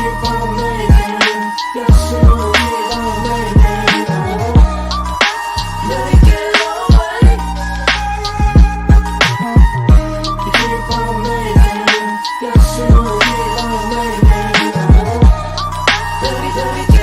keep on making. Yes, you keep on making. Let it get away. You keep on making. Yes, you keep on making. Let it get away.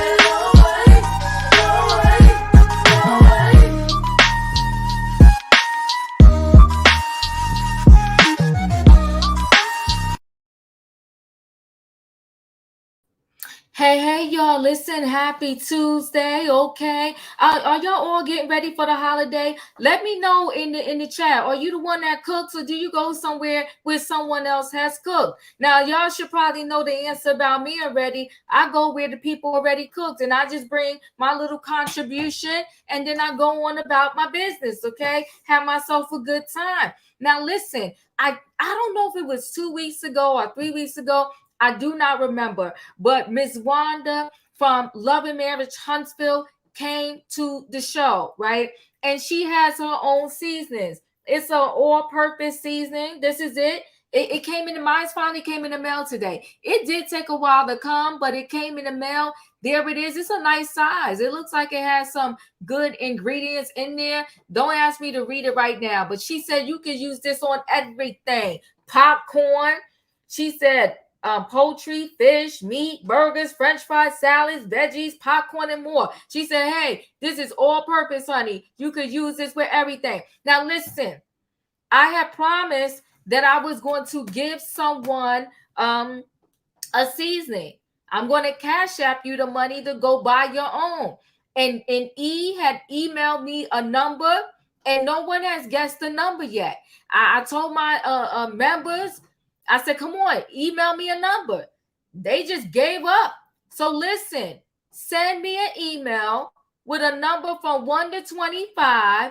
Hey, y'all, listen, happy Tuesday, okay? Are y'all all getting ready for the holiday? Let me know in the chat. Are you the one that cooks, or do you go somewhere where someone else has cooked? Now, y'all should probably know the answer about me already. I go where the people already cooked, and I just bring my little contribution, and then I go on about my business, okay? Have myself a good time. Now, listen, I don't know if it was 2 weeks ago or 3 weeks ago. I do not remember, but Miss Wanda from Love and Marriage Huntsville came to the show, right? And she has her own seasonings. It's an all-purpose seasoning. This is it. It came in the mine finally came in the mail today. It did take a while to come, but it came in the mail. There it is. It's a nice size. It looks like it has some good ingredients in there. Don't ask me to read it right now, but she said you can use this on everything. Popcorn. She said poultry, fish, meat, burgers, french fries, salads, veggies, popcorn, and more. She said, hey, this is all purpose, honey. You could use this with everything. Now, listen, I had promised that I was going to give someone a seasoning. I'm going to cash app you the money to go buy your own. And E had emailed me a number, and no one has guessed the number yet. I told my members, I said, come on, email me a number. They just gave up. So listen, send me an email with a number from 1 to 25.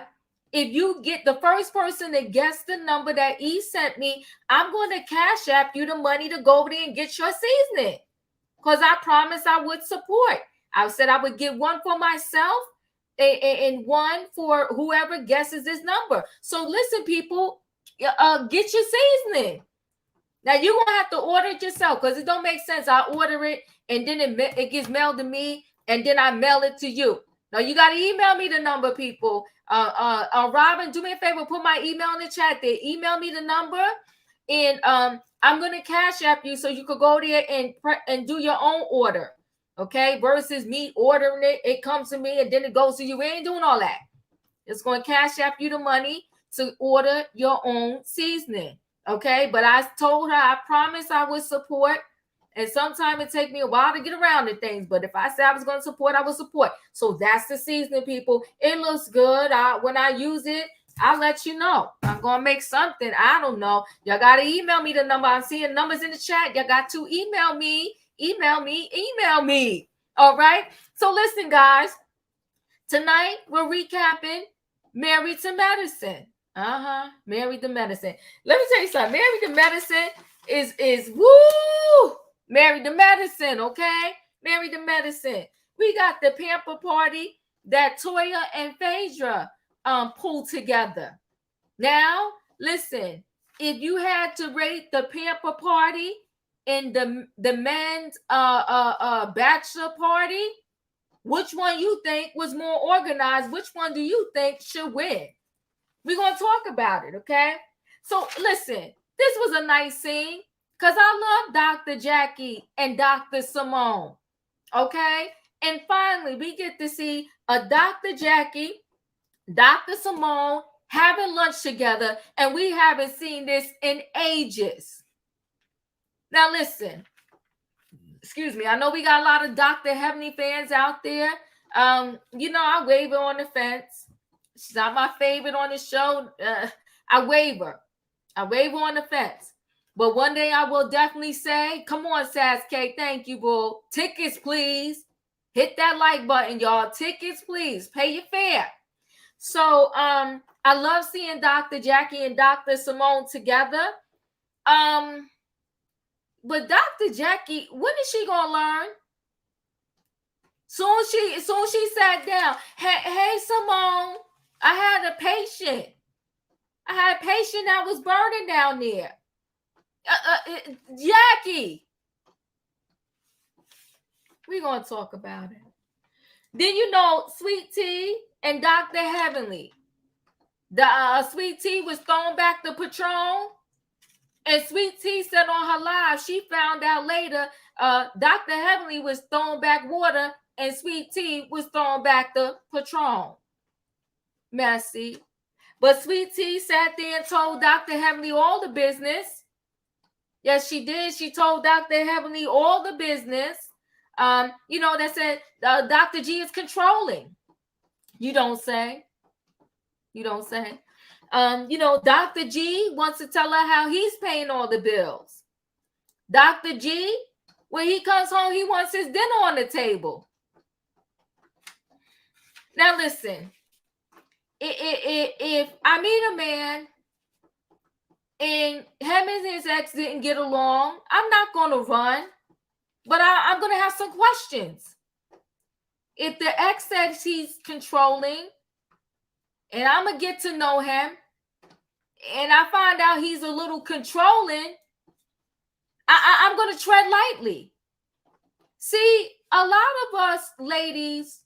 If you get the first person to guess the number that E sent me, I'm going to cash app you the money to go over there and get your seasoning. Because I promised I would support. I said I would get one for myself and one for whoever guesses this number. So listen, people, get your seasoning. Now you're gonna have to order it yourself because it don't make sense. I order it and then it gets mailed to me and then I mail it to you. Now you gotta email me the number, people. Robin, do me a favor, put my email in the chat there. Email me the number, and I'm gonna cash app you so you could go there and do your own order. Okay, versus me ordering it, it comes to me and then it goes to you. We ain't doing all that. It's gonna cash app you the money to order your own seasoning. Okay, but I told her I promised I would support, and sometimes it take me a while to get around to things. But if I said I was going to support, I would support. So that's the seasoning, people. It looks good. When I use it, I'll let you know. I'm gonna make something. I don't know. Y'all gotta email me the number. I'm seeing numbers in the chat. Y'all got to email me. All right. So listen, guys. Tonight we're recapping Married to Medicine. Married to Medicine. Let me tell you something. Married to Medicine is woo. Married to Medicine, okay? Married to Medicine. We got the Pamper party that Toya and Phaedra pulled together. Now, listen, if you had to rate the Pamper party and the men's bachelor party, which one you think was more organized? Which one do you think should win? We're going to talk about it, okay? So listen, this was a nice scene because I love Dr. Jackie and Dr. Simone, okay? And finally, we get to see a Dr. Jackie, Dr. Simone having lunch together, and we haven't seen this in ages. Now listen, excuse me, I know we got a lot of Dr. Heavenly fans out there. I waver on the fence. She's not my favorite on the show. I waver on the fence. But one day I will definitely say, come on, Sasuke. Thank you, boo. Tickets, please. Hit that like button, y'all. Tickets, please. Pay your fare. So I love seeing Dr. Jackie and Dr. Simone together. But Dr. Jackie, when is she gonna learn? Soon she sat down. Hey, Simone, I had a patient that was burning down there. Jackie, We're going to talk about it. Then you know, Sweet Tea and Dr. Heavenly. The Sweet Tea was throwing back the Patron. And Sweet Tea said on her live, she found out later, Dr. Heavenly was throwing back water and Sweet Tea was throwing back the Patron. Messy. But Sweet Tea sat there and told Dr. Heavenly all the business. Yes, she did. She told Dr. Heavenly all the business. You know, that said Dr. G is controlling. You don't say. You don't say. You know, Dr. G wants to tell her how he's paying all the bills. Dr. G, when he comes home, he wants his dinner on the table. Now listen, if I meet a man and him and his ex didn't get along, I'm not going to run, but I'm going to have some questions. If the ex says he's controlling and I'm going to get to know him and I find out he's a little controlling, I'm going to tread lightly. See, a lot of us ladies,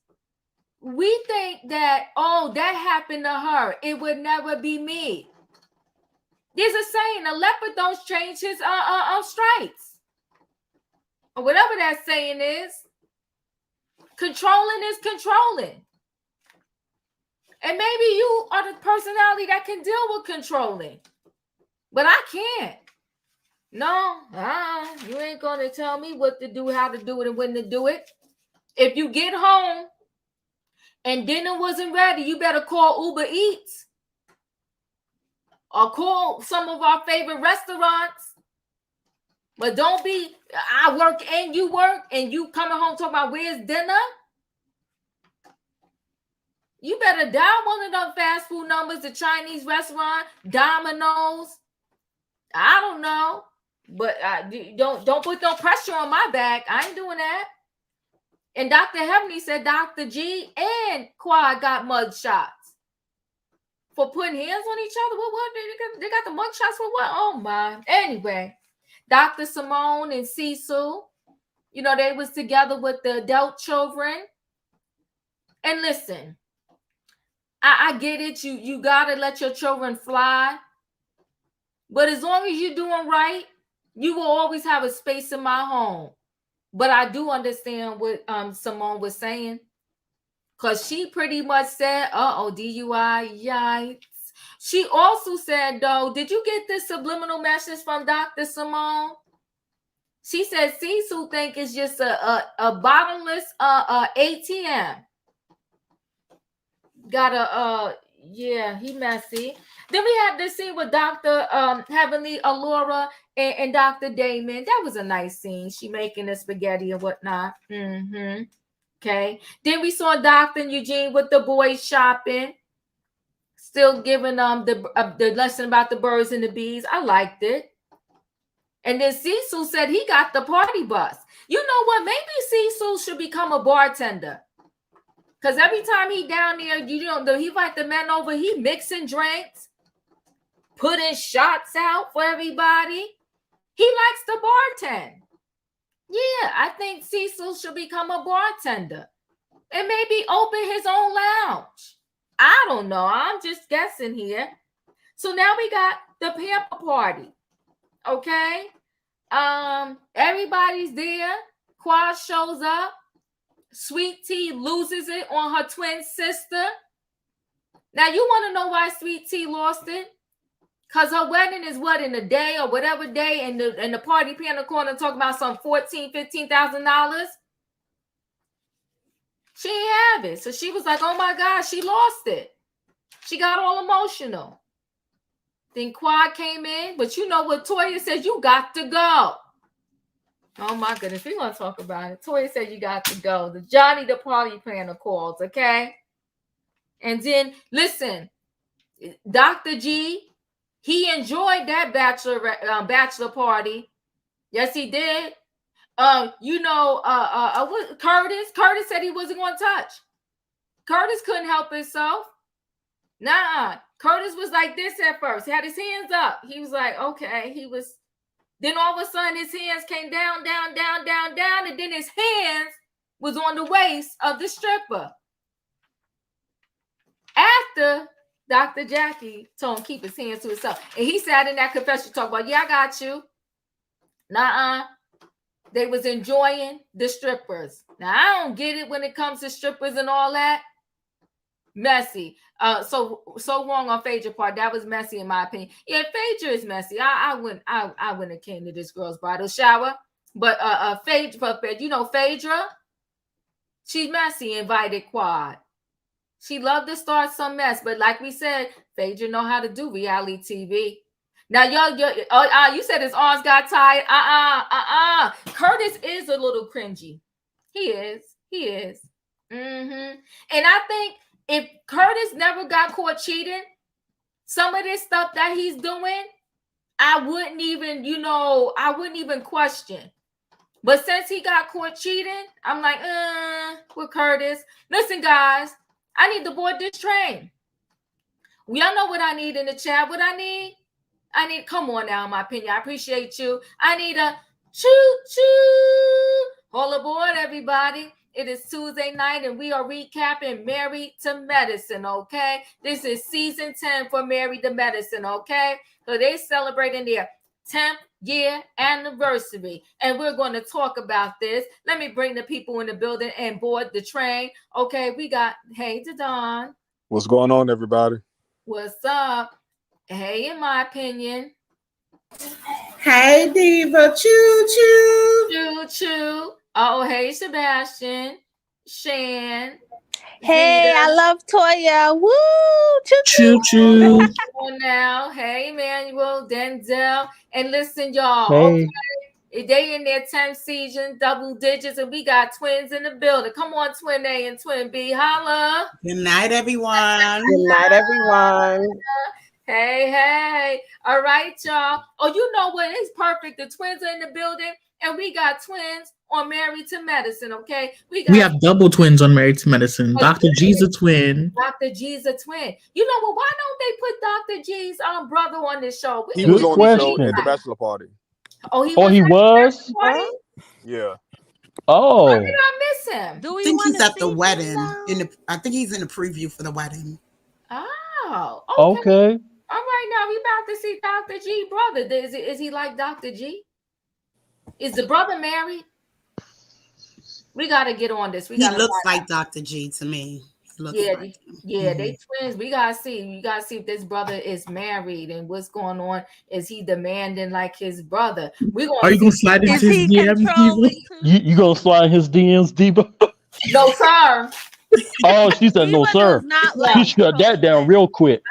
we think that, oh, that happened to her. It would never be me. There's a saying, a leopard don't change his stripes. Or whatever that saying is. Controlling is controlling. And maybe you are the personality that can deal with controlling. But I can't. No, you ain't going to tell me what to do, how to do it, and when to do it. If you get home and dinner wasn't ready, you better call Uber Eats or call some of our favorite restaurants. But don't be, I work and you coming home talking about where's dinner. You better dial one of them fast food numbers, the Chinese restaurant, Domino's. I don't know. But don't put no pressure on my back. I ain't doing that. And Dr. Heavenly said Dr. G and Quad got mug shots for putting hands on each other. What? They got the mug shots for what? Oh my. Anyway, Dr. Simone and Cecil, you know, they was together with the adult children. And listen, I get it. You gotta let your children fly. But as long as you're doing right, you will always have a space in my home. But I do understand what Simone was saying. Because she pretty much said, DUI, yikes. She also said, though, did you get this subliminal message from Dr. Simone? She said Cecil think it's just a bottomless ATM. He messy. Then we had this scene with Dr. Heavenly, Allura, and Dr. Damon. That was a nice scene. She making the spaghetti and whatnot. Okay. Then we saw Dr. and Eugene with the boys shopping. Still giving the lesson about the birds and the bees. I liked it. And then Cecil said he got the party bus. You know what? Maybe Cecil should become a bartender. Because every time he down there, he invite the men over, he mixing drinks, putting shots out for everybody. He likes to bartend. Yeah, I think Cecil should become a bartender and maybe open his own lounge. I don't know. I'm just guessing here. So now we got the Pamper party. Okay. Everybody's there. Quad shows up. Sweet Tea loses it on her twin sister. Now you want to know why Sweet Tea lost it? Because her wedding is in a day or whatever day, and the party piano corner talking about some $14,000-$15,000. She ain't have it. So she was like, oh my God, she lost it. She got all emotional. Then Quad came in, but you know what Toya said, you got to go. Oh my goodness, we're going to talk about it. Toya said you got to go. The Johnny the party planner calls, okay? And then, listen, Dr. G, he enjoyed that bachelor party. Yes, he did. Curtis said he wasn't going to touch. Curtis couldn't help himself. Nah, Curtis was like this at first. He had his hands up. He was like, okay. Then all of a sudden his hands came down, and then his hands was on the waist of the stripper. After Dr. Jackie told him keep his hands to himself. And he sat in that confession talk about, yeah, I got you. Nuh-uh. They was enjoying the strippers. Now, I don't get it when it comes to strippers and all that. Messy. So wrong on Phaedra part. That was messy in my opinion. Yeah, Phaedra is messy. I wouldn't have came to this girl's bridal shower. But Phaedra, you know, Phaedra, she's messy, invited Quad. She loved to start some mess, but like we said, Phaedra know how to do reality TV. Now, you said his arms got tired. Curtis is a little cringy. He is. And I think if Curtis never got caught cheating, some of this stuff that he's doing, I wouldn't even question. But since he got caught cheating, I'm like, with Curtis. Listen, guys, I need to board this train. Y'all know what I need in the chat. What I need, come on now, in my opinion. I appreciate you. I need a choo-choo. All aboard, everybody. It is Tuesday night, and we are recapping Married to Medicine, okay? This is season 10 for Married to Medicine, okay? So they're celebrating their 10th year anniversary, and we're going to talk about this. Let me bring the people in the building and board the train. Okay, we got, hey, Don. What's going on, everybody? What's up? Hey, in my opinion. Hey, Diva. Choo-choo. Choo-choo. Oh, hey, Sebastian. Shan. Hey, Zeta. I love Toya. Woo! Choo-choo. Come on now. Hey, Emmanuel, Denzel. And listen, y'all. Hey. Okay, they in their 10th season, double digits, and we got twins in the building. Come on, Twin A and Twin B. Holla. Good night, everyone. Good night, everyone. Hey. All right, y'all. Oh, you know what? It's perfect. The twins are in the building, and we got twins on Married to Medicine, okay? We have double twins on Married to Medicine. Dr. G's a twin. Dr. G's a twin. You know what? Why don't they put Dr. G's brother on this show? He was on the show at the bachelor party. Oh, he was? Yeah. Oh. Why did I miss him? I think he's at the wedding. I think he's in the preview for the wedding. Oh, okay. All right, now we about to see Dr. G brother. Is he like Dr. G? Is the brother married? We got to get on this. He looks like Dr. G to me. They twins. We gotta see. You gotta see if this brother is married and what's going on. Is he demanding like his brother? Are you gonna slide into his DMs, Diva? You gonna slide in his DMs, Diva? No, sir. Oh, she said no, sir. She shut that down real quick.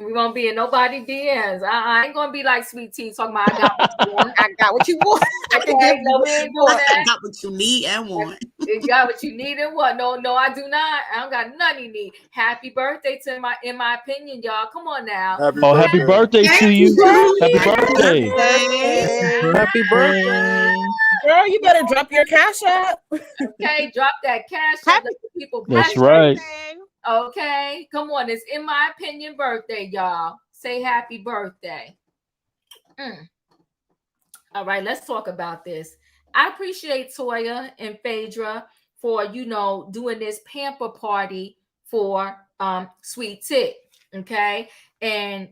We won't be in nobody DMs. I ain't gonna be like Sweet Tea talking about I got what you want. I got what you want. I got what you need and want. You got what you need and what? No, I do not. I don't got nothing you need. Happy birthday to in my opinion, y'all. Come on now. Happy birthday to you. Happy birthday. Happy birthday. Girl, you better drop your cash app. Okay, drop that cash app. People. That's right. Okay, come on. It's in my opinion birthday, y'all. Say happy birthday. All right, let's talk about this. I appreciate Toya and Phaedra for, doing this pamper party for Sweet Tit. Okay. And,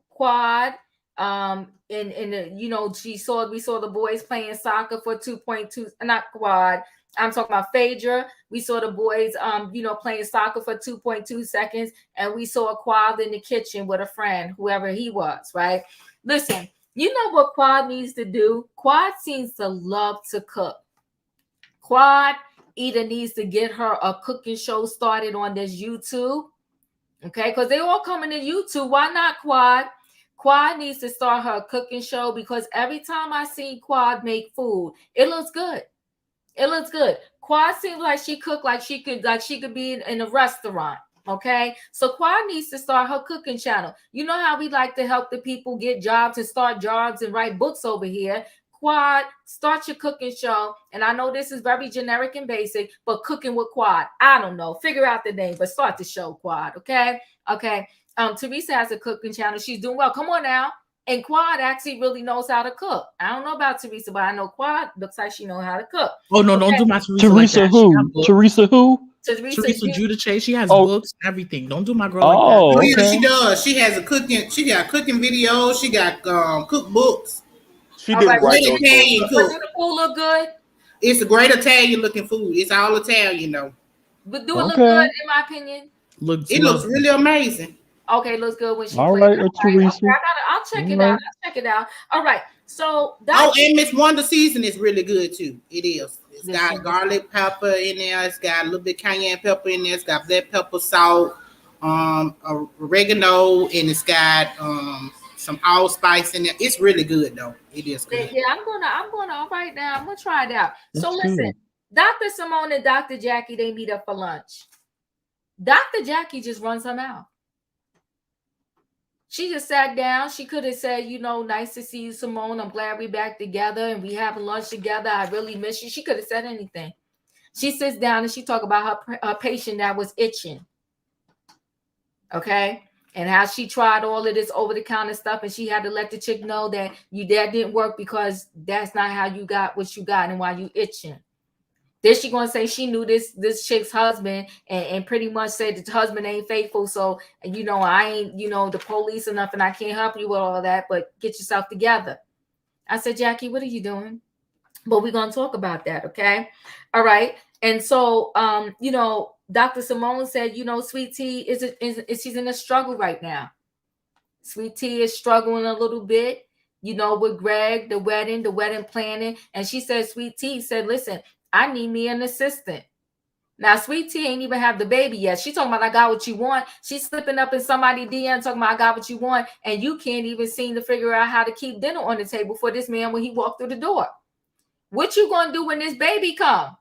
Quad, and we saw the boys playing soccer for 2.2, not Quad. I'm talking about Phaedra. We saw the boys, playing soccer for 2.2 seconds. And we saw Quad in the kitchen with a friend, whoever he was, right? Listen, you know what Quad needs to do? Quad seems to love to cook. Quad either needs to get her a cooking show started on this YouTube. Okay, because they all coming to YouTube. Why not Quad? Quad needs to start her cooking show because every time I see Quad make food, it looks good. It looks good. Quad seems like she cooked like she could be in a restaurant. Okay, so Quad needs to start her cooking channel. You know how we like to help the people get jobs and start jobs and write books over here. Quad, start your cooking show. And I know this is very generic and basic, but cooking with Quad. I don't know. Figure out the name, but start the show, Quad. Okay. Teresa has a cooking channel. She's doing well. Come on now. And Quad actually really knows how to cook. I don't know about Teresa, but I know Quad looks like she knows how to cook. Oh no, don't do my Teresa. Teresa like who? Teresa who? Teresa Giudice. She has Oh. books, everything. Don't do my girl like that. Oh, Yeah, okay. she does. She has a cooking. She got cooking videos. She got cookbooks. She All did right, write Great those Italian books. but cook. do the food look good? It's a great Italian looking food. It's all Italian though. But do it look Okay. good in my opinion? It looks really amazing. Okay, looks good when she All plays. right, All Teresa. okay, I'll check it out. I'll check it out. All right. So Oh, and Miss Wonder season is really good too. It is. It's This got one. garlic pepper in there. It's got a little bit cayenne pepper in there. It's got black pepper, salt, oregano, and it's got some allspice in there. It's really good though. It is good. Yeah, I'm gonna all right now. I'm gonna try it out. So That's listen, good. Dr. Simone and Dr. Jackie, they meet up for lunch. Dr. Jackie just runs her mouth. She just sat down. She could have said, you know, nice to see you, Simone. I'm glad we're back together and we having lunch together. I really miss you. She could have said anything. She sits down and she talk about her patient that was itching. Okay. And how she tried all of this over-the-counter stuff, and she had to let the chick know that that didn't work because that's not how you got what you got and why you itching. Then she gonna say she knew this chick's husband and pretty much said that the husband ain't faithful. So you know I ain't the police or nothing. I can't help you with all that. But get yourself together. I said, Jackie, what are you doing? But we're gonna talk about that, okay? All right. And so Dr. Simone said, Sweet Tea is she's in a struggle right now. Sweet Tea is struggling a little bit, with Greg, the wedding planning. And she said, Sweet Tea said, listen, I need me an assistant. Now, Sweet Tea ain't even have the baby yet. She talking about I got what you want. She's slipping up in somebody's DM talking about I got what you want. And you can't even seem to figure out how to keep dinner on the table for this man when he walked through the door. What you gonna do when this baby come?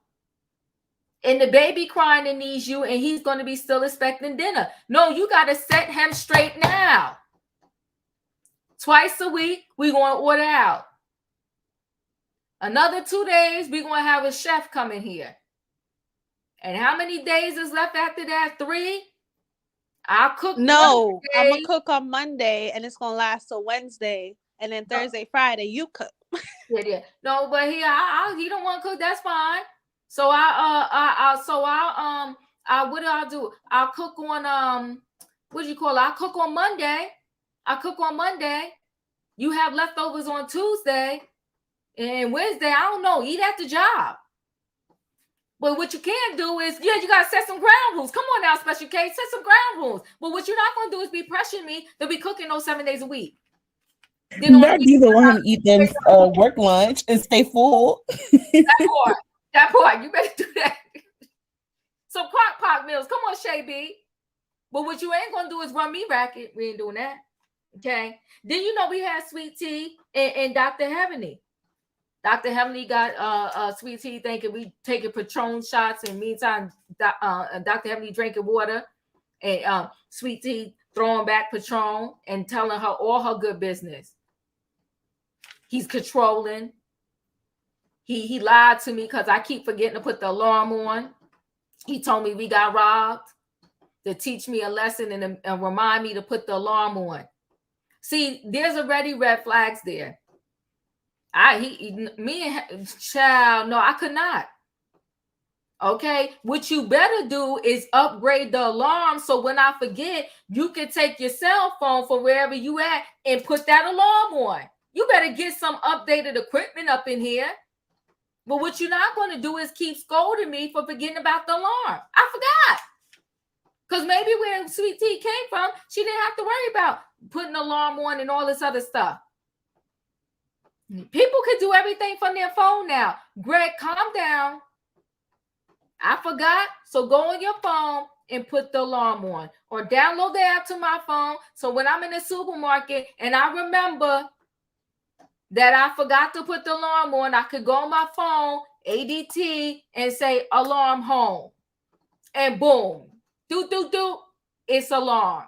And the baby crying and needs you, and he's going to be still expecting dinner. No, you got to set him straight now. Twice a week, we're going to order out. Another 2 days, we're going to have a chef coming here. And how many days is left after that? 3? I'll cook. No, I'm going to cook on Monday, and it's going to last till Wednesday. And then Thursday, Friday, you cook. Yeah. No, but he don't want to cook. That's fine. So what do I do? I'll cook on I'll cook on Monday. You have leftovers on Tuesday and Wednesday. I don't know. Eat at the job. But what you can do is, you gotta set some ground rules. Come on now, Special K, set some ground rules. But what you're not gonna do is be pressuring me to be cooking those 7 days a week. Not be the one eat them work lunch and stay full. That part, you better do that. Some crock pot meals. Come on, Shay B. But what you ain't gonna do is run me racket. We ain't doing that. Okay. Then we had Sweet Tea and Dr. Heavenly. Dr. Heavenly got Sweet Tea thinking we taking Patron shots, and meantime, Dr. Heavenly drinking water, and Sweet Tea throwing back Patron and telling her all her good business. He's controlling. He lied to me because I keep forgetting to put the alarm on. He told me we got robbed to teach me a lesson and remind me to put the alarm on. See, there's already red flags there. Child, no, I could not. Okay, what you better do is upgrade the alarm so when I forget, you can take your cell phone from wherever you at and put that alarm on. You better get some updated equipment up in here. But what you're not going to do is keep scolding me for forgetting about the alarm. I forgot. Because maybe where Sweet Tea came from, she didn't have to worry about putting the alarm on and all this other stuff. People could do everything from their phone now. Greg, calm down. I forgot. So go on your phone and put the alarm on. Or download the app to my phone. So when I'm in the supermarket and I remember that I forgot to put the alarm on, I could go on my phone, ADT, and say alarm home. And boom. Do. It's alarm.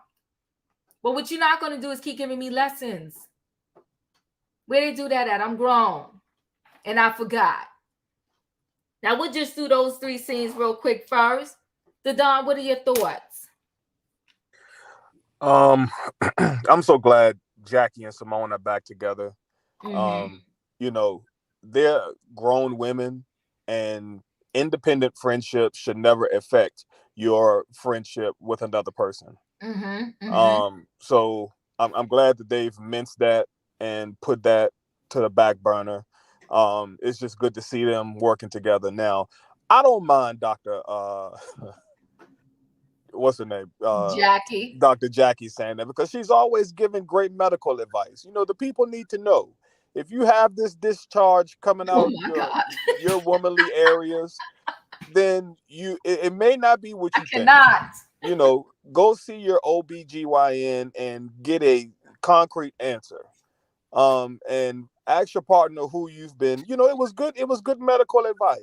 But what you're not going to do is keep giving me lessons. Where they do that at? I'm grown. And I forgot. Now we'll just do those 3 scenes real quick first. Don, what are your thoughts? I'm so glad Jackie and Simone are back together. Mm-hmm. You know, they're grown women, and independent friendship should never affect your friendship with another person. Mm-hmm. Mm-hmm. So I'm glad that they've minced that and put that to the back burner. It's just good to see them working together now. I don't mind Dr. What's her name? Jackie. Dr. Jackie saying that, because she's always giving great medical advice. You know, the people need to know, if you have this discharge coming Oh out my God. your womanly areas, then it may not be what I you think. cannot. You know, go see your OBGYN and get a concrete answer. And ask your partner who you've been. You know, it was good medical advice.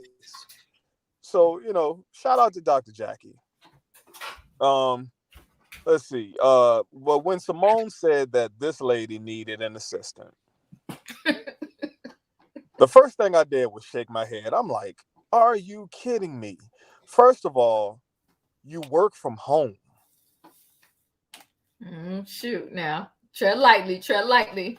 So, you know, shout out to Dr. Jackie. Let's see. Well, when Simone said that this lady needed an assistant, the first thing I did was shake my head. I'm like, are you kidding me? First of all, you work from home. Shoot now. Tread lightly, tread lightly.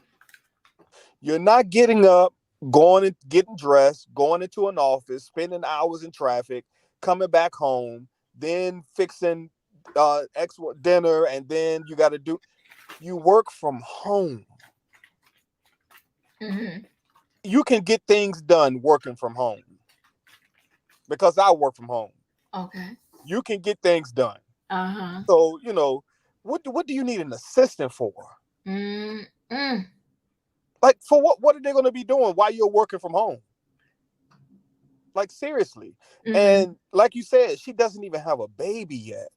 You're not getting up, going and getting dressed, going into an office, spending hours in traffic, coming back home, then fixing dinner, and then you work from home. Mm-hmm. You can get things done working from home, because I work from home. Okay. You can get things done. Uh-huh. So, you know, what do you need an assistant for? Like, for what are they going to be doing while you're working from home? Like, seriously. Mm-hmm. And like you said, she doesn't even have a baby yet.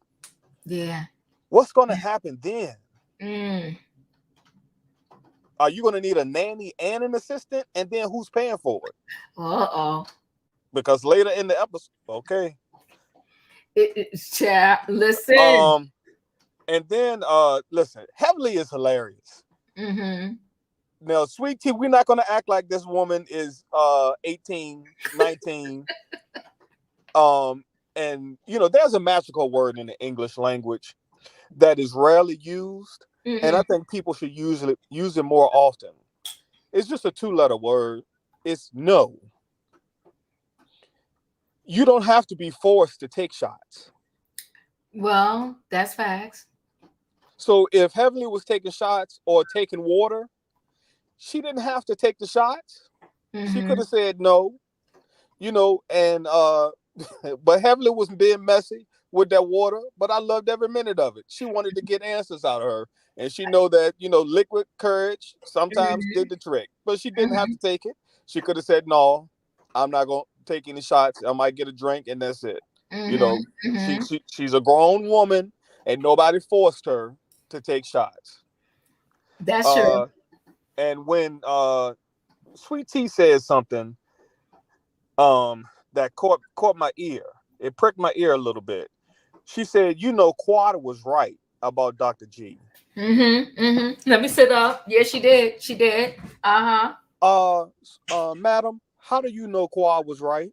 Yeah. What's going to happen then? Are you going to need a nanny and an assistant? And then who's paying for it? Uh-oh. Because later in the episode, okay. Listen. And then, listen, Heavenly is hilarious. Mm-hmm. Now, Sweet Tea, we're not going to act like this woman is 18, 19. And, you know, there's a magical word in the English language that is rarely used. Mm-hmm. And I think people should use it more often. It's just a 2-letter word. It's no. You don't have to be forced to take shots. Well, that's facts. So if Heavenly was taking shots or taking water, she didn't have to take the shots. Mm-hmm. She could have said no, you know, and but Heavenly was being messy with that water, but I loved every minute of it. She wanted to get answers out of her, and she know that, you know, liquid courage sometimes did the trick, but she didn't have to take it. She could have said, no, I'm not going to take any shots. I might get a drink and that's it. You know, she's a grown woman and nobody forced her to take shots. That's true. And when Sweet Tea said something that caught my ear, it pricked my ear a little bit. She said, you know, Quad was right about Dr. G. Let me sit up. Yeah, she did. She did. Madam, how do you know Quad was right?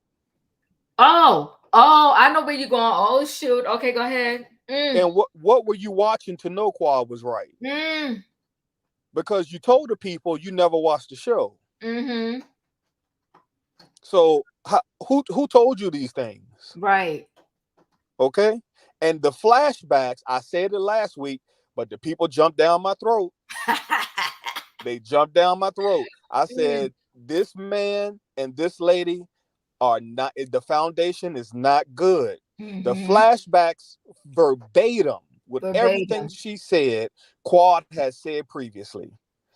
Oh, I know where you're going. Oh, shoot. Okay, go ahead. And what were you watching to know Quad was right? Because you told the people you never watched the show. So who told you these things? Right. Okay. And the flashbacks, I said it last week, but the people jumped down my throat. They jumped down my throat. I said, this man and this lady are not, the foundation is not good. The flashbacks verbatim with everything she said, Quad has said previously.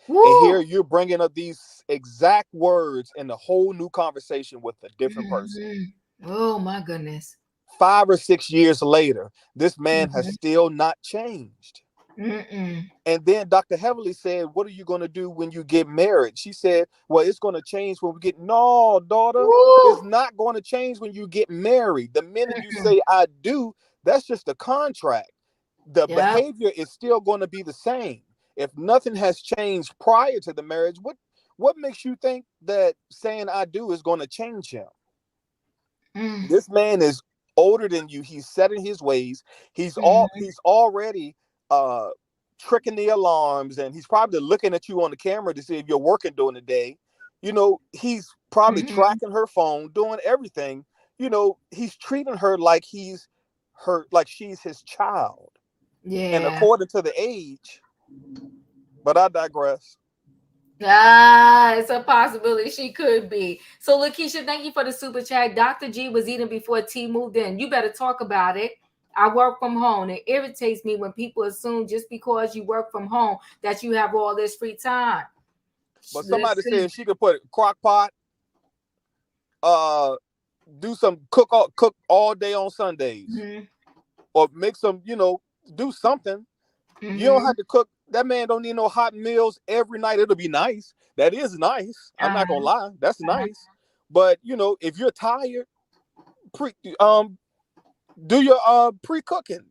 Woo! And here you're bringing up these exact words in a whole new conversation with a different person. Oh my goodness. 5 or 6 years later, this man has still not changed. And then Dr. Heavenly said, what are you going to do when you get married? She said, well, it's going to change when we get... No, daughter, it's not going to change when you get married. The minute you say I do, that's just a contract. The behavior is still going to be the same. If nothing has changed prior to the marriage, what makes you think that saying I do is going to change him? This man is older than you. He's set in his ways. He's already tricking the alarms, and he's probably looking at you on the camera to see if you're working during the day. He's probably tracking her phone, doing everything. He's treating her like she's his child. Yeah. And according to the age, but I digress. It's a possibility she could be. So, Lakeisha, thank you for the super chat. Dr. G was eating before T moved in. You better talk about it. I work from home. It irritates me when people assume just because you work from home that you have all this free time. But somebody said she could put a crock pot, do some cook all day on Sundays, or make some, do something. You don't have to cook. That man don't need no hot meals every night. It'll be nice. That is nice. I'm not gonna lie. That's nice. But if you're tired, do your pre-cooking.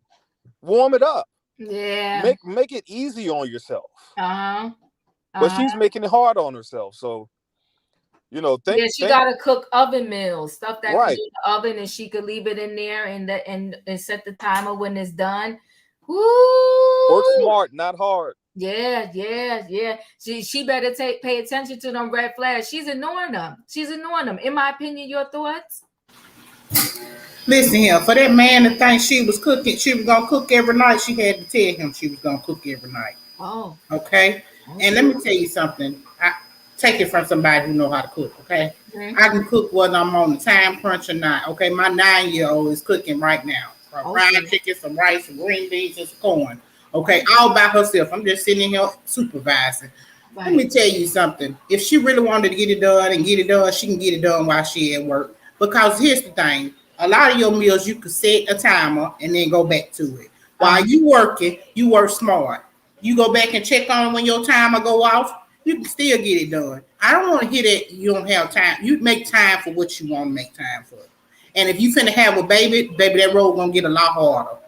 Warm it up. Yeah. Make it easy on yourself. But she's making it hard on herself. So she gotta cook oven meals, stuff that right could be in the oven, and she could leave it in there and set the timer when it's done. Woo! Work smart, not hard. Yeah. She better pay attention to them red flags. She's ignoring them. In my opinion, your thoughts? Listen here, for that man to think she was gonna cook every night, she had to tell him she was gonna cook every night. Oh. Okay? And let me tell you something. I take it from somebody who know how to cook, okay? I can cook whether I'm on the time crunch or not. Okay, my 9-year-old is cooking right now. Fried chicken, some rice, some green beans, and some corn. Okay, all by herself. I'm just sitting here supervising. Right. Let me tell you something. If she really wanted to get it done, she can get it done while she at work. Because here's the thing. A lot of your meals, you could set a timer and then go back to it. While you working, you work smart. You go back and check on it when your timer go off, you can still get it done. I don't want to hear that you don't have time. You make time for what you want to make time for. And if you finna have a baby, that road gonna get a lot harder.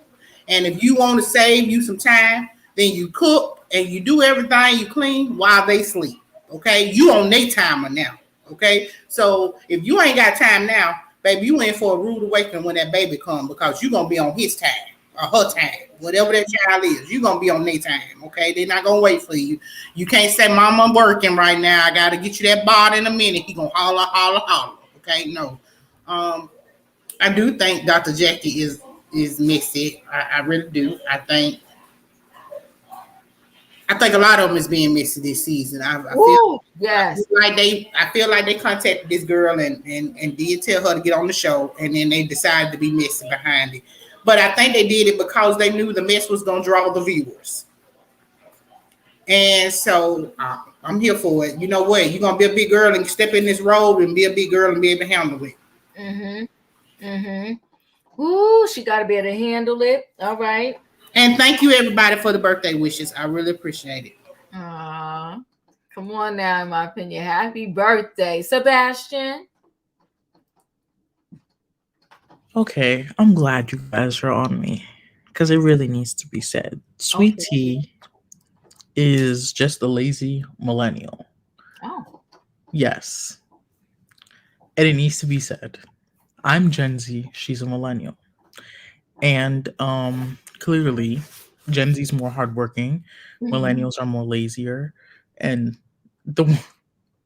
And if you want to save you some time, then you cook and you do everything, you clean while they sleep. Okay, you on their timer now. Okay, so if you ain't got time now, baby, you in for a rude awakening when that baby come, because you're gonna be on his time or her time, whatever that child is. You're gonna be on their time. Okay, they're not gonna wait for you. You can't say, "Mom, I'm working right now. I gotta get you that bot in a minute." He gonna holler. Okay, no. I do think Dr. Jackie is messy. I really do. I think a lot of them is being messy this season. I feel like they contacted this girl and did tell her to get on the show, and then they decided to be messy behind it. But I think they did it because they knew the mess was gonna draw the viewers. And so I'm here for it. You know what? You're gonna be a big girl and step in this role and be a big girl and be able to handle it. Ooh, she got to be able to handle it. All right. And thank you, everybody, for the birthday wishes. I really appreciate it. Come on now, in my opinion. Happy birthday, Sebastian. Okay, I'm glad you guys are on me, because it really needs to be said. Sweet Tea is just a lazy millennial. Oh. Yes. And it needs to be said. I'm Gen Z, she's a millennial. And clearly, Gen Z is more hardworking. Millennials are more lazier. And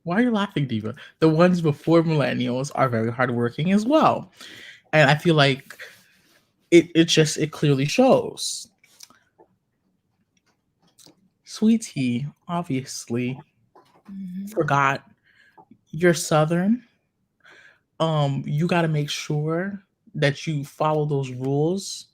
why are you laughing, Diva? The ones before millennials are very hardworking as well. And I feel like it clearly shows. Sweet Tea, obviously, forgot you're Southern. You got to make sure that you follow those rules.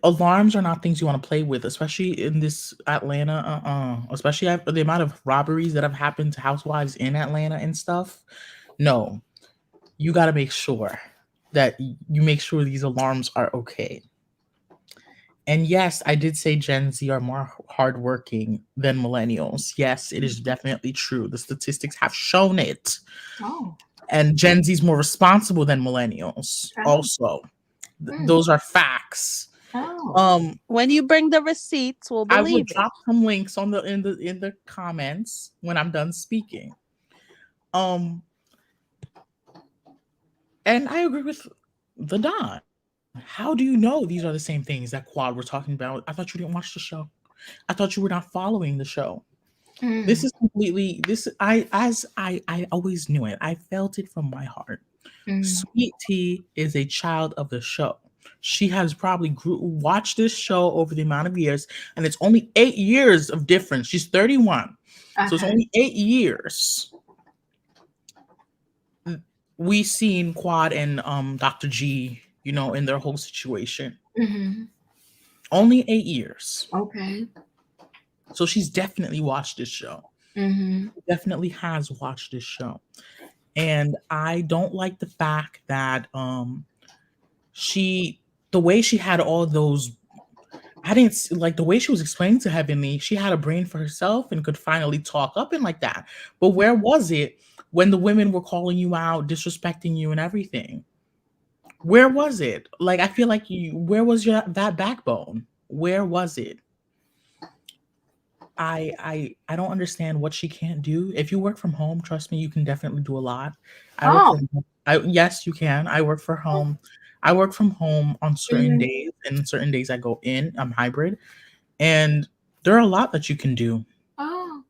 Alarms are not things you want to play with, especially in this Atlanta. Especially the amount of robberies that have happened to housewives in Atlanta and stuff. No, you got to make sure that you make sure these alarms are okay. And yes, I did say Gen Z are more hardworking than millennials. Yes, it is definitely true. The statistics have shown it. Oh. And Gen Z is more responsible than millennials. Also, those are facts. Oh. When you bring the receipts, we'll believe I will it. drop some links in the comments when I'm done speaking. And I agree with the Don. How do you know these are the same things that Quad were talking about? I thought you didn't watch the show. I thought you were not following the show. This is completely this. I always knew it. I felt it from my heart. Sweet Tea is a child of the show. She has probably watched this show over the amount of years, and it's only 8 years of difference. She's 31, so it's only 8 years. We seen Quad and Dr. G, you know, in their whole situation. Only 8 years. Okay. So she's definitely watched this show. Definitely has watched this show. And I don't like the fact that the way she had all those, I didn't like the way she was explaining to Heavenly. She had a brain for herself and could finally talk up and like that. But where was it when the women were calling you out, disrespecting you and everything? Where was it? Like, I feel like where was that backbone? Where was it? I don't understand what she can't do. If you work from home, trust me, you can definitely do a lot. Yes, you can. I work from home. I work from home on certain days, and certain days I go in. I'm hybrid, and there are a lot that you can do. Oh,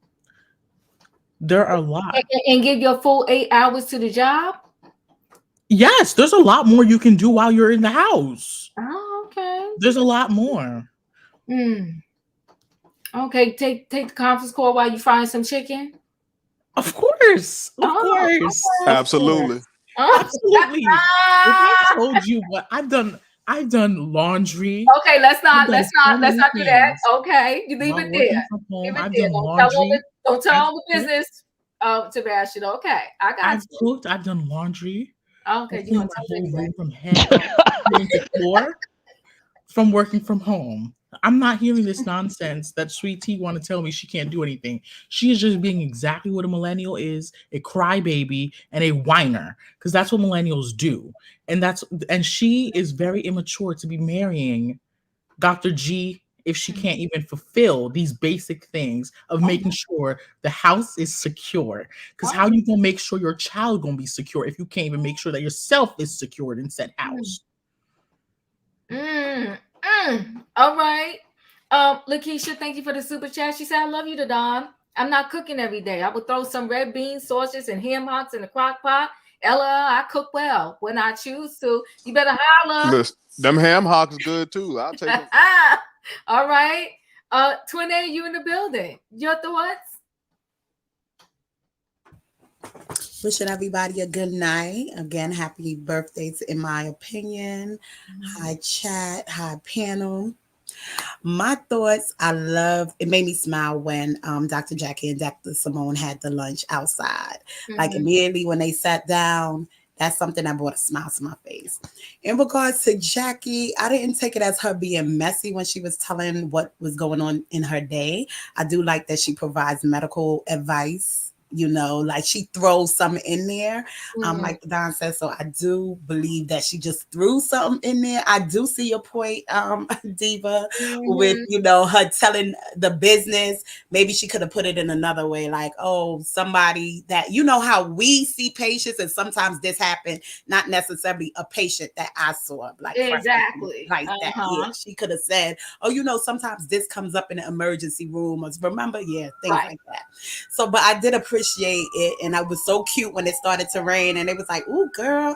there are a lot, and give your full 8 hours to the job. Yes, there's a lot more you can do while you're in the house. Oh, okay. There's a lot more. Okay, take the conference call while you frying some chicken. Of course, of course, absolutely, absolutely. If I told you what I've done laundry. Okay, let's not do that. Okay, you leave it there. I've done laundry. Don't tell all the business, Sebastian. Okay, I got I've cooked. I've done laundry. Okay, you want to room from head to floor from working from home. I'm not hearing this nonsense that Sweet Tea want to tell me she can't do anything. She is just being exactly what a millennial is, a crybaby and a whiner, because that's what millennials do. And she is very immature to be marrying Dr. G if she can't even fulfill these basic things of making sure the house is secure. Because how you gonna make sure your child gonna be secure if you can't even make sure that yourself is secured in said house? All right. Lakeisha, thank you for the super chat. She said, I love you to Don. I'm not cooking every day. I would throw some red beans, sausages, and ham hocks in the crock pot. Ella, I cook well when I choose to. You better holler. Listen, them ham hocks good too. I'll take them. All right. Twin A, you in the building. Your thoughts? Wishing everybody a good night. Again, happy birthdays, in my opinion. Hi, chat. Hi, panel. My thoughts, it made me smile when Dr. Jackie and Dr. Simone had the lunch outside. Like immediately when they sat down, that's something that brought a smile to my face. In regards to Jackie, I didn't take it as her being messy when she was telling what was going on in her day. I do like that she provides medical advice. You know, like she throws something in there, like Don said. So I do believe that she just threw something in there. I do see your point, Diva, with, you know, her telling the business. Maybe she could have put it in another way, like, oh, somebody that, you know, how we see patients, and sometimes this happened, not necessarily a patient that I saw, like exactly like that. Yeah, she could have said, oh, you know, sometimes this comes up in an emergency room, or remember, things like that. So, but I did appreciate it, and I was so cute when it started to rain, and it was like, "Ooh, girl,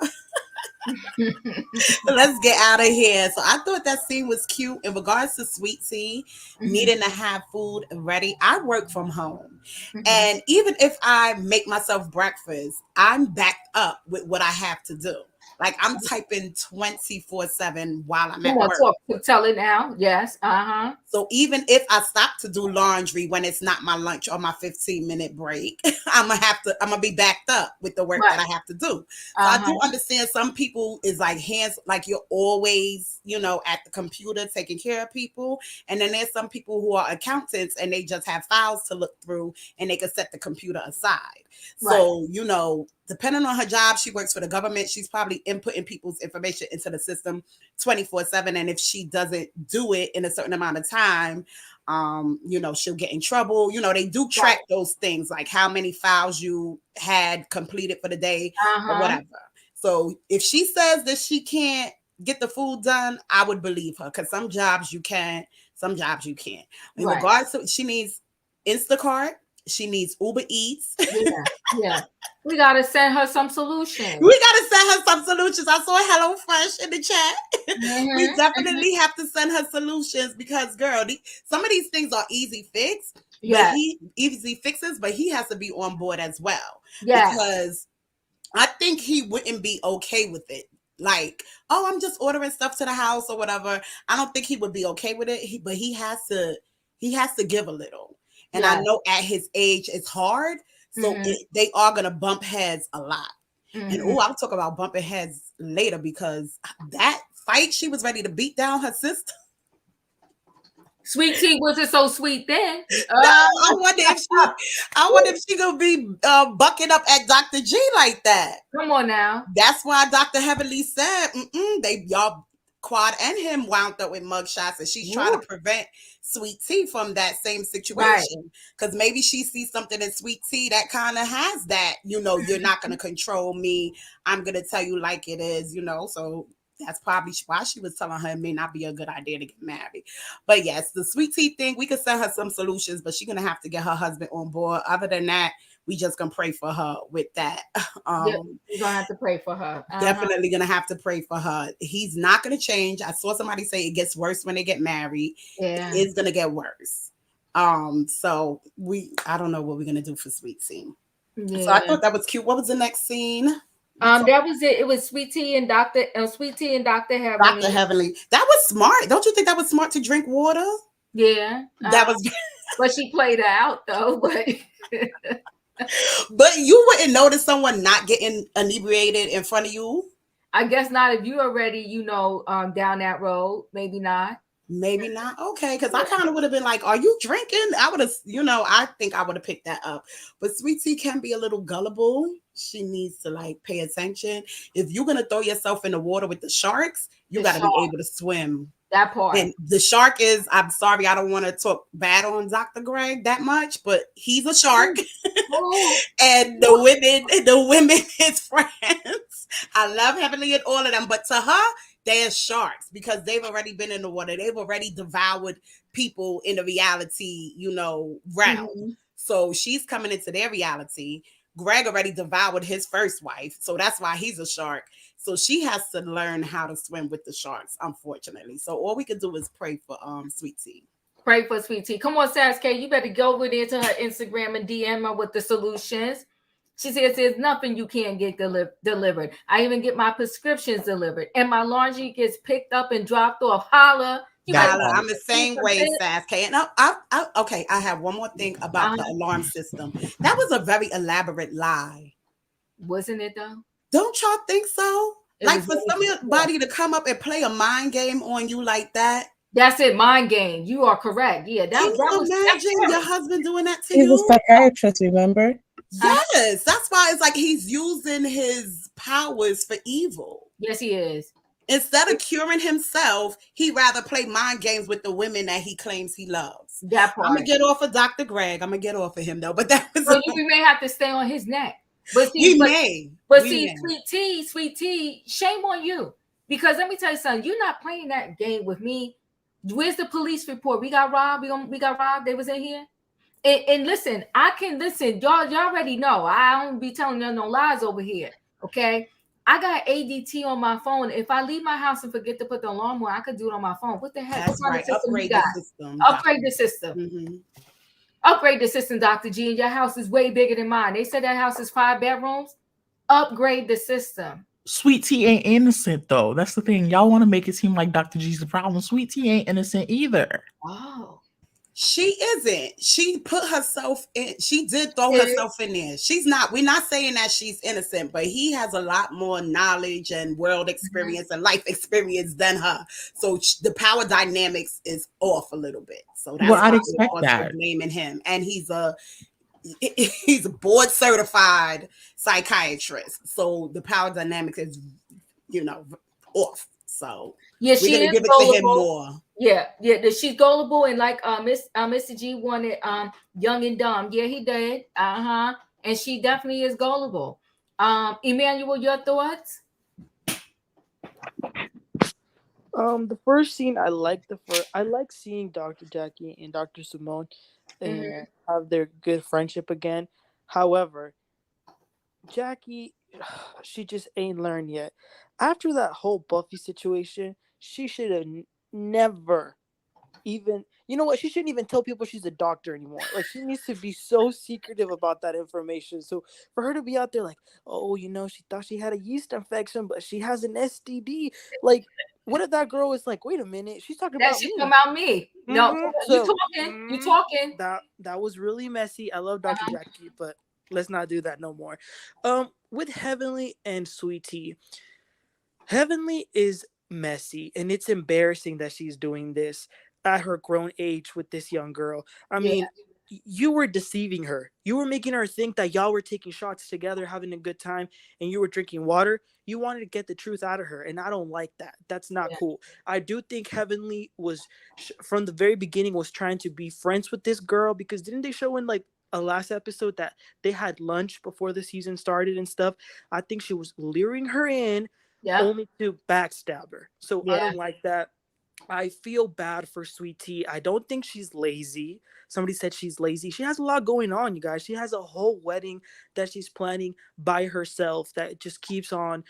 let's get out of here." So I thought that scene was cute. In regards to Sweet Tea needing to have food ready, I work from home, and even if I make myself breakfast, I'm backed up with what I have to do. Like I'm typing 24/7 while I'm at work. Tell it now. Yes. So even if I stop to do laundry when it's not my lunch or my 15-minute break, I'm gonna be backed up with the work that I have to do. So I do understand some people is like hands, like you're always, you know, at the computer taking care of people. And then there's some people who are accountants and they just have files to look through and they can set the computer aside. So, you know, depending on her job, she works for the government. She's probably inputting people's information into the system 24/7. And if she doesn't do it in a certain amount of time, you know, she'll get in trouble. You know, they do track those things, like how many files you had completed for the day or whatever. So if she says that she can't get the food done, I would believe her, because some jobs you can, some jobs you can't. In Right. regards to, she needs Instacart, she needs Uber Eats. Yeah. We gotta send her some solutions. We gotta send her some solutions. I saw Hello Fresh in the chat. We definitely have to send her solutions, because girl, some of these things are easy fix. Yeah. But easy fixes, but he has to be on board as well. Yeah. Because I think he wouldn't be okay with it. Like, oh, I'm just ordering stuff to the house or whatever. I don't think he would be okay with it. But he has to give a little. And I know at his age it's hard. So they are gonna bump heads a lot. And I'll talk about bumping heads later, because that fight, she was ready to beat down her sister. Sweet Tea wasn't so sweet then. I wonder if she gonna be bucking up at Dr. G like that. Come on now. That's why Dr. Heavenly said, y'all Quad and him wound up with mugshots, and she's trying to prevent Sweet Tea from that same situation. Because maybe she sees something in Sweet Tea that kind of has that, you're not going to control me. I'm going to tell you like it is, so that's probably why she was telling her it may not be a good idea to get married. But yes, the Sweet Tea thing, we could send her some solutions, but she's going to have to get her husband on board. Other than that, we just gonna pray for her with that. We're gonna have to pray for her. Definitely gonna have to pray for her. He's not gonna change. I saw somebody say it gets worse when they get married. Yeah, it's gonna get worse. So I don't know what we're gonna do for Sweet Tea. Yeah. So I thought that was cute. What was the next scene? That was it. It was Sweet Tea and Dr. Heavenly. Dr. Heavenly. That was smart. Don't you think that was smart to drink water? Yeah, that was. But she played it out though. But you wouldn't notice someone not getting inebriated in front of you. I guess not if you already, down that road. Maybe not. Maybe not. Okay, because I kind of would have been like, "Are you drinking?" I would have, I think I would have picked that up. But Sweet Tea can be a little gullible. She needs to pay attention. If you're gonna throw yourself in the water with the sharks, you got to be able to swim. That part. And the shark is, I'm sorry, I don't want to talk bad on Dr. Greg that much, but he's a shark. And the women, his friends. I love Heavenly and all of them, but to her, they're sharks because they've already been in the water. They've already devoured people in the reality, realm. So she's coming into their reality. Greg already devoured his first wife, so that's why he's a shark. So she has to learn how to swim with the sharks, unfortunately. So all we could do is pray for Sweet Tea. Pray for Sweet Tea. Come on, Sasuke, you better go over there to her Instagram and DM her with the solutions. She says there's nothing you can't get delivered. I even get my prescriptions delivered, and my laundry gets picked up and dropped off. Holla. I'm the same way, Sasuke. And okay, I have one more thing about the alarm system. That was a very elaborate lie. Wasn't it though? Don't y'all think so? For somebody to come up and play a mind game on you like that. That's it, mind game. You are correct. Yeah, that was imagine your husband doing that to you. He's a psychiatrist, remember? Yes, that's why it's like he's using his powers for evil. Yes, he is. Instead of curing himself, he'd rather play mind games with the women that he claims he loves. That part. I'm gonna get off of Dr. Greg. I'm gonna get off of him though. But that was you may have to stay on his neck. But Sweet Tea, shame on you. Because let me tell you something, you're not playing that game with me. Where's the police report? We got robbed. We got robbed. They was in here. And listen, I can listen. Y'all already know. I don't be telling you no lies over here. Okay. I got ADT on my phone. If I leave my house and forget to put the alarm on, I could do it on my phone. What the heck? That's right. Upgrade the system. Upgrade the system. Mm-hmm. Upgrade the system, Dr. G. And your house is way bigger than mine. They said that house is 5 bedrooms. Upgrade the system. Sweet Tea ain't innocent, though. That's the thing. Y'all want to make it seem like Dr. G's the problem. Sweet Tea ain't innocent either. Oh. She isn't. She put herself in. She did throw herself in there. She's not. We're not saying that she's innocent, but he has a lot more knowledge and world experience and life experience than her. So the power dynamics is off a little bit. So that's I'd expect that. Blaming him, and he's a board certified psychiatrist. So the power dynamics is, off. So yeah, we're gonna give it to him more. Yeah, she's gullible, and like Mr. G wanted young and dumb. Yeah, he did. And she definitely is gullible. Emmanuel, your thoughts? The first scene I like I like seeing Dr. Jackie and Dr. Simone and have their good friendship again. However, Jackie, she just ain't learned yet. After that whole Buffy situation, she should have never even, you know what, she shouldn't even tell people she's a doctor anymore. Like, she needs to be so secretive about that information. So for her to be out there like, oh, you know, she thought she had a yeast infection but she has an STD, like, what if that girl is like, wait a minute, she's talking That about should me? come out me. No, So you talking. that was really messy. I love Dr. Jackie, but let's not do that no more. With Heavenly and Sweet Tea, Heavenly is messy, and it's embarrassing that she's doing this at her grown age with this young girl. I mean, you were deceiving her. You were making her think that y'all were taking shots together, having a good time, and you were drinking water. You wanted to get the truth out of her, and I don't like that. That's not cool. I do think Heavenly was, from the very beginning, was trying to be friends with this girl, because didn't they show in like a last episode that they had lunch before the season started and stuff? I think she was luring her in only to backstab her. So I don't like that. I feel bad for Sweet Tea. I don't think she's lazy. Somebody said she's lazy. She has a lot going on, you guys. She has a whole wedding that she's planning by herself that just keeps on.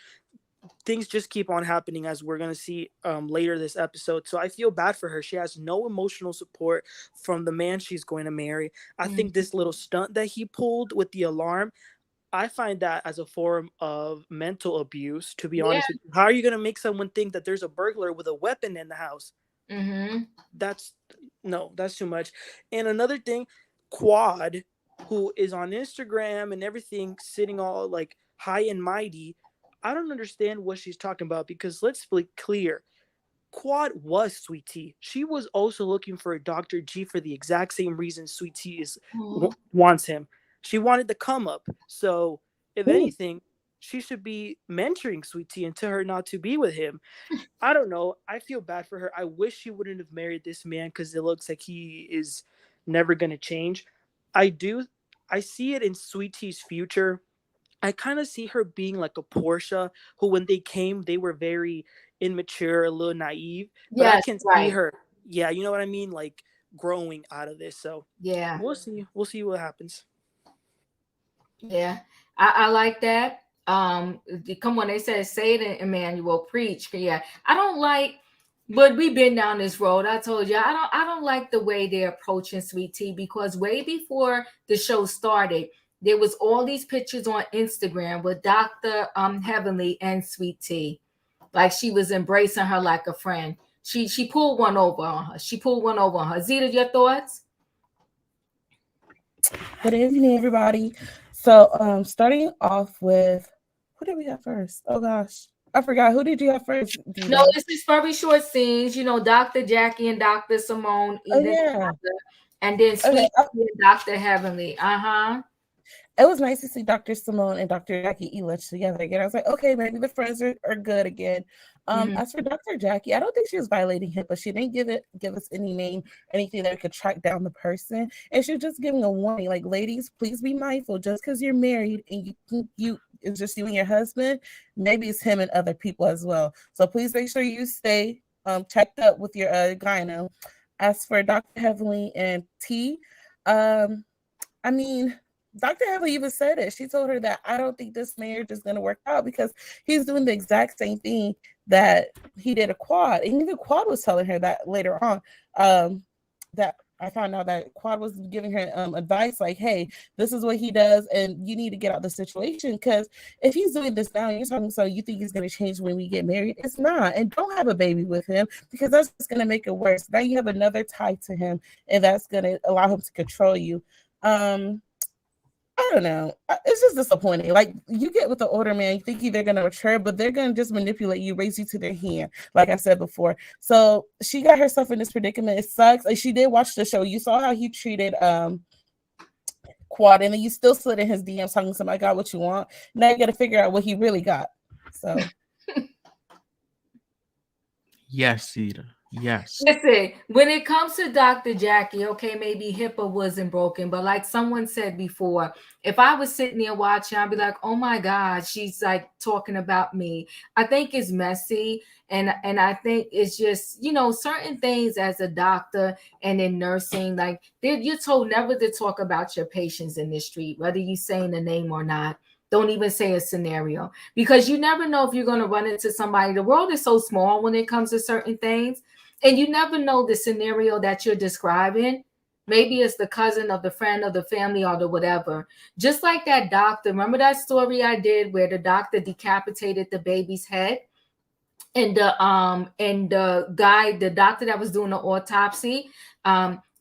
Things just keep on happening, as we're going to see later this episode. So I feel bad for her. She has no emotional support from the man she's going to marry. I think this little stunt that he pulled with the alarm, I find that as a form of mental abuse, to be honest with you. How are you going to make someone think that there's a burglar with a weapon in the house? That's too much. And another thing, Quad, who is on Instagram and everything, sitting all like high and mighty, I don't understand what she's talking about, because let's be clear. Quad was Sweet Tea. She was also looking for a Dr. G for the exact same reason Sweet Tea wants him. She wanted the come up. So, if anything, she should be mentoring Sweet Tea and tell her not to be with him. I don't know. I feel bad for her. I wish she wouldn't have married this man, because it looks like he is never going to change. I see it in Sweet Tea's future. I kind of see her being like a Portia, who when they came, they were very immature, a little naive. But I can see her, you know what I mean? Like, growing out of this. So we'll see. We'll see what happens. Yeah, I like that. Come on, they said, say it, Emmanuel, preach. Yeah, I don't like, but we've been down this road. I told you, I don't like the way they're approaching Sweet Tea, because way before the show started, there was all these pictures on Instagram with Dr. Heavenly and Sweet Tea, like she was embracing her like a friend. She pulled one over on her. Zita, your thoughts? Good evening, everybody. So, starting off with, who did we have first? Oh gosh, I forgot. Who did you have first? Dita? No, this is very short scenes. You know, Dr. Jackie and Dr. Simone, and then Sweet Tea and Dr. Heavenly. It was nice to see Dr. Simone and Dr. Jackie eat lunch together again. I was like, okay, maybe the friends are good again. As for Dr. Jackie, I don't think she was violating him, but she didn't give us any name, anything that could track down the person. And she was just giving a warning, like, ladies, please be mindful. Just because you're married and you it's just you and your husband, maybe it's him and other people as well. So please make sure you stay checked up with your gyno. As for Dr. Heavenly and T, I mean, Dr. Heavenly even said it. She told her that I don't think this marriage is going to work out, because he's doing the exact same thing that he did a Quad. And even Quad was telling her that later on, that I found out that Quad was giving her advice like, hey, this is what he does, and you need to get out of the situation, because if he's doing this now and you're talking, so you think he's going to change when we get married, it's not. And don't have a baby with him, because that's just going to make it worse. Now you have another tie to him, and that's going to allow him to control you. I don't know. It's just disappointing. Like, you get with the older man, you think they're going to mature, but they're going to just manipulate you, raise you to their hand, like I said before. So she got herself in this predicament. It sucks. Like, she did watch the show. You saw how he treated Quad, and then you still slid in his DMs talking to him, I got what you want. Now you got to figure out what he really got. So. Yes, Cedar. Yes. Listen, when it comes to Dr. Jackie, okay, maybe HIPAA wasn't broken, but like someone said before, if I was sitting there watching, I'd be like, oh my God, she's like talking about me. I think it's messy. And I think it's just, you know, certain things as a doctor and in nursing, like you're told never to talk about your patients in the street, whether you saying the name or not. Don't even say a scenario, because you never know if you're going to run into somebody. The world is so small when it comes to certain things. And you never know the scenario that you're describing. Maybe it's the cousin of the friend of the family or the whatever. Just like that doctor. Remember that story I did where the doctor decapitated the baby's head? And the guy, the doctor that was doing the autopsy,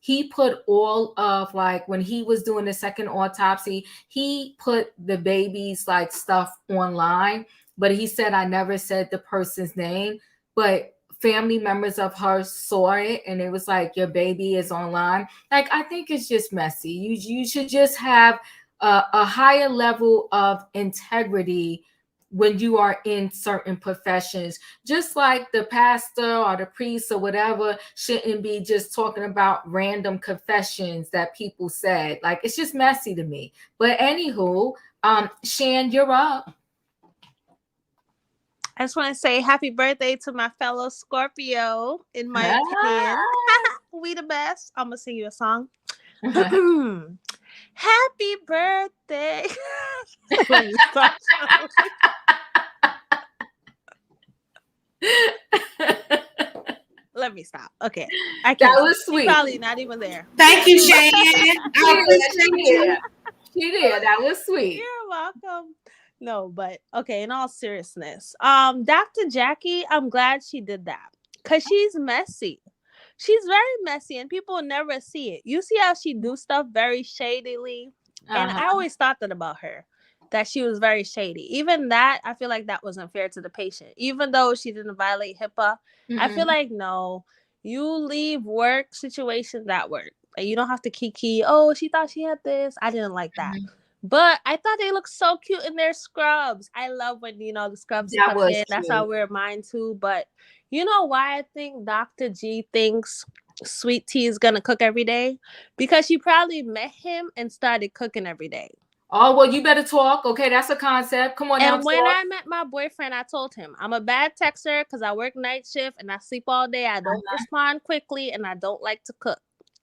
he put all of, like, when he was doing the second autopsy, he put the baby's like stuff online, but he said, I never said the person's name, but family members of her saw it, and it was like, your baby is online. Like, I think it's just messy. You should just have a higher level of integrity when you are in certain professions. Just like the pastor or the priest or whatever shouldn't be just talking about random confessions that people said. Like, it's just messy to me. But anywho, Shan, you're up. I just want to say happy birthday to my fellow Scorpio. In my opinion, we the best. I'm gonna sing you a song. Happy birthday. Let me stop. Let me stop. Okay, I can't. That was sweet. Probably not even there. Thank you, Shan. I appreciate you. She did. That was sweet. You're welcome. No, but okay, in all seriousness, Dr. Jackie, I'm glad she did that because she's messy. She's very messy and people never see it. You see how she do stuff very shadily. And I always thought that about her, that she was very shady. Even that, I feel like that wasn't fair to the patient. Even though she didn't violate HIPAA, I feel like, no, you leave work situations at work. Like, you don't have to kiki, oh, she thought she had this. I didn't like that. But I thought they looked so cute in their scrubs. I love when, you know, the scrubs come in. Cute. That's how I wear mine too. But you know why I think Dr. G thinks Sweet Tea is going to cook every day? Because she probably met him and started cooking every day. Oh, well, you better talk. Okay, that's a concept. Come on now. And when I met my boyfriend, I told him, I'm a bad texter because I work night shift and I sleep all day. I don't respond quickly and I don't like to cook.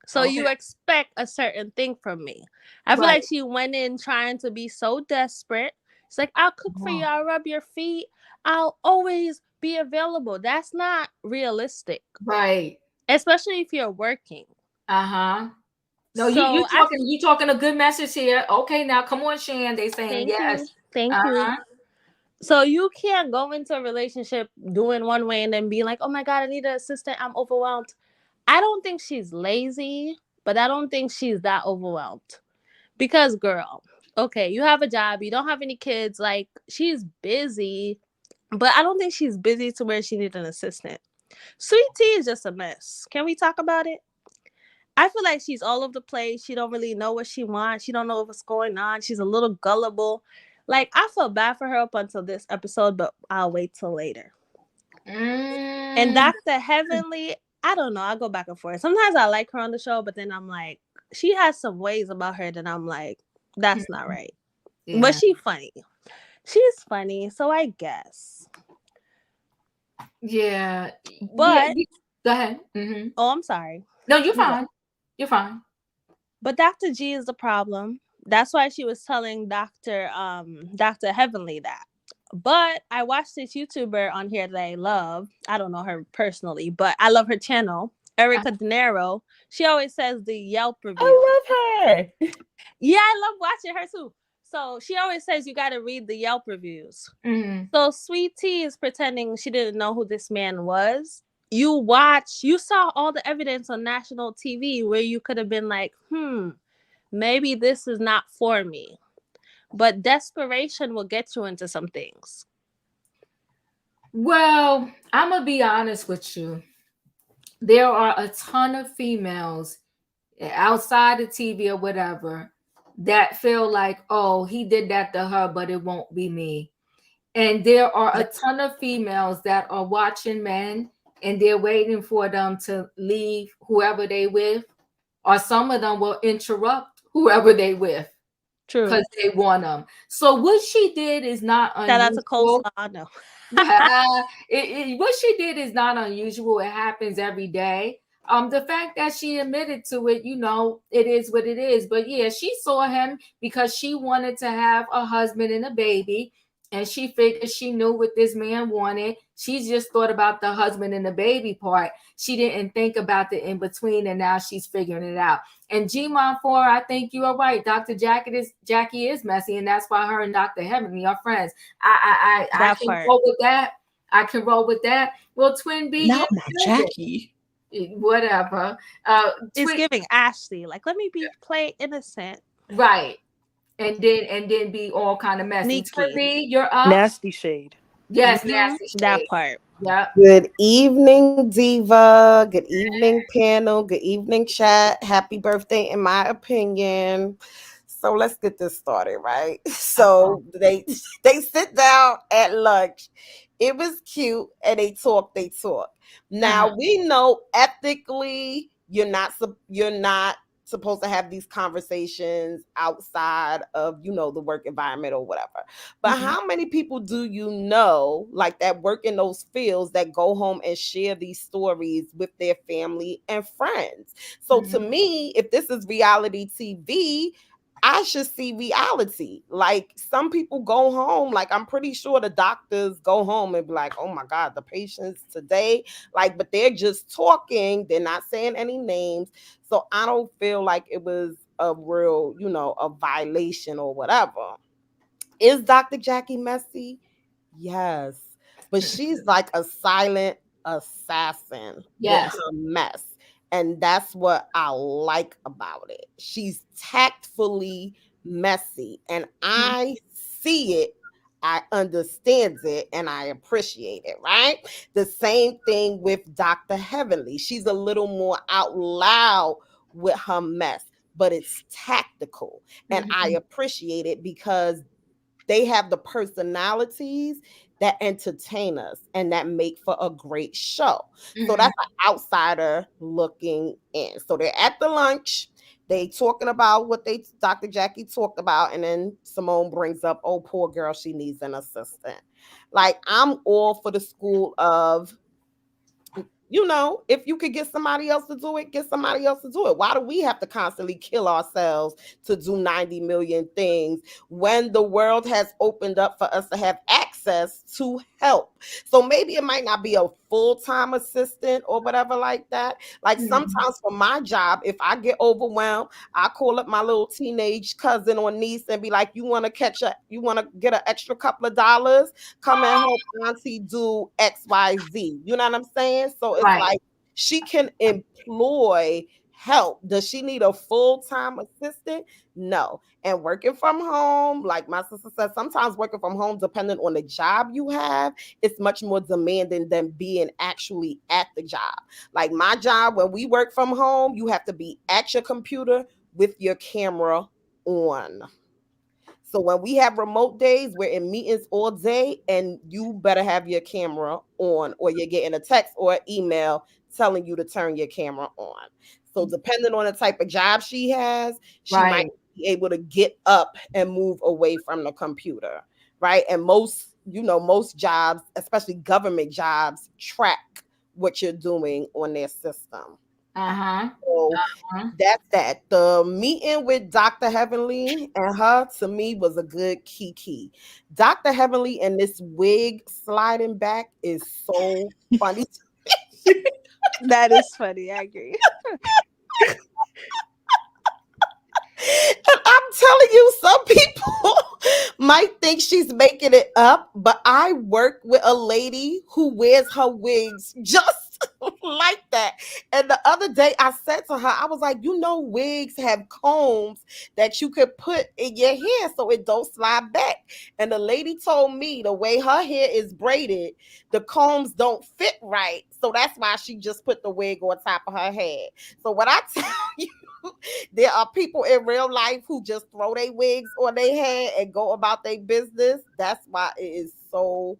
So you expect a certain thing from me. I feel like she went in trying to be so desperate. It's like, I'll cook for you. I'll rub your feet. I'll always be available. That's not realistic. Right. Especially if you're working. No, so you talking a good message here. Okay, now come on, Shan. They saying yes. Thank you. So you can't go into a relationship doing one way and then be like, oh my God, I need an assistant. I'm overwhelmed. I don't think she's lazy, but I don't think she's that overwhelmed. Because, girl, okay, you have a job. You don't have any kids. Like, she's busy, but I don't think she's busy to where she needs an assistant. Sweet Tea is just a mess. Can we talk about it? I feel like she's all over the place. She don't really know what she wants. She don't know what's going on. She's a little gullible. Like, I feel bad for her up until this episode, but I'll wait till later. And Dr. Heavenly, I don't know. I go back and forth. Sometimes I like her on the show, but then I'm like, she has some ways about her that I'm like, that's not right. Yeah. But she's funny. She's funny, so I guess. Yeah. But go ahead. Oh, I'm sorry. No, you're fine. You're fine. But Dr. G is the problem. That's why she was telling Dr. Heavenly that. But I watched this YouTuber on here that I love. I don't know her personally, but I love her channel. Erica De Niro. She always says the Yelp review. I love her. Yeah, I love watching her too. So she always says you got to read the Yelp reviews. So Sweet Tea is pretending she didn't know who this man was. You saw all the evidence on national TV where you could have been like, maybe this is not for me. But desperation will get you into some things. Well, I'm going to be honest with you. There are a ton of females outside the TV or whatever that feel like, oh, he did that to her, but it won't be me. And there are a ton of females that are watching men and they're waiting for them to leave whoever they with, or some of them will interrupt whoever they with True. because they want them. So what she did is not Shout out to unusual. coleslaw. No. What she did is not unusual. It happens every day. The fact that she admitted to it, it is what it is. But yeah, she saw him because she wanted to have a husband and a baby, and she figured she knew what this man wanted. She just thought about the husband and the baby part. She didn't think about the in between, and now she's figuring it out. And G-Mon 4, I think you are right. Jackie is messy, and that's why her and Dr. Heavenly are friends. I can roll with that. I can roll with that. Well, Twin B, not my Jackie. Whatever. It's giving Ashley. Like, let me play innocent. Right. And then be all kind of messy. Twin B, you're up. Nasty shade. Yes, nasty shade. That part. Yeah. Good evening, Diva. Good evening, panel. Good evening, chat. Happy birthday, in my opinion. So let's get this started, right? So they sit down at lunch. It was cute, and they talk. Now we know ethically you're not supposed to have these conversations outside of the work environment or whatever. But how many people do you know like that work in those fields that go home and share these stories with their family and friends? So to me, if this is reality TV, I should see reality. Like, some people go home, like I'm pretty sure the doctors go home and be like, oh my God, the patients today, like, but they're just talking. They're not saying any names. So I don't feel like it was a real, a violation or whatever. Is Dr. Jackie messy? Yes. But she's like a silent assassin with her mess. And that's what I like about it. She's tactfully messy. And I see it, I understand it, and I appreciate it, right? The same thing with Dr. Heavenly. She's a little more out loud with her mess, but it's tactical. And I appreciate it because they have the personalities that entertain us and that make for a great show. So that's an outsider looking in. So they're at the lunch. They talking about what Dr. Jackie talked about. And then Simone brings up, oh, poor girl, she needs an assistant. Like, I'm all for the school of, if you could get somebody else to do it, get somebody else to do it. Why do we have to constantly kill ourselves to do 90 million things when the world has opened up for us to have access to help? So maybe it might not be a full-time assistant or whatever like that. Like, sometimes for my job, if I get overwhelmed, I call up my little teenage cousin or niece and be like, you want to get an extra couple of dollars? Come and help auntie do XYZ. You know what I'm saying? So it's like, she can employ help. Does she need a full-time assistant? No. And working from home, like my sister said, sometimes working from home, depending on the job you have, it's much more demanding than being actually at the job. Like my job, when we work from home, you have to be at your computer with your camera on. So when we have remote days, we're in meetings all day, and you better have your camera on, or you're getting a text or an email telling you to turn your camera on. So depending on the type of job she has, she might be able to get up and move away from the computer, right? And most jobs, especially government jobs, track what you're doing on their system. So that's that. The meeting with Dr. Heavenly and her, to me, was a good key. Dr. Heavenly and this wig sliding back is so funny. That is funny. I agree. And I'm telling you, some people might think she's making it up, but I work with a lady who wears her wigs just like that. And the other day I said to her, I was like, wigs have combs that you could put in your hair so it don't slide back. And the lady told me the way her hair is braided, the combs don't fit right. So that's why she just put the wig on top of her head. So what I tell you, there are people in real life who just throw their wigs on their head and go about their business. That's why it is so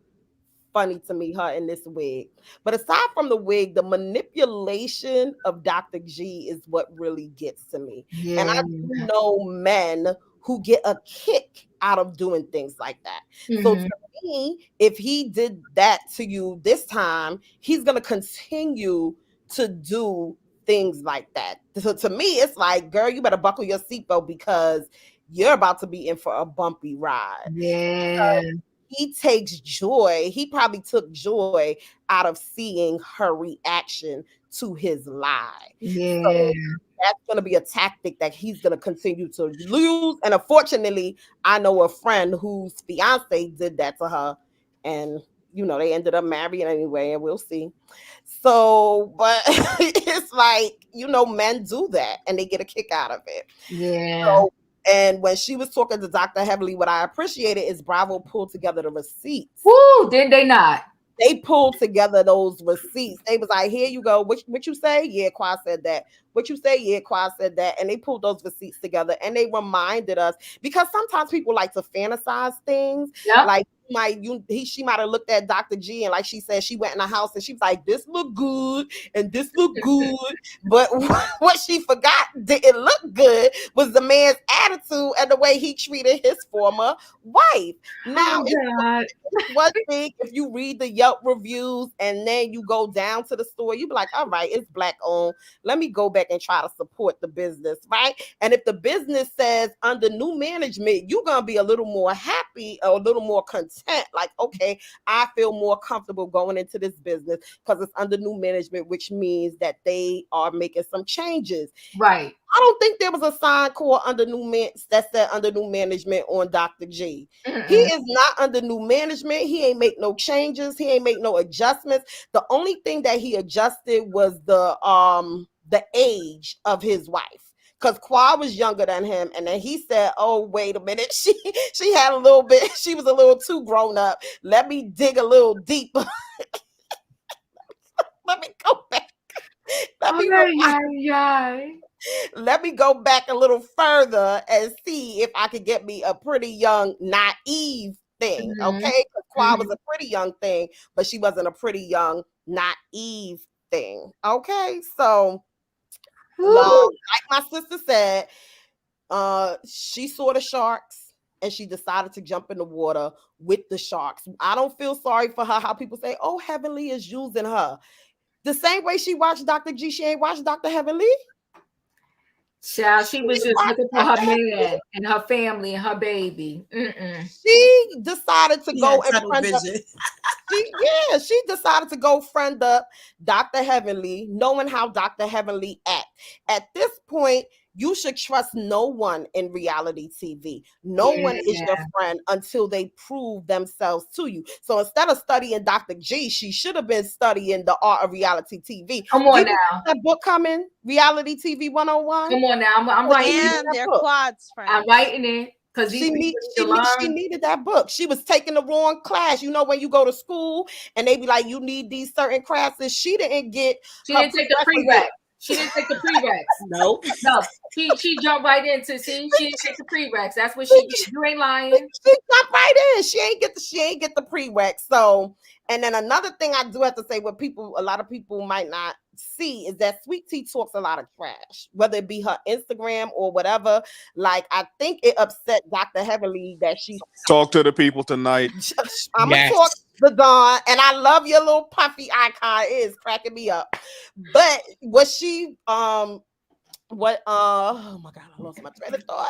funny to me, her in this wig. But aside from the wig, the manipulation of Dr. G is what really gets to me. And I do know men who get a kick out of doing things like that. So to me, if he did that to you this time, he's going to continue to do things like that. So to me, it's like, girl, you better buckle your seatbelt because you're about to be in for a bumpy ride. Yeah. He takes joy. He probably took joy out of seeing her reaction to his lie. Yeah. So that's going to be a tactic that he's going to continue to use. And unfortunately, I know a friend whose fiance did that to her. And, you know, they ended up marrying anyway, and we'll see. So, but it's like, you know, men do that and they get a kick out of it. Yeah. So, and when she was talking to Dr. Heavily, what I appreciated is Bravo pulled together the receipts. Woo, did they not? They pulled together those receipts. They was like, here you go. What you say? Yeah, Qua said that. What you say? Yeah, Qua said that. And they pulled those receipts together and they reminded us, because sometimes people like to fantasize things. Yep. Like she might have looked at Dr. G and like she said, she went in the house and she was like, this look good and this look good. But what she forgot didn't look good was the man's attitude and the way he treated his former wife. Now, it's one thing if you read the Yelp reviews and then you go down to the store, you be like, all right, it's Black owned. Let me go back and try to support the business, right? And if the business says under new management, you're going to be a little more happy or a little more content. Like, okay, I feel more comfortable going into this business because it's under new management, which means that they are making some changes. Right. I don't think there was a sign called that said under new management on Dr. G. He is not under new management. He ain't make no changes. He ain't make no adjustments. The only thing that he adjusted was the age of his wife. Because Qua was younger than him. And then he said, oh, wait a minute. She had a little bit, she was a little too grown up. Let me dig a little deeper. Let me go back. Let me go back a little further and see if I could get me a pretty young, naive thing. Okay? Because Qua was a pretty young thing, but she wasn't a pretty young, naive thing. Okay? So, like my sister said, she saw the sharks and she decided to jump in the water with the sharks. I don't feel sorry for her. How people say, oh, Heavenly is using her. The same way she watched Dr. G, she ain't watched Dr. Heavenly. Child, she was just looking for her man and her family and her baby. She decided to go and friend up. She decided to go friend up Dr. Heavenly, knowing how Dr. Heavenly act. At this point, you should trust no one in reality TV. No one is your friend until they prove themselves to you. So instead of studying Dr. G, she should have been studying the art of reality TV. Come on now. That book coming, Reality TV 101. Come on now. I'm writing and their quads friends. I'm writing it. Because she needed that book. She was taking the wrong class. You know, when you go to school and they be like, you need these certain classes. She didn't take the prereq. She didn't take the prereqs. No. She jumped right into. See, she didn't take the prereqs. That's what she. You ain't lying. She jumped right in. She ain't get the prereqs. So, and then another thing I do have to say, what a lot of people might not see is that Sweet Tea talks a lot of trash, whether it be her Instagram or whatever. Like, I think it upset Dr. Heavily that she talk to the people tonight. I'm gonna talk to Dawn, and I love your little puffy icon. It is cracking me up. But was she oh my god, I lost my train of thought.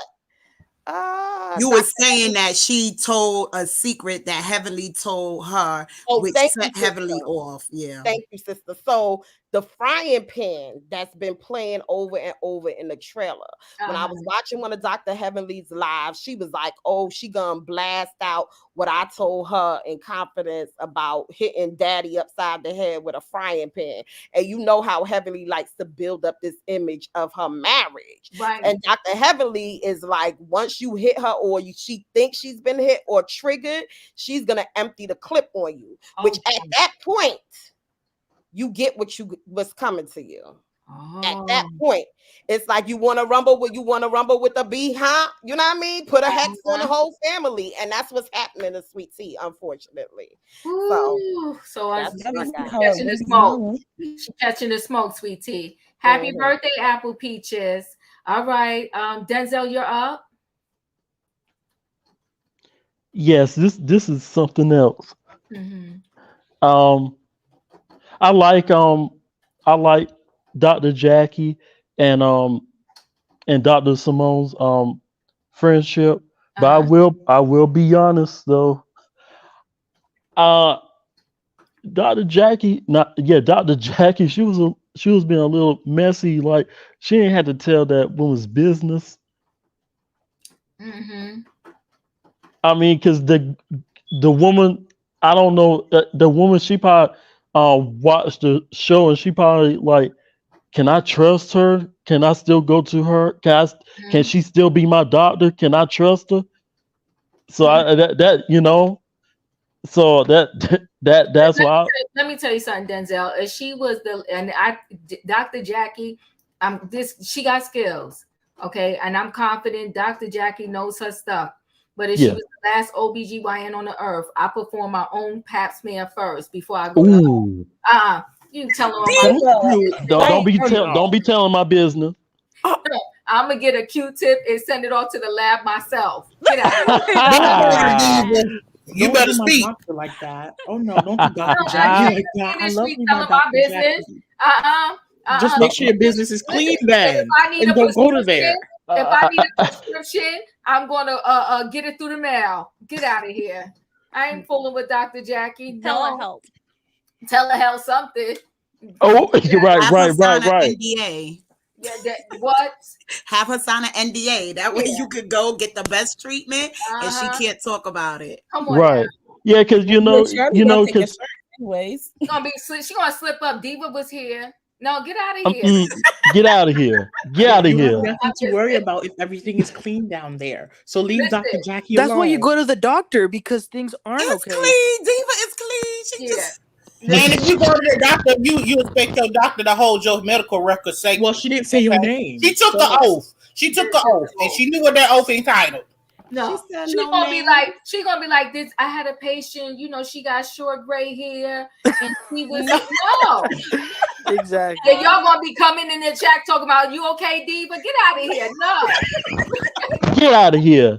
You were saying that she told a secret that Heavenly told her, which set Heavenly off. Yeah. Thank you, sister. So the frying pan that's been playing over and over in the trailer. When I was watching one of Dr. Heavenly's lives, she was like, oh, she gonna blast out what I told her in confidence about hitting daddy upside the head with a frying pan. And you know how Heavenly likes to build up this image of her marriage. Right. And Dr. Heavenly is like, once you hit her or she thinks she's been hit or triggered, she's gonna empty the clip on you. Which at that point, you get what's coming to you. At that Oh. point, it's like you want to rumble with a bee, huh? You know what I mean? Put a hex on the whole family, and that's what's happening to Sweet Tea, unfortunately. Ooh, so I That's she's what I got. How it catching the went smoke. down. She catching the smoke, Sweet Tea. Happy birthday, Apple Peaches. All right, Denzel, you're up. Yes, this is something else. Mm-hmm. Um, I like I like Dr. Jackie and Dr. Simone's friendship, but I will be honest though. Uh, Dr. Jackie, not yeah, Dr. Jackie, she was being a little messy. Like she ain't had to tell that woman's business. Mm-hmm. I mean, because the woman, I don't know, the woman she probably watched the show and she probably like, can I trust her? Can I still go to her? Can she still be my doctor? Can I trust her? So that so that's why. Let me tell you something, Denzel. If she was Dr. Jackie, she got skills, okay, and I'm confident Dr. Jackie knows her stuff. But if she Yeah. was the last OBGYN on the earth, I perform my own pap smear first before I go to Ooh. her. You can tell her on Don't be telling my business. I'm gonna get a Q-tip and send it off to the lab myself. Get out of here. You better speak like that. Oh no, don't do Dr. Jackie like that. I love you, my my Dr. business. Jackie. Just make sure your business is clean then, If I need and a don't go to prescription, there. if I need a prescription, I'm gonna get it through the mail. Get out of here. I ain't fooling with Dr. Jackie. Telehealth. Telehealth something. Oh, you're right. NDA. Yeah, what? Have her sign an NDA. That way you could go get the best treatment, and she can't talk about it. Come on, Right. Yeah, because because anyways. She gonna slip up. Diva was here. No, get out of here. get out of here. Get out of You here. have nothing to worry about if everything is clean down there. So leave Dr. Jackie That's alone. why you go to the doctor, because things aren't okay. Clean, Diva is clean. She just. And if you go to the doctor, you expect your doctor to hold your medical record safe. Well, she didn't say your name. She took the oath. She took the oath, and she knew what that oath entitled. No, she's gonna be like this. I had a patient, she got short gray hair, and she was no. Exactly. And y'all gonna be coming in the chat talking about, you okay, Diva? Get out of here. No. Get out of here.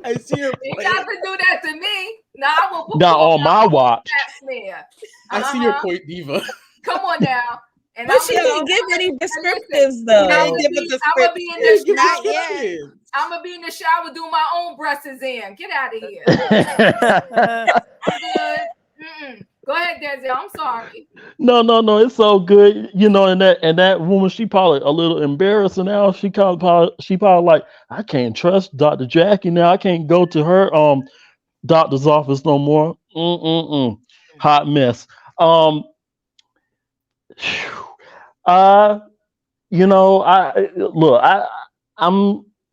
I see your point. You got to do that to me. Now I will Not on my watch. I see your point, Diva. Come on now. And But she didn't give any descriptives though. I'm gonna be in the shower. I'm gonna be in the shower doing my own breast exam. Get out of here. I'm good. Go ahead, Denzel. I'm sorry. No, it's so good. And that woman, she probably a little embarrassed now. She probably like, I can't trust Dr. Jackie now. I can't go to her doctor's office no more. Hot mess. I'm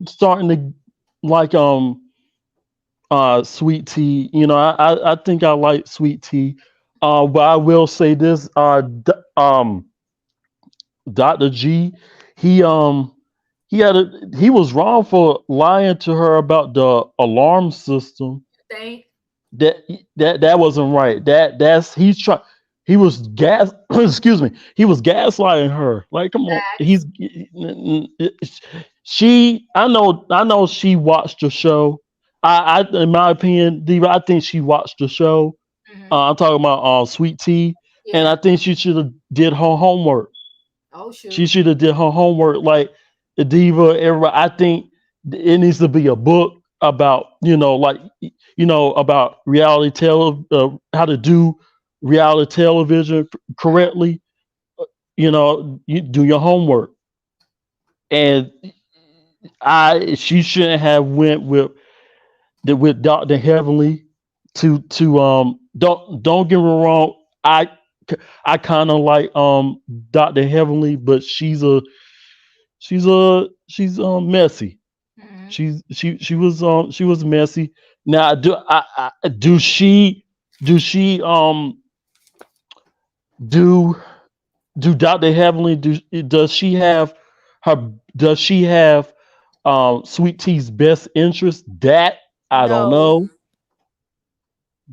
starting to like Sweet Tea. I think I like Sweet Tea. But I will say this, Dr. G, he was wrong for lying to her about the alarm system. That wasn't right. He was excuse me. He was gaslighting her. Like, come on. I know she watched the show. I in my opinion, Diva, I think she watched the show. I'm talking about Sweet Tea, and I think she should have did her homework. Oh, sure. She should have did her homework, like the Diva. Everybody, I think it needs to be a book about about reality how to do reality television correctly. You do your homework, and she shouldn't have went with Dr. Heavenly to don't get me wrong. I kind of like Dr. Heavenly, but she's messy. She was messy. Now do she do do Dr. Heavenly does she have Sweet Tea's best interest? That I don't No. know.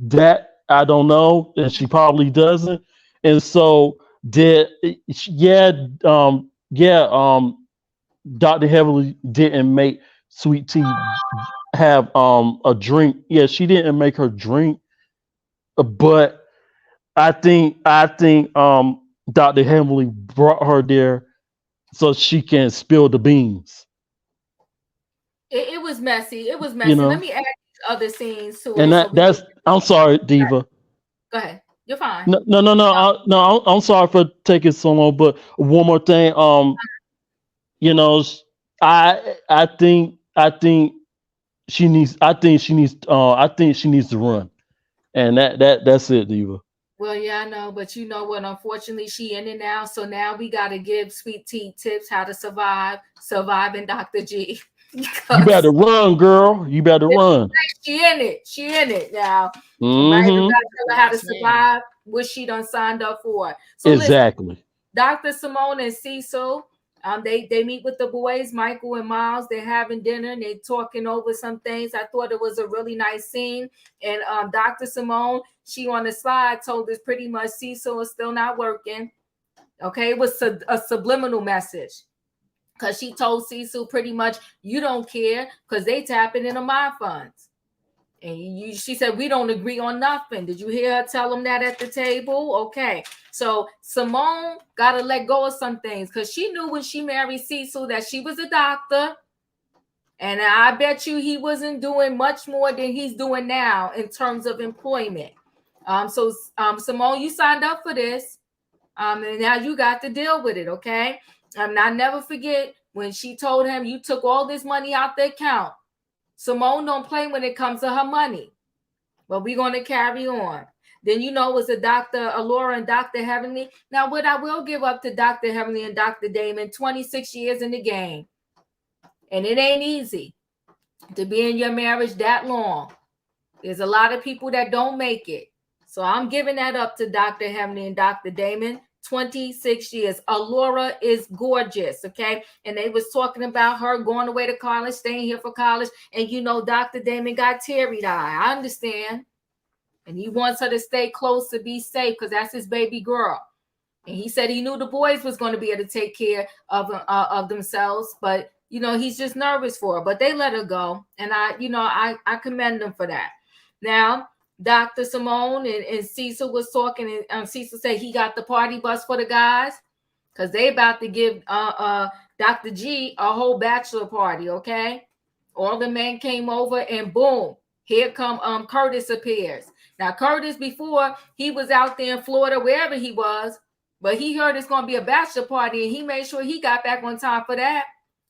That I don't know, and she probably doesn't. And so did yeah yeah Dr. Heavenly didn't make Sweet Tea have a drink. Yeah, she didn't make her drink, but I think Dr. Heavenly brought her there so she can spill the beans. It was messy. It was You messy. Let know, me add other scenes to and it so we can that's I'm sorry, Diva. go ahead. You're fine. No, I'm sorry for taking so long, but one more thing. You know, I think she needs to run, and that's it, Diva. Well, yeah, I know, but you know what? Unfortunately, she in it now. So now we got to give Sweet Tea tips how to surviving Dr. G. You better run, girl. You better run. She in it. She in it now. Right? We got Mm-hmm. to tell her how to Yes, ma'am. survive what she done signed up for. So listen, Exactly. Dr. Simone and Cecil, they meet with the boys, Michael and Miles. They're having dinner and they're talking over some things. I thought it was a really nice scene. And Dr. Simone, she on the slide told us pretty much Cecil is still not working. Okay, it was a subliminal message. Because she told Cecil pretty much, you don't care because they tapping into my funds. And she said, we don't agree on nothing. Did you hear her tell them that at the table? Okay. So Simone got to let go of some things because she knew when she married Cecil that she was a doctor. And I bet you he wasn't doing much more than he's doing now in terms of employment. So Simone, you signed up for this. And now you got to deal with it, okay? And I never forget when she told him you took all this money out the account. Simone don't play when it comes to her money. But we're going to carry on. Then you know it was a Dr. Allura and Dr. Heavenly. Now, what I will give up to Dr. Heavenly and Dr. Damon, 26 years in the game. And it ain't easy to be in your marriage that long. There's a lot of people that don't make it. So I'm giving that up to Dr. Heavenly and Dr. Damon. 26 years. Allura is gorgeous, okay? And they was talking about her going away to college, staying here for college. And you know, Dr. Damon got teary-eyed. I understand. And he wants her to stay close to be safe because that's his baby girl. And he said he knew the boys was going to be able to take care of themselves, but you know, he's just nervous for her. But they let her go. And I commend them for that. Now, Dr. Simone and Cecil was talking, and Cecil said he got the party bus for the guys because they about to give Dr. G a whole bachelor party, okay? All the men came over and boom, here come Curtis appears. Now, Curtis, before, he was out there in Florida, wherever he was, but he heard it's going to be a bachelor party, and he made sure he got back on time for that.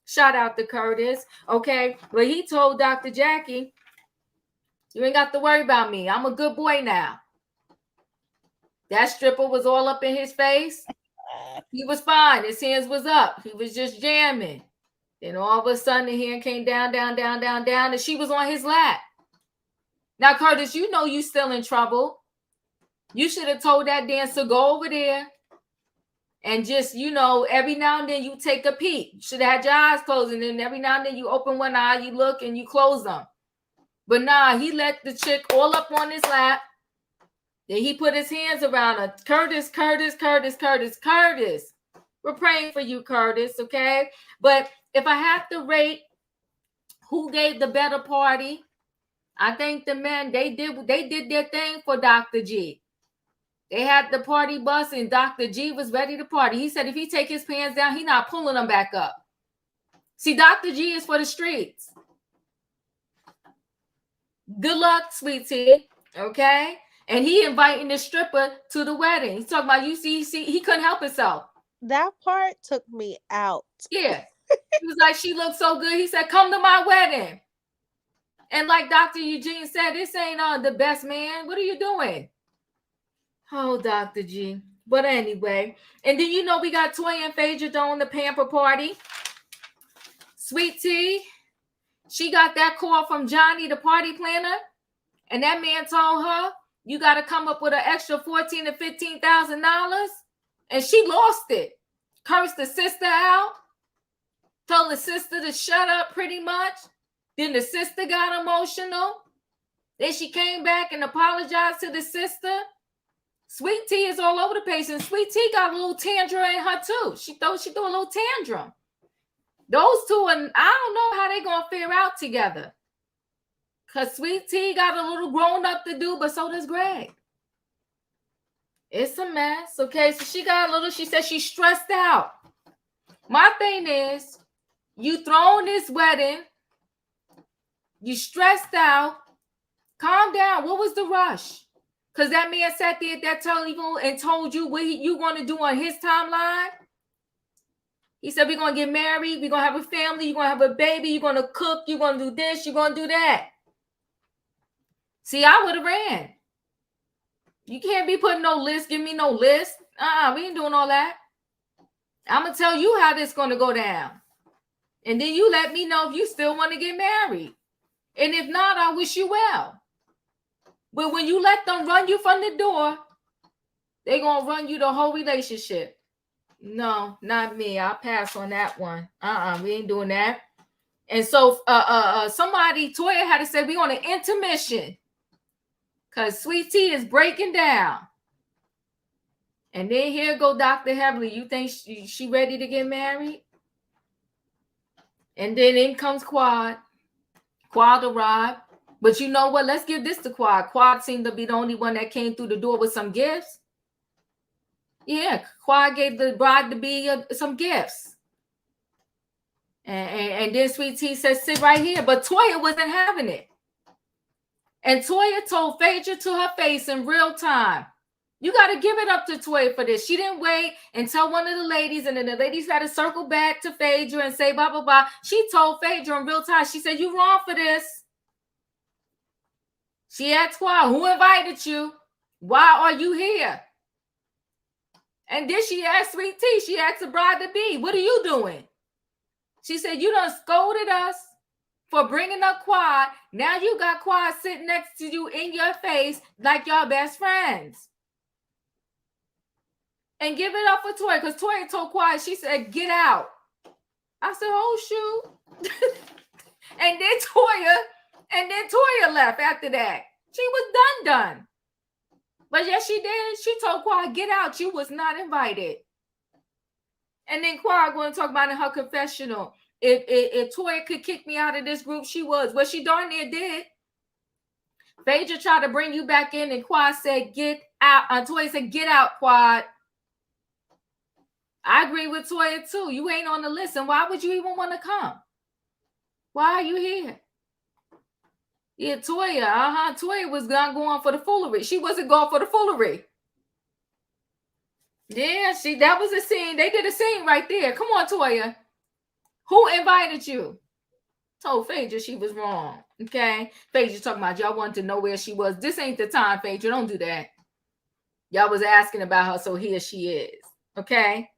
Shout out to Curtis, okay? But he told Dr. Jackie, you ain't got to worry about me. I'm a good boy now. That stripper was all up in his face. He was fine. His hands was up. He was just jamming. Then all of a sudden, the hand came down, down, down, down, down, and she was on his lap. Now, Curtis, you know you still in trouble. You should have told that dancer, go over there and just, you know, every now and then you take a peek. You should have had your eyes closed, and then every now and then you open one eye, you look, and you close them. But nah, he let the chick all up on his lap. Then he put his hands around her. Curtis, Curtis, Curtis, Curtis, Curtis. We're praying for you, Curtis, okay? But if I have to rate who gave the better party, I think the men, they did their thing for Dr. G. They had the party bus and Dr. G was ready to party. He said if he take his pants down, he not pulling them back up. See, Dr. G is for the streets. Good luck, Sweet Tea, okay? And he inviting the stripper to the wedding. He's talking about, you see, he couldn't help himself. That part took me out. Yeah. He was like, she looked so good. He said, come to my wedding. And like Dr. Eugene said, this ain't the best man. What are you doing? Oh, Dr. G. But anyway. And then, you know, we got Toya and Phaedra doing the Pamper party. Sweet Tea, she got that call from Johnny, the party planner. And that man told her, you got to come up with an extra $14,000 to $15,000. And she lost it. Cursed the sister out. Told the sister to shut up pretty much. Then the sister got emotional. Then she came back and apologized to the sister. Sweet Tea is all over the place. And Sweet Tea got a little tantrum in her too. She threw a little tantrum. Those two, and I don't know how they gonna figure out together. Because Sweet Tea got a little grown up to do, but so does Greg. It's a mess. Okay, so she got a little, she said she's stressed out. My thing is, you thrown this wedding, you stressed out, calm down. What was the rush? Because that man sat there at that telephone and told you what you going to do on his timeline. He said, we're going to get married, we're going to have a family, you're going to have a baby, you're going to cook, you're going to do this, you're going to do that. See, I would have ran. You can't be putting no list, give me no list. We ain't doing all that. I'm going to tell you how this is going to go down. And then you let me know if you still want to get married. And if not, I wish you well. But when you let them run you from the door, they're going to run you the whole relationship. No, not me. I'll pass on that one. We ain't doing that. And so somebody, Toya had to say, we on an intermission. Because Sweet Tea is breaking down. And then here go Dr. Heavily. You think she ready to get married? And then in comes Quad. Quad arrived. But you know what? Let's give this to Quad. Quad seemed to be the only one that came through the door with some gifts. Yeah, Quad gave the bride-to-be some gifts. And then Sweet Tea said, sit right here. But Toya wasn't having it. And Toya told Phaedra to her face in real time, you got to give it up to Toya for this. She didn't wait and tell one of the ladies, and then the ladies had to circle back to Phaedra and say blah, blah, blah. She told Phaedra in real time. She said, you wrong for this. She asked Quad, who invited you? Why are you here? And then she asked Sweet Tea, she asked the bride-to-be, what are you doing? She said, you done scolded us for bringing up Quad. Now you got Quad sitting next to you in your face like y'all best friends. And give it up for Toya, because Toya told Quad, she said, get out. I said, oh, shoot. and then Toya left after that. She was done. But yes, she did. She told Quad, get out. You was not invited. And then Quad going to talk about in her confessional. If Toya could kick me out of this group, she was. Well, she darn near did. Phaedra tried to bring you back in, and Quad said, get out. Toya said, get out, Quad. I agree with Toya, too. You ain't on the list, and why would you even want to come? Why are you here? Yeah, Toya, Toya was going for the foolery. She wasn't going for the foolery. Yeah, that was a scene. They did a scene right there. Come on, Toya. Who invited you? Told Phaedra she was wrong. Okay? Phaedra talking about y'all wanted to know where she was. This ain't the time, Phaedra. Don't do that. Y'all was asking about her, so here she is. Okay?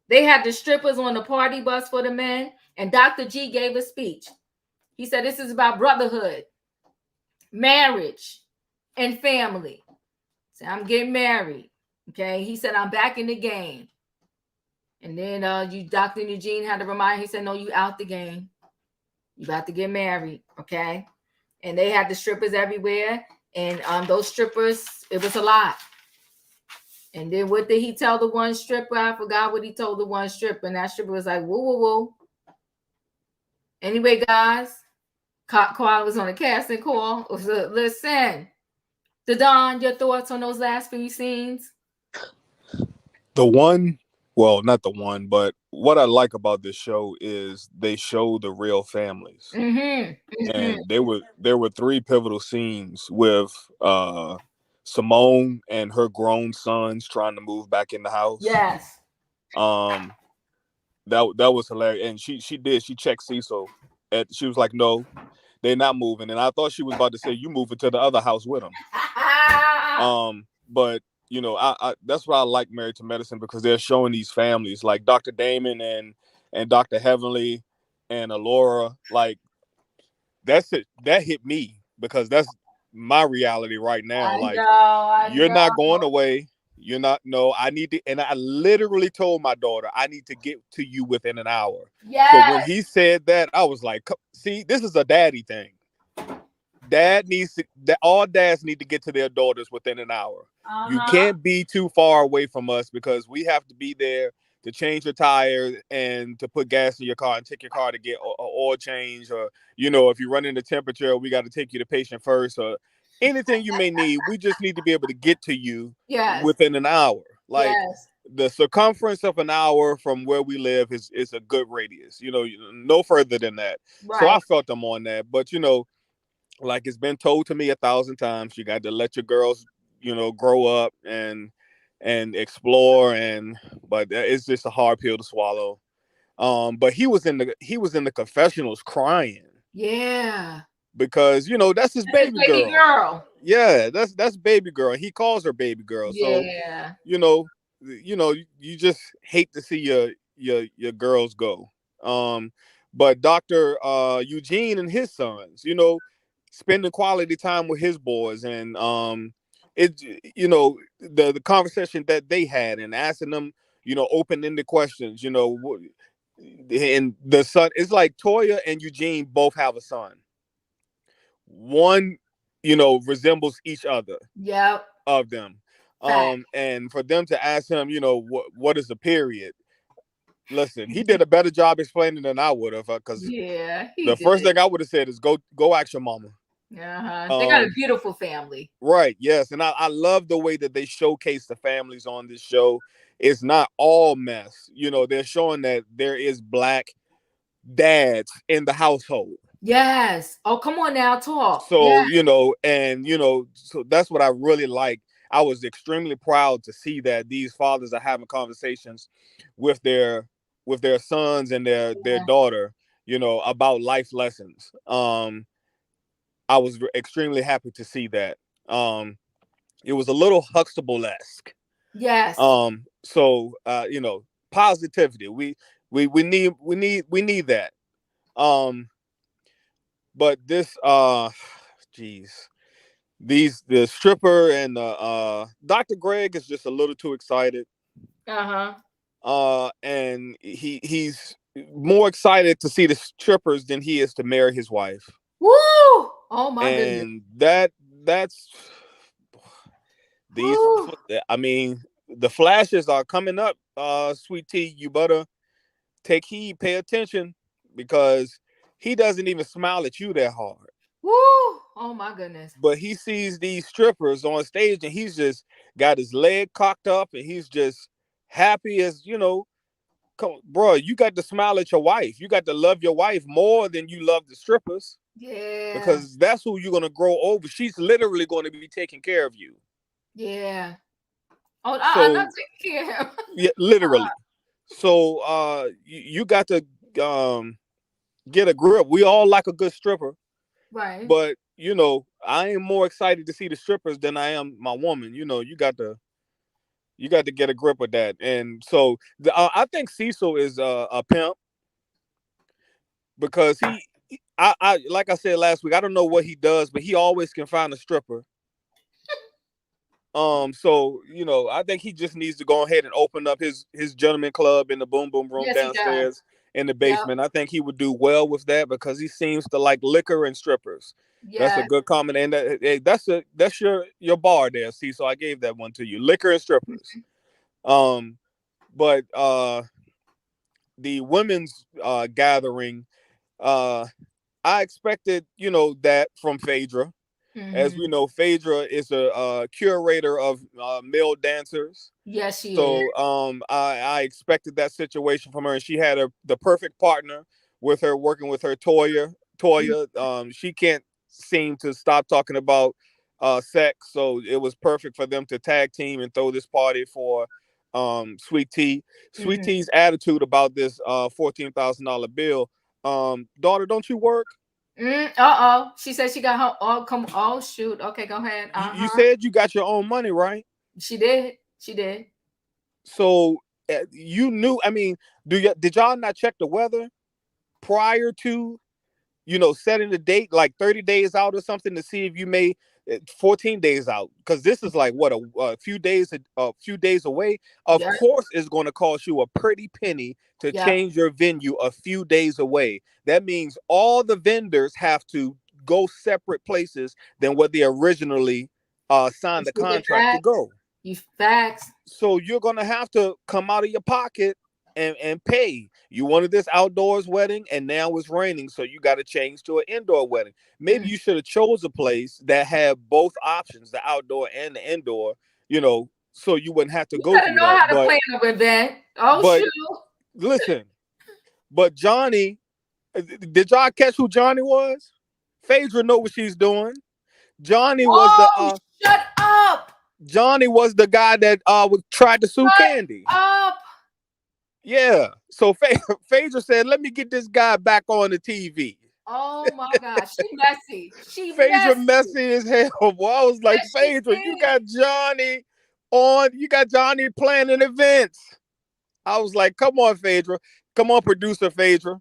They had the strippers on the party bus for the men, and Dr. G gave a speech. He said, this is about brotherhood, marriage, and family. So I'm getting married. Okay? He said, I'm back in the game. And then Dr. Eugene had to remind, he said, no, you out the game. You about to get married, okay? And they had the strippers everywhere. And those strippers, it was a lot. And then what did he tell the one stripper? I forgot what he told the one stripper. And that stripper was like, woo, woo, woo. Anyway, guys, Carl was on a casting call. Listen, Don, your thoughts on those last few scenes? Not the one, but what I like about this show is they show the real families. And there were 3 pivotal scenes with Simone and her grown sons trying to move back in the house. Yes. That was hilarious. And she checked Cecil. She was like, no, they're not moving. And I thought she was about to say, you moving to the other house with them. But you know, I that's why I like Married to Medicine, because they're showing these families like Dr. Damon and Dr. Heavenly and Alora. Like, that's it. That hit me because that's my reality right now. You're not going away. You're not, no, I need to, and I literally told my daughter, I need to get to you within an hour. So when he said that, I was like, see, this is a daddy thing. Dad needs to, all dads need to get to their daughters within an hour. You can't be too far away from us because we have to be there to change your tires and to put gas in your car and take your car to get an oil change, or, you know, if you run into temperature, we got to take you to patient first, or anything you may need. We just need to be able to get to you within an hour. Like the circumference of an hour from where we live is a good radius, you know, no further than that. So I felt them on that. But, you know, like it's been told to me 1,000 times, you got to let your girls, you know, grow up and explore, but it's just a hard pill to swallow. But he was in the confessionals crying. Yeah. Because, you know, that's his baby girl. Yeah, that's baby girl. He calls her baby girl. Yeah. So, you know, you just hate to see your girls go. But Dr. Eugene and his sons, you know, spending quality time with his boys, and it, you know, the conversation that they had and asking them, you know, open-ended questions, you know, and the son, it's like Toya and Eugene both have a son. One, you know, resembles each other. Yep. Of them. And for them to ask him, you know, what is a period? Listen, he did a better job explaining than I would have, because the first thing I would have said is go ask your mama. They got a beautiful family. Right. Yes. And I love the way that they showcase the families on this show. It's not all mess. You know, they're showing that there is Black dads in the household. Yes. Oh, come on now, talk. So, you know, and, you know, so that's what I really like. I was extremely proud to see that these fathers are having conversations with their sons and their daughter, you know, about life lessons. I was extremely happy to see that. It was a little Huxtable-esque. Yes. So you know, positivity. We need that. But this geez, the stripper and Dr. Greg is just a little too excited. And he's more excited to see the strippers than he is to marry his wife. Woo! Oh my goodness. And that's these. Woo. I mean, the flashes are coming up. Sweet Tea, you better take heed, pay attention, because he doesn't even smile at you that hard. Woo! Oh my goodness. But he sees these strippers on stage and he's just got his leg cocked up and he's just happy as, you know, come, bro, you got to smile at your wife. You got to love your wife more than you love the strippers. Yeah. Because that's who you're going to grow over. She's literally going to be taking care of you. Yeah. Oh, I'm not taking care of. Yeah, literally. So you got to get a grip. We all like a good stripper. Right. But, you know, I am more excited to see the strippers than I am my woman. You know, you got to get a grip with that. And so I think Cecil is a pimp, because I like I said last week, I don't know what he does, but he always can find a stripper. So, you know, I think he just needs to go ahead and open up his gentleman club in the Boom Boom Room downstairs in the basement. Yep. I think he would do well with that because he seems to like liquor and strippers. Yes. That's a good comment. And that's your bar there. See, so I gave that one to you. Liquor and strippers. But the women's gathering, I expected, you know, that from Phaedra. Mm-hmm. As we know, Phaedra is a curator of male dancers. Yes, she is. So I expected that situation from her, and she had the perfect partner with her, working with her, Toya. She can't seem to stop talking about sex, so it was perfect for them to tag team and throw this party for Sweet Tea. Sweet Tea's attitude about this $14,000 bill. Daughter, don't you work? She said she got her. Oh shoot. Okay, go ahead. You said you got your own money, right? She did. So you knew. I mean, did y'all not check the weather prior to setting the date like 30 days out or something to see if you may 14 days out, because this is like what a few days away. Of course, it's going to cost you a pretty penny to change your venue a few days away. That means all the vendors have to go separate places than what they originally signed the contract to go. Facts. So you're going to have to come out of your pocket and pay. You wanted this outdoors wedding, and now it's raining, so you got to change to an indoor wedding. Maybe you should have chose a place that had both options, the outdoor and the indoor, so you wouldn't have to go through know that. How to plan an event. Shoot. Listen, but Johnny, did y'all catch who Johnny was? Phaedra know what she's doing. Johnny was shut up. Johnny was the guy that tried to sue Candy. Up. Yeah. So Phaedra said, "Let me get this guy back on the TV." Oh my gosh, she messy. Phaedra messy as hell. Well, I was like, Phaedra, you got Johnny planning events. I was like, come on, Phaedra. Come on, producer Phaedra.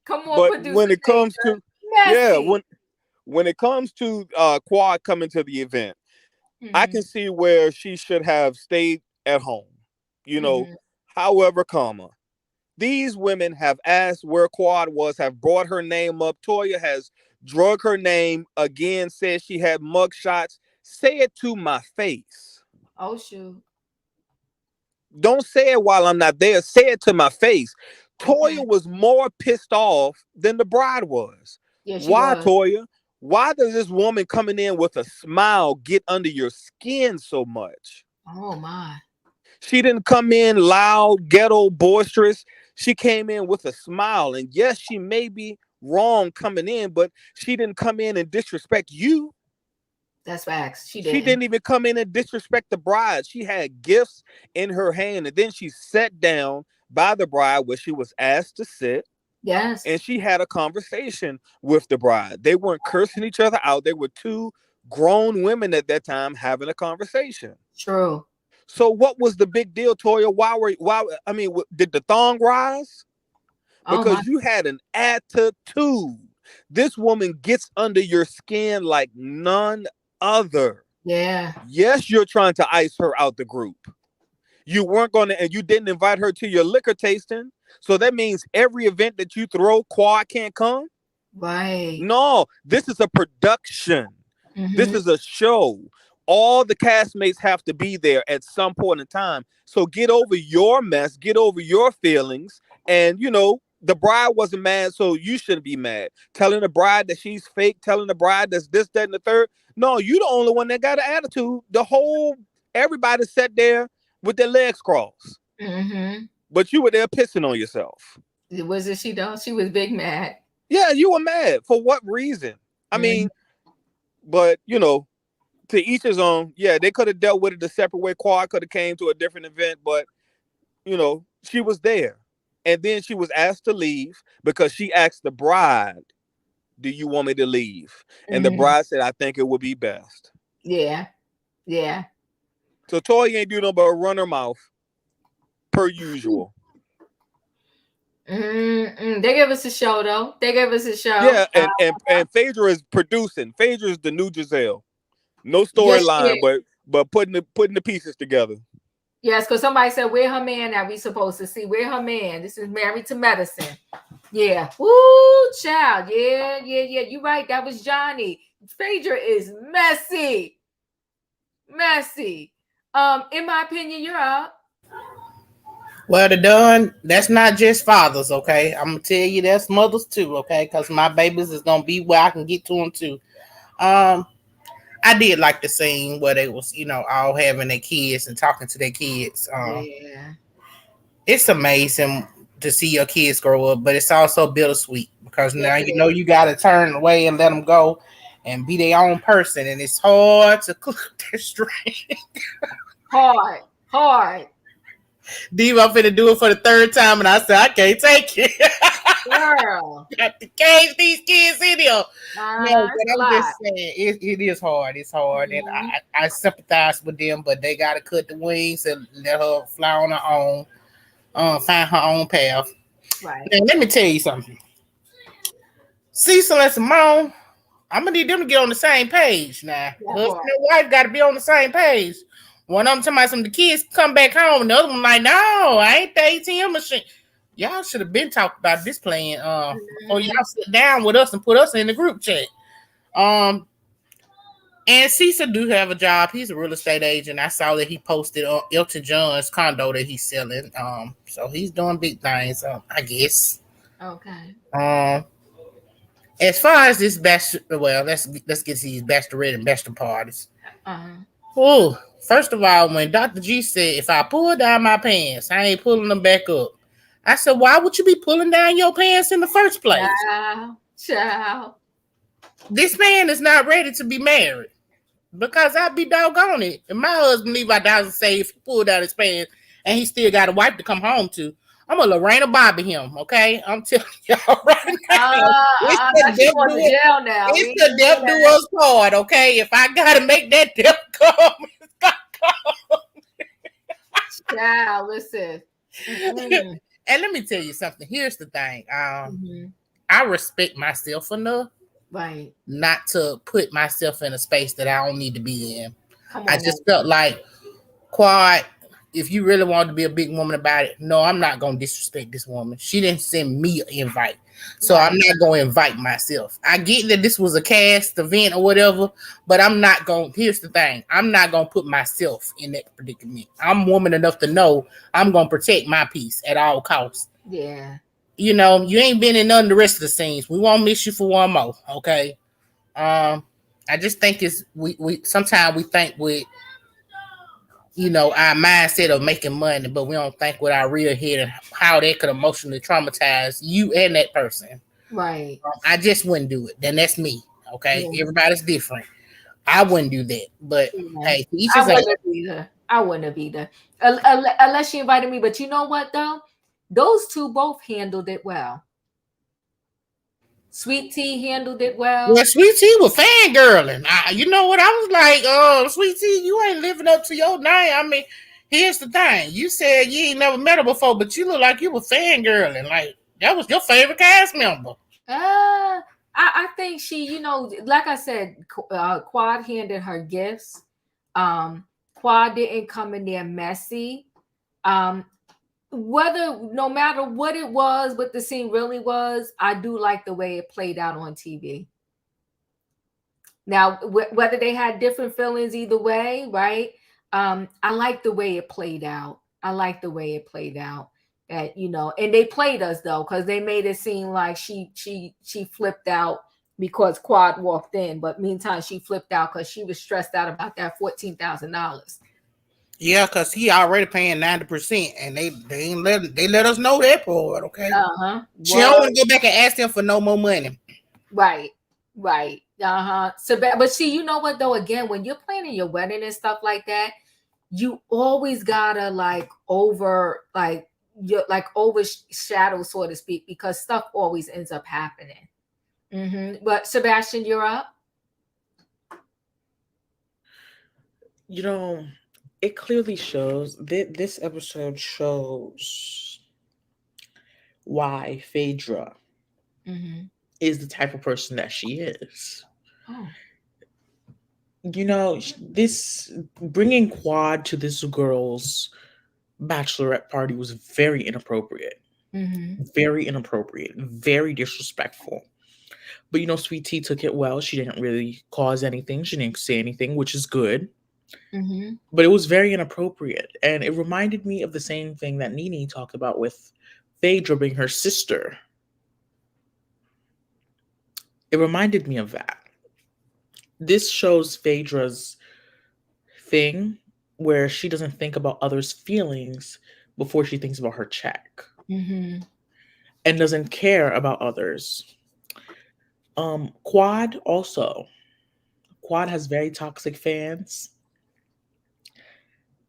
Come on, producer. When it comes to messy. when it comes to Quad coming to the event, I can see where she should have stayed at home. However, these women have asked where Quad was, have brought her name up. Toya has drug her name again, said she had mug shots. Say it to my face. Oh, shoot. Don't say it while I'm not there. Say it to my face. Toya was more pissed off than the bride was. Yeah, Why, Toya? Why does this woman coming in with a smile get under your skin so much? Oh, my. She didn't come in loud, ghetto, boisterous. She came in with a smile. And yes, she may be wrong coming in, but she didn't come in and disrespect you. That's facts. She didn't even come in and disrespect the bride. She had gifts in her hand, and then she sat down by the bride where she was asked to sit. Yes. And she had a conversation with the bride. They weren't cursing each other out. They were two grown women at that time having a conversation. True. So what was the big deal, Toya? Did the thong rise? Because you had an attitude. This woman gets under your skin like none other. Yeah. Yes, you're trying to ice her out the group. You weren't going to, and you didn't invite her to your liquor tasting. So that means every event that you throw, Quad can't come? Right. No, this is a production. This is a show. All the castmates have to be there at some point in time. So get over your mess, get over your feelings. And, the bride wasn't mad, so you shouldn't be mad. Telling the bride that she's fake, telling the bride that's this, that, and the third. No, you the only one that got an attitude. Everybody sat there with their legs crossed. But you were there pissing on yourself. Wasn't she though? She was big mad. Yeah, you were mad. For what reason? I mean, but to each his own. Yeah, they could have dealt with it a separate way. Quad could have came to a different event, but she was there. And then she was asked to leave because she asked the bride, "Do you want me to leave?" And the bride said, "I think it would be best." Yeah. Yeah. So Toya ain't do nothing but run her mouth per usual. They gave us a show though. Yeah, and Phaedra is producing. Phaedra is the new Giselle. No storyline, but putting the pieces together. Yes, because somebody said, "Where her man at?" We supposed to see where her man. This is Married to Medicine. Yeah. Woo, child. Yeah. You right. That was Johnny. Phaedra is messy. In my opinion, you're up. Well, that's not just fathers, okay? I'm gonna tell you that's mothers too, okay? Because my babies is gonna be where I can get to them too. I did like the scene where they was, all having their kids and talking to their kids. Yeah. It's amazing to see your kids grow up, but it's also bittersweet because now you got to turn away and let them go and be their own person, and it's hard to cook their straight. Hard. Diva, I'm finna do it for the third time, and I said I can't take it. Girl, got to cage these kids in here. No, but I'm just saying it is hard. It's hard, and I sympathize with them, but they gotta cut the wings and let her fly on her own, find her own path. Right. Now, let me tell you something. Cecil and Simone, I'm gonna need them to get on the same page now. Husband and wife got to be on the same page. One of them talking about some of the kids come back home, and the other one like, no, I ain't the ATM machine. Y'all should have been talking about this plan. Or y'all sit down with us and put us in the group chat. And Cecil do have a job. He's a real estate agent. I saw that he posted on Elton John's condo that he's selling. So he's doing big things. I guess. Okay. As far as this bachelor, well, let's get to these bachelorette and bachelor parties. Oh, first of all, when Dr. G said, if I pull down my pants, I ain't pulling them back up. I said, why would you be pulling down your pants in the first place? Child. This man is not ready to be married because I'd be doggone it. And my husband leave out the house and say, if he pull down his pants and he still got a wife to come home to, I'm gonna Lorena Bobby him, okay? I'm telling y'all right now. It's the death do us part, okay? If I gotta make that death come, it's gotta come. Child, listen. And let me tell you something. Here's the thing. I respect myself enough, right, not to put myself in a space that I don't need to be in. I just felt like, Quad, if you really wanted to be a big woman about it, no, I'm not going to disrespect this woman. She didn't send me an invite. So I'm not going to invite myself. I get that this was a cast event or whatever, but I'm not going, here's the thing. I'm not going to put myself in that predicament. I'm woman enough to know I'm going to protect my peace at all costs. Yeah. You know, you ain't been in none of the rest of the scenes. We won't miss you for one more, okay? I just think it's, we sometimes we think with, you know, our mindset of making money, but we don't think with our real head and how that could emotionally traumatize you and that person. Right. I just wouldn't do it. Then that's me. Okay. Yeah. Everybody's different. I wouldn't do that. But hey, I wouldn't have either. Unless she invited me. But you know what though? Those two both handled it well. Sweet Tea handled it well. Well, Sweet Tea was fangirling. You know what? I was like, Sweet Tea, you ain't living up to your name. I mean, here's the thing. You said you ain't never met her before, but you look like you were fangirling. Like, that was your favorite cast member. I think she, you know, like I said, Quad handed her gifts. Quad didn't come in there messy. No matter what it was, what the scene really was, I do like the way it played out on TV. Now, whether they had different feelings either way, right? I like the way it played out. You know, and they played us though, because they made it seem like she flipped out because Quad walked in, but meantime she flipped out because she was stressed out about that $14,000. Yeah, because he already paying 90%, and they let us know that part, okay? She don't want to go back and ask them for no more money. Right. So, but see, you know what though? Again, when you're planning your wedding and stuff like that, you always gotta overshadow, so to speak, because stuff always ends up happening. But Sebastian, you're up. You know, it clearly shows this episode shows why Phaedra is the type of person that she is. You know, this bringing Quad to this girl's bachelorette party was very inappropriate. Very inappropriate, very disrespectful. But you know, Sweet Tea took it well. She didn't really cause anything. She didn't say anything, which is good. But it was very inappropriate. And it reminded me of the same thing that Nene talked about with Phaedra being her sister. It reminded me of that. This shows Phaedra's thing where she doesn't think about others' feelings before she thinks about her check. And doesn't care about others. Quad has very toxic fans.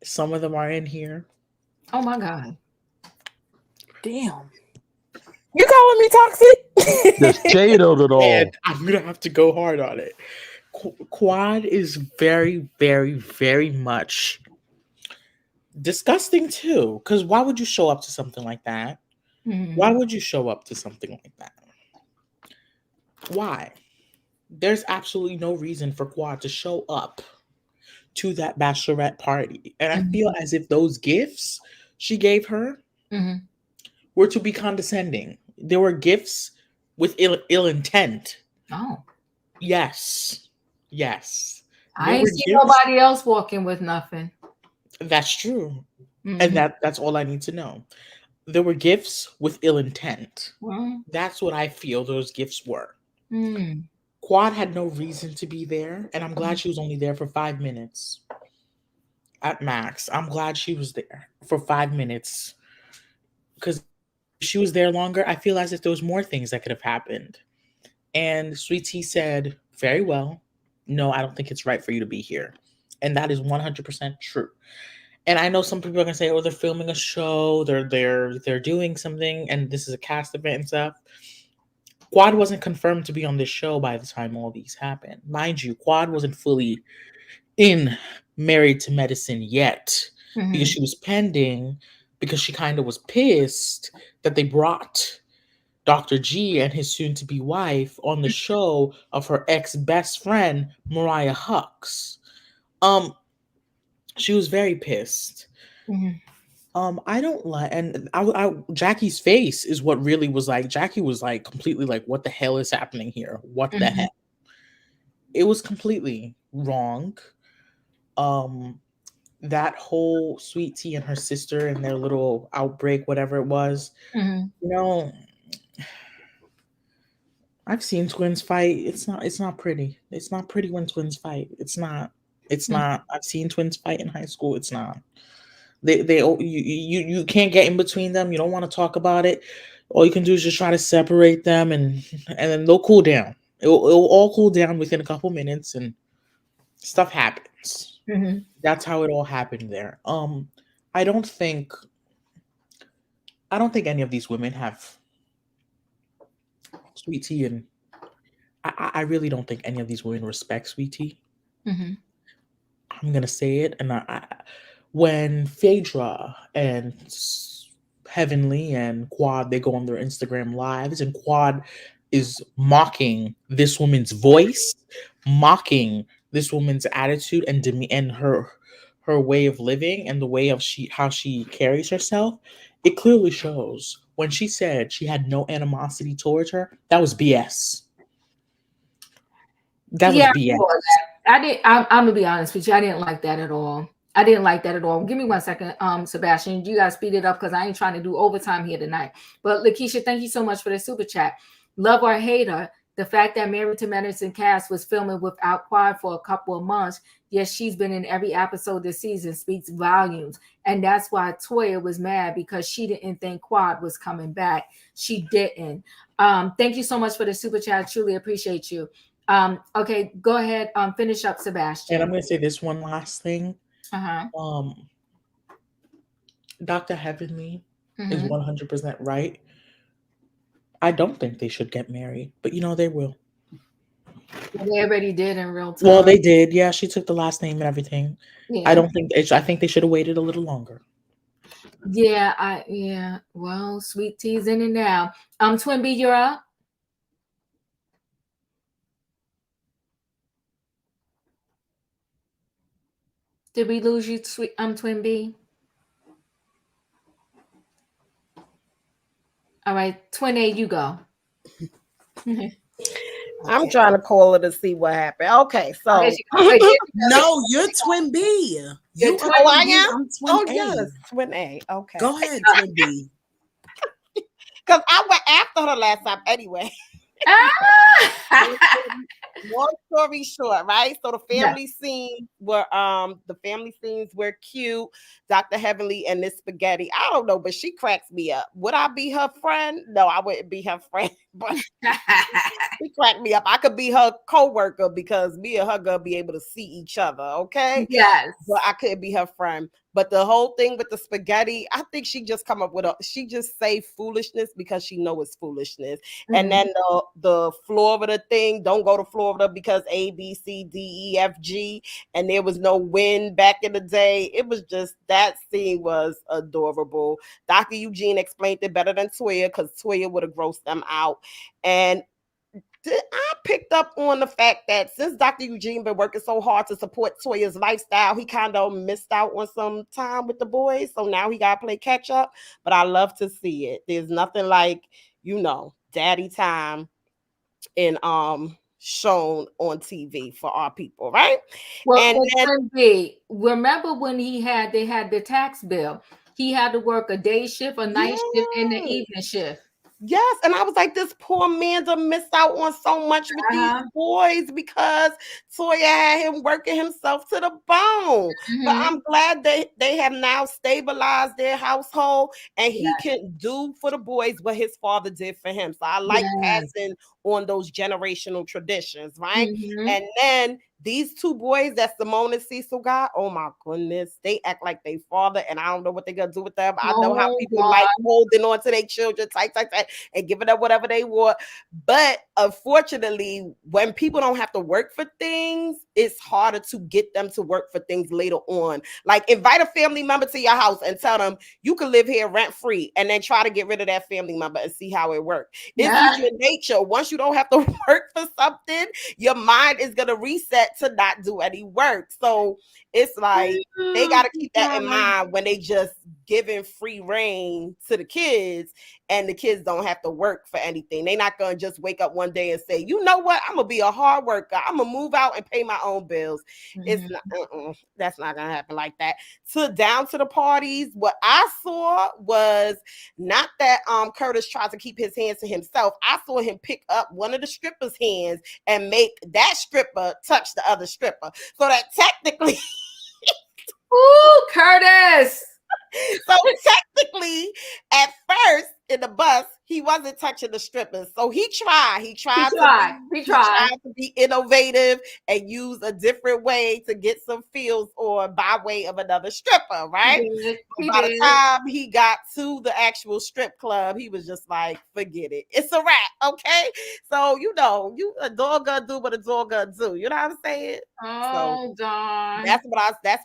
Some of them are in here. Oh my God. Damn. You calling me toxic? The shade of it all. And I'm gonna have to go hard on it. Quad is very, very, very much disgusting too. Because why would you show up to something like that? Why would you show up to something like that? Why? There's absolutely no reason for Quad to show up to that bachelorette party. And I feel as if those gifts she gave her were to be condescending. There were gifts with ill intent. Oh. Yes. Yes. I There ain't were see gifts. nobody else walking with nothing. That's true. And that's all I need to know. There were gifts with ill intent. That's what I feel those gifts were. Quad had no reason to be there, and I'm glad she was only there for 5 minutes at max. I'm glad she was there for 5 minutes, because if she was there longer, I feel as if there was more things that could have happened. And Sweet Tea said, very well, no, I don't think it's right for you to be here. And that is 100% true. And I know some people are gonna say, "Oh, they're filming a show, they're doing something, and this is a cast event and stuff." Quad wasn't confirmed to be on this show by the time all these happened. Mind you, Quad wasn't fully in Married to Medicine yet, because she was pending, because she kind of was pissed that they brought Dr. G and his soon-to-be wife on the show of her ex-best friend, Mariah Hux. She was very pissed. I don't like, and Jackie's face is what really was like. Jackie was like completely like, "What the hell is happening here? What the hell?" It was completely wrong. That whole Sweet Tea and her sister and their little outbreak, whatever it was, you know, I've seen twins fight. It's not pretty. It's not pretty when twins fight. It's not. It's not. I've seen twins fight in high school. It's not. You can't get in between them. You don't want to talk about it. All you can do is just try to separate them, and then they'll cool down. It'll all cool down within a couple minutes, and stuff happens. That's how it all happened there. I don't think any of these women have Sweet Tea, and I really don't think any of these women respect Sweet Tea. I'm gonna say it, and when Phaedra and Heavenly and Quad, they go on their Instagram lives, and Quad is mocking this woman's voice, mocking this woman's attitude and her way of living, and the way of how she carries herself. It clearly shows. When she said she had no animosity towards her, that was BS. That was BS. I'm gonna be honest with you. I didn't like that at all. I didn't like that at all. Give me 1 second, Sebastian. You guys speed it up because I ain't trying to do overtime here tonight. But Lakeisha, thank you so much for the super chat. Love or hate her, the fact that Married to Medicine cast was filming without Quad for a couple of months, yes, she's been in every episode this season, speaks volumes. And that's why Toya was mad, because she didn't think Quad was coming back. She didn't. Thank you so much for the super chat. I truly appreciate you. Okay, go ahead. Finish up, Sebastian. And I'm gonna say this one last thing. Dr. Heavenly is 100% right. I don't think they should get married, but they will. They already did in real time. Well, they did. Yeah, she took the last name and everything. Yeah. I think they should have waited a little longer. Yeah. Well, Sweet Tea's in it now. Twin B, you're up. Did we lose you, Twin B? All right, Twin A, you go. I'm trying to call her to see what happened. Okay, so no, you're Twin B. You are I am. I'm Twin A. Yes, Twin A. Okay, go ahead, Twin B. Because I went after her last time anyway. Long story short, right? So the family scenes were cute. Dr. Heavenly and this spaghetti. I don't know, but she cracks me up. Would I be her friend? No, I wouldn't be her friend. But she cracked me up. I could be her co-worker because me and her gonna be able to see each other. Okay. Yes. But I couldn't be her friend. But the whole thing with the spaghetti, I think she just come up with she just say foolishness because she know it's foolishness. And then the Florida thing, don't go to Florida because A, B, C, D, E, F, G, and there was no wind back in the day. It was just, that scene was adorable. Dr. Eugene explained it better than Toya because Toya would have grossed them out. And I picked up on the fact that since Dr. Eugene been working so hard to support Toya's lifestyle, he kind of missed out on some time with the boys. So now he got to play catch up. But I love to see it. There's nothing like, daddy time and shown on TV for our people, right? Well, And then, remember when they had the tax bill? He had to work a day shift, a night shift, and the evening shift. yes, and I was like, this poor man done missed out on so much with these boys because Toya had him working himself to the bone. But I'm glad they have now stabilized their household and he can do for the boys what his father did for him. So I like passing on those generational traditions, right? And then these two boys that Simone and Cecil got, oh my goodness, they act like they father, and I don't know what they're gonna do with them. I know how people like holding on to their children tight, and giving up whatever they want. But unfortunately, when people don't have to work for things, it's harder to get them to work for things later on. Like invite a family member to your house and tell them you can live here rent free, and then try to get rid of that family member and see how it works. It's human nature. Once you don't have to work for something, your mind is gonna reset to not do any work. So it's like they got to keep that in mind when they just giving free reign to the kids and the kids don't have to work for anything. They're not going to just wake up one day and say, you know what, I'm going to be a hard worker. I'm going to move out and pay my own bills. It's not, that's not going to happen like that. Down to the parties, what I saw was not that Curtis tried to keep his hands to himself. I saw him pick up one of the strippers' hands and make that stripper touch the other stripper. So that technically... Ooh, Curtis! So technically, at first in the bus, he wasn't touching the strippers. So he tried. He tried to be innovative and use a different way to get some feels on by way of another stripper, right? By the time he got to the actual strip club, he was just like, forget it. It's a wrap, okay? So, a dog gonna do what a dog gonna do. You know what I'm saying? Oh, darn. That's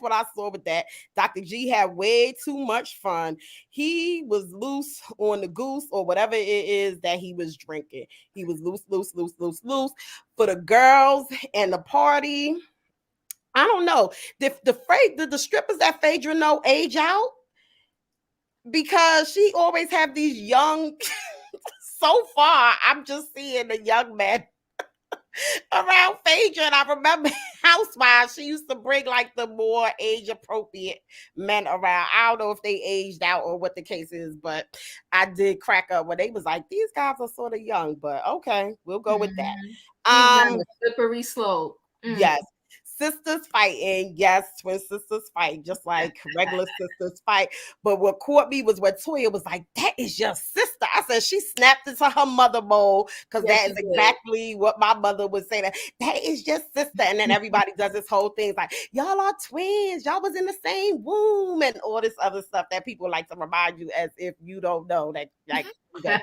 what I saw with that. Dr. G had way too much fun. He was loose on the goose or whatever it is that he was drinking. He was loose for the girls and the party. I don't know. Did the strippers at Phaedra know age out? Because she always have these young. So far, I'm just seeing the young man around Phaedra, and I remember Housewives, she used to bring like the more age appropriate men around. I don't know if they aged out or what the case is, but I did crack up when they was like, these guys are sort of young, but okay, we'll go with that. A slippery slope. Yes. Sisters fighting, yes, twin sisters fight, just like regular sisters fight. But what caught me was when Toya was like, that is your sister. I said she snapped into her mother mode because that is exactly what my mother would say. That is your sister. And then everybody does this whole thing like, y'all are twins, y'all was in the same womb, and all this other stuff that people like to remind you as if you don't know that, like,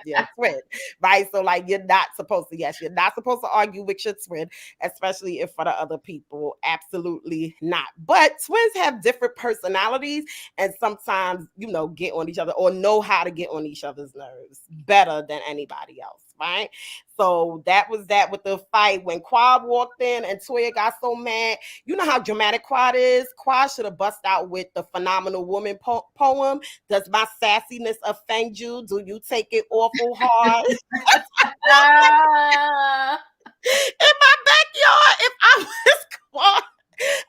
your twin, right? So like you're not supposed to argue with your twin, especially if for the other people, absolutely not. But twins have different personalities and sometimes get on each other or know how to get on each other's nerves better than anybody else, right? So that was that with the fight. When Quad walked in and Toya got so mad, you know how dramatic Quad is. Quad should have bust out with the Phenomenal Woman poem. Does my sassiness offend you? Do you take it awful hard? In my backyard, if I was Quad,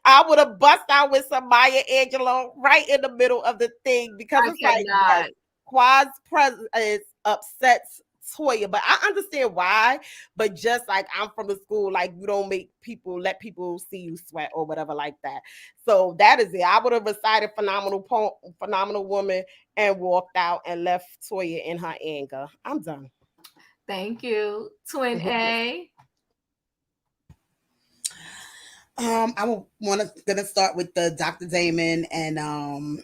I would have bust out with some Maya Angelou right in the middle of the thing because it's like Quad's presence upsets Toya, but I understand why. But just like I'm from the school, like you don't let people see you sweat or whatever like that. So that is it. I would have recited Phenomenal Woman and walked out and left Toya in her anger. I'm done. Thank you, Twin A. I'm gonna start with the Dr. Damon and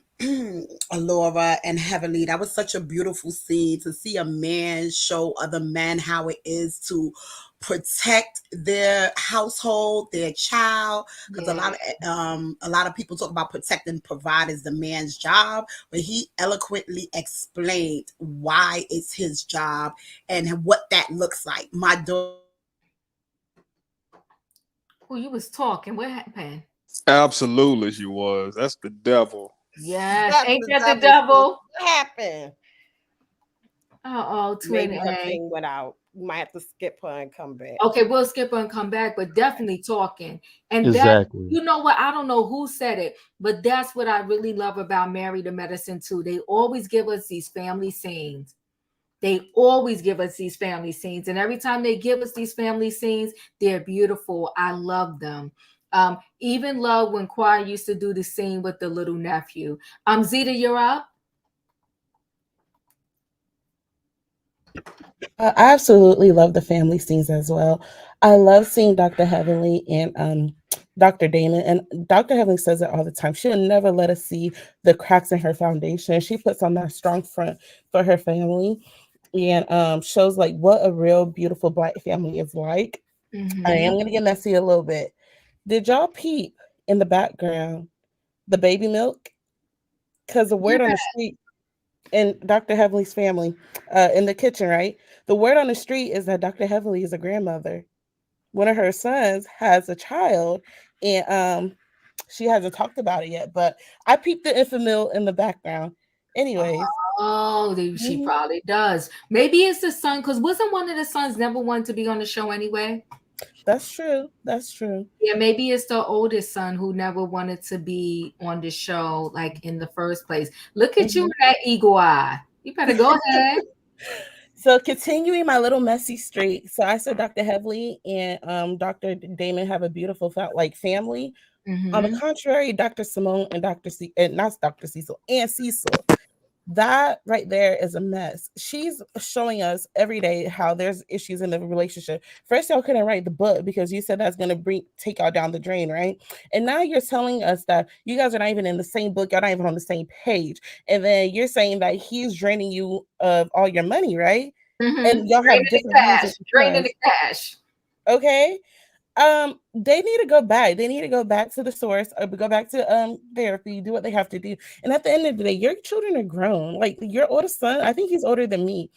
Laura and Heavenly. That was such a beautiful scene to see a man show other men how it is to protect their household, their child. Because a lot of people talk about protecting, provide is the man's job, but he eloquently explained why it's his job and what that looks like. My daughter Well, you was talking. What happened? Absolutely, she was. That's the devil. Yes, That's ain't the that the double C. devil? What happened? Twin Maybe her A. thing went out. You might have to skip her and come back. Okay, we'll skip her and come back, but definitely talking. And that, Exactly. you know what? I don't know who said it, but that's what I really love about Married to Medicine too. They always give us these family scenes. They always give us these family scenes. And every time they give us these family scenes, they're beautiful. I love them. Even love when Choir used to do the scene with the little nephew. Zeta, you're up. I absolutely love the family scenes as well. I love seeing Dr. Heavenly and Dr. Damon. And Dr. Heavenly says it all the time. She'll never let us see the cracks in her foundation. She puts on that strong front for her family and shows like what a real beautiful Black family is like. I am going to get messy a little bit. Did y'all peep in the background the baby milk? Because the word on the street in Dr. Heavenly's family, in the kitchen, right? The word on the street is that Dr. Heavenly is a grandmother. One of her sons has a child, and she hasn't talked about it yet. But I peeped the infant mill in the background. Anyways, Oh, she probably does. Maybe it's the son, because wasn't one of the sons never wanted to be on the show anyway? That's true. That's true. Yeah, maybe it's the oldest son who never wanted to be on the show, like in the first place. Look at you with that eagle eye. You better go ahead. So continuing my little messy streak. So I said Dr. Heavenly and Dr. Damon have a beautiful family. On the contrary, Dr. Simone and not Dr. Cecil and Cecil, that right there is a mess. She's showing us every day how there's issues in the relationship. First, y'all couldn't write the book because you said that's going to take y'all down the drain, right? And now you're telling us that you guys are not even in the same book. You're not even on the same page. And then you're saying that he's draining you of all your money, right? And y'all have different views. Draining the cash. Okay. They need to go back. They need to go back to the source or go back to therapy, do what they have to do. And at the end of the day, your children are grown. Like your oldest son, I think he's older than me.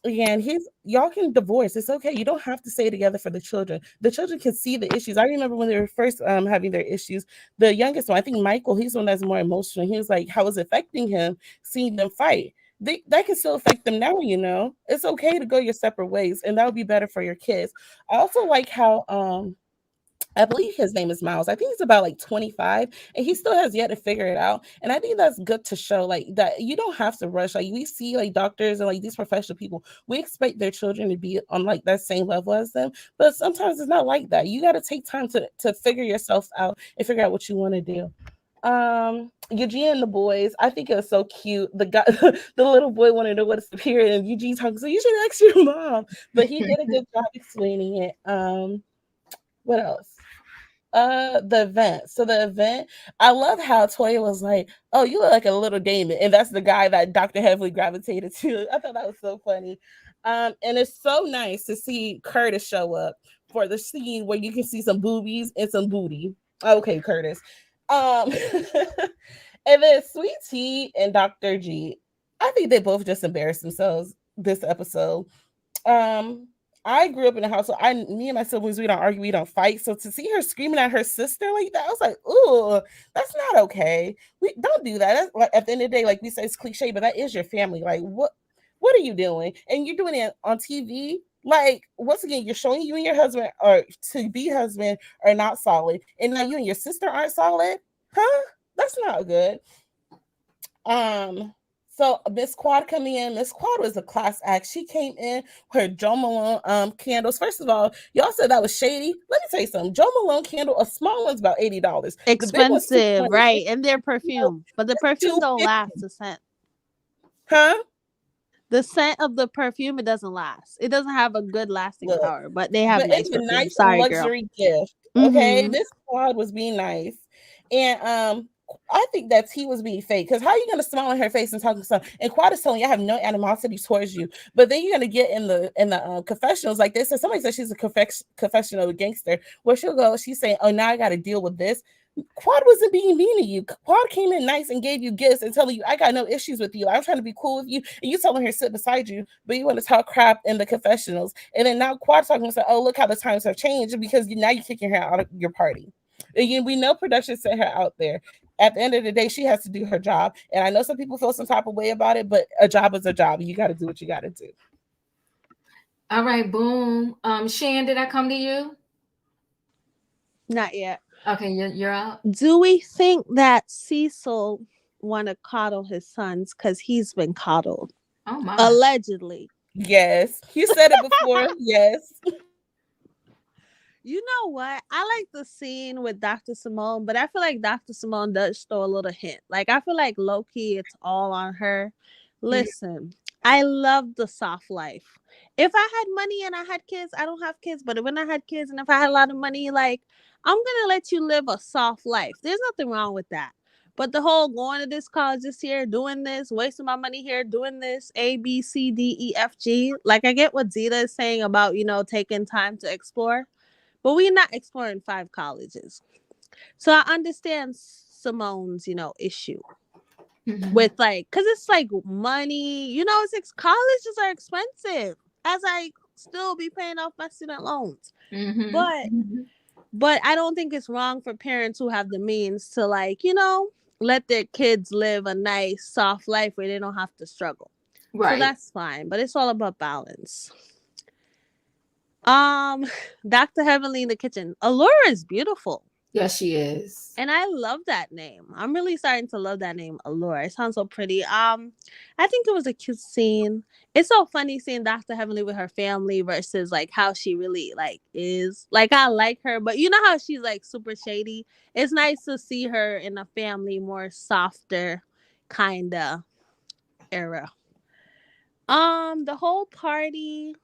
And y'all can divorce. It's okay. You don't have to stay together for the children. The children can see the issues. I remember when they were first having their issues. The youngest one, I think Michael, he's the one that's more emotional. He was like, how it's affecting him seeing them fight. That can still affect them now, you know. It's okay to go your separate ways, and that would be better for your kids. I also like how I believe his name is Miles. I think he's about like 25 and he still has yet to figure it out. And I think that's good to show like that you don't have to rush. Like we see like doctors and like these professional people, we expect their children to be on like that same level as them. But sometimes it's not like that. You got to take time to figure yourself out and figure out what you want to do. Eugene and the boys, I think it was so cute. The guy, the little boy wanted to know what is the period, and Eugene talking, so you should ask your mom. But he did a good job explaining it. What else? The event. So the event, I love how Toya was like, oh, you look like a little Damon. And that's the guy that Dr. Heavily gravitated to. I thought that was so funny. And it's so nice to see Curtis show up for the scene where you can see some boobies and some booty. Okay, Curtis. And then Sweet Tea and Dr. G, I think they both just embarrassed themselves this episode. I grew up in a household. Me and my siblings, we don't argue, we don't fight. So to see her screaming at her sister like that, I was like, "Ooh, that's not okay. We don't do that." That's, like, at the end of the day, like we say, it's cliche, but that is your family. Like, what are you doing? And you're doing it on TV. Like, once again, you're showing you and your husband or to be husband are not solid, and now you and your sister aren't solid, huh? That's not good. So Miss Quad coming in. Miss Quad was a class act. She came in with her Joe Malone candles. First of all, y'all said that was shady. Let me tell you something. Joe Malone candle, a small one's about $80. Expensive, right? And their perfume, but the perfume don't last the scent. Huh? The scent of the perfume, it doesn't last. It doesn't have a good lasting power, but they have but nice it's a perfume. nice Sorry, luxury girl. gift. Okay, Miss Quad was being nice, and I think that T was being fake because how are you gonna smile in her face and talk to someone? And Quad is telling you I have no animosity towards you, but then you're gonna get in the confessionals like this. And somebody said she's a confessional gangster. Where she'll go, she's saying, "Oh, now I got to deal with this." Quad wasn't being mean to you. Quad came in nice and gave you gifts and telling you, I got no issues with you. I'm trying to be cool with you. And you telling her sit beside you, but you want to talk crap in the confessionals. And then now Quad talking and say, oh, look how the times have changed because now you're kicking her out of your party. Again, we know production sent her out there. At the end of the day, she has to do her job. And I know some people feel some type of way about it, but a job is a job. You got to do what you got to do. All right, boom. Shan, did I come to you? Not yet. Okay, you're out. Do we think that Cecil want to coddle his sons because he's been coddled? Oh my. Allegedly. Yes. You said it before. Yes. You know what? I like the scene with Dr. Simone, but I feel like Dr. Simone does throw a little hint. Like, I feel like low-key, it's all on her. Listen, I love the soft life. If I had money and I had kids, I don't have kids, but when I had kids and if I had a lot of money, like, I'm going to let you live a soft life. There's nothing wrong with that. But the whole going to this college this year, doing this, wasting my money here, doing this, A, B, C, D, E, F, G. Like, I get what Zeta is saying about, taking time to explore. But we're not exploring 5 colleges. So I understand Simone's, issue with because it's like money, it's colleges are expensive as I still be paying off my student loans. But I don't think it's wrong for parents who have the means to let their kids live a nice, soft life where they don't have to struggle. Right. So that's fine. But it's all about balance. Dr. Heavenly in the kitchen. Allura is beautiful. Yes, she is. And I love that name. I'm really starting to love that name, Allura. It sounds so pretty. I think it was a cute scene. It's so funny seeing Dr. Heavenly with her family versus how she really is. I like her, but you know how she's super shady. It's nice to see her in a family more softer kinda era. The whole party.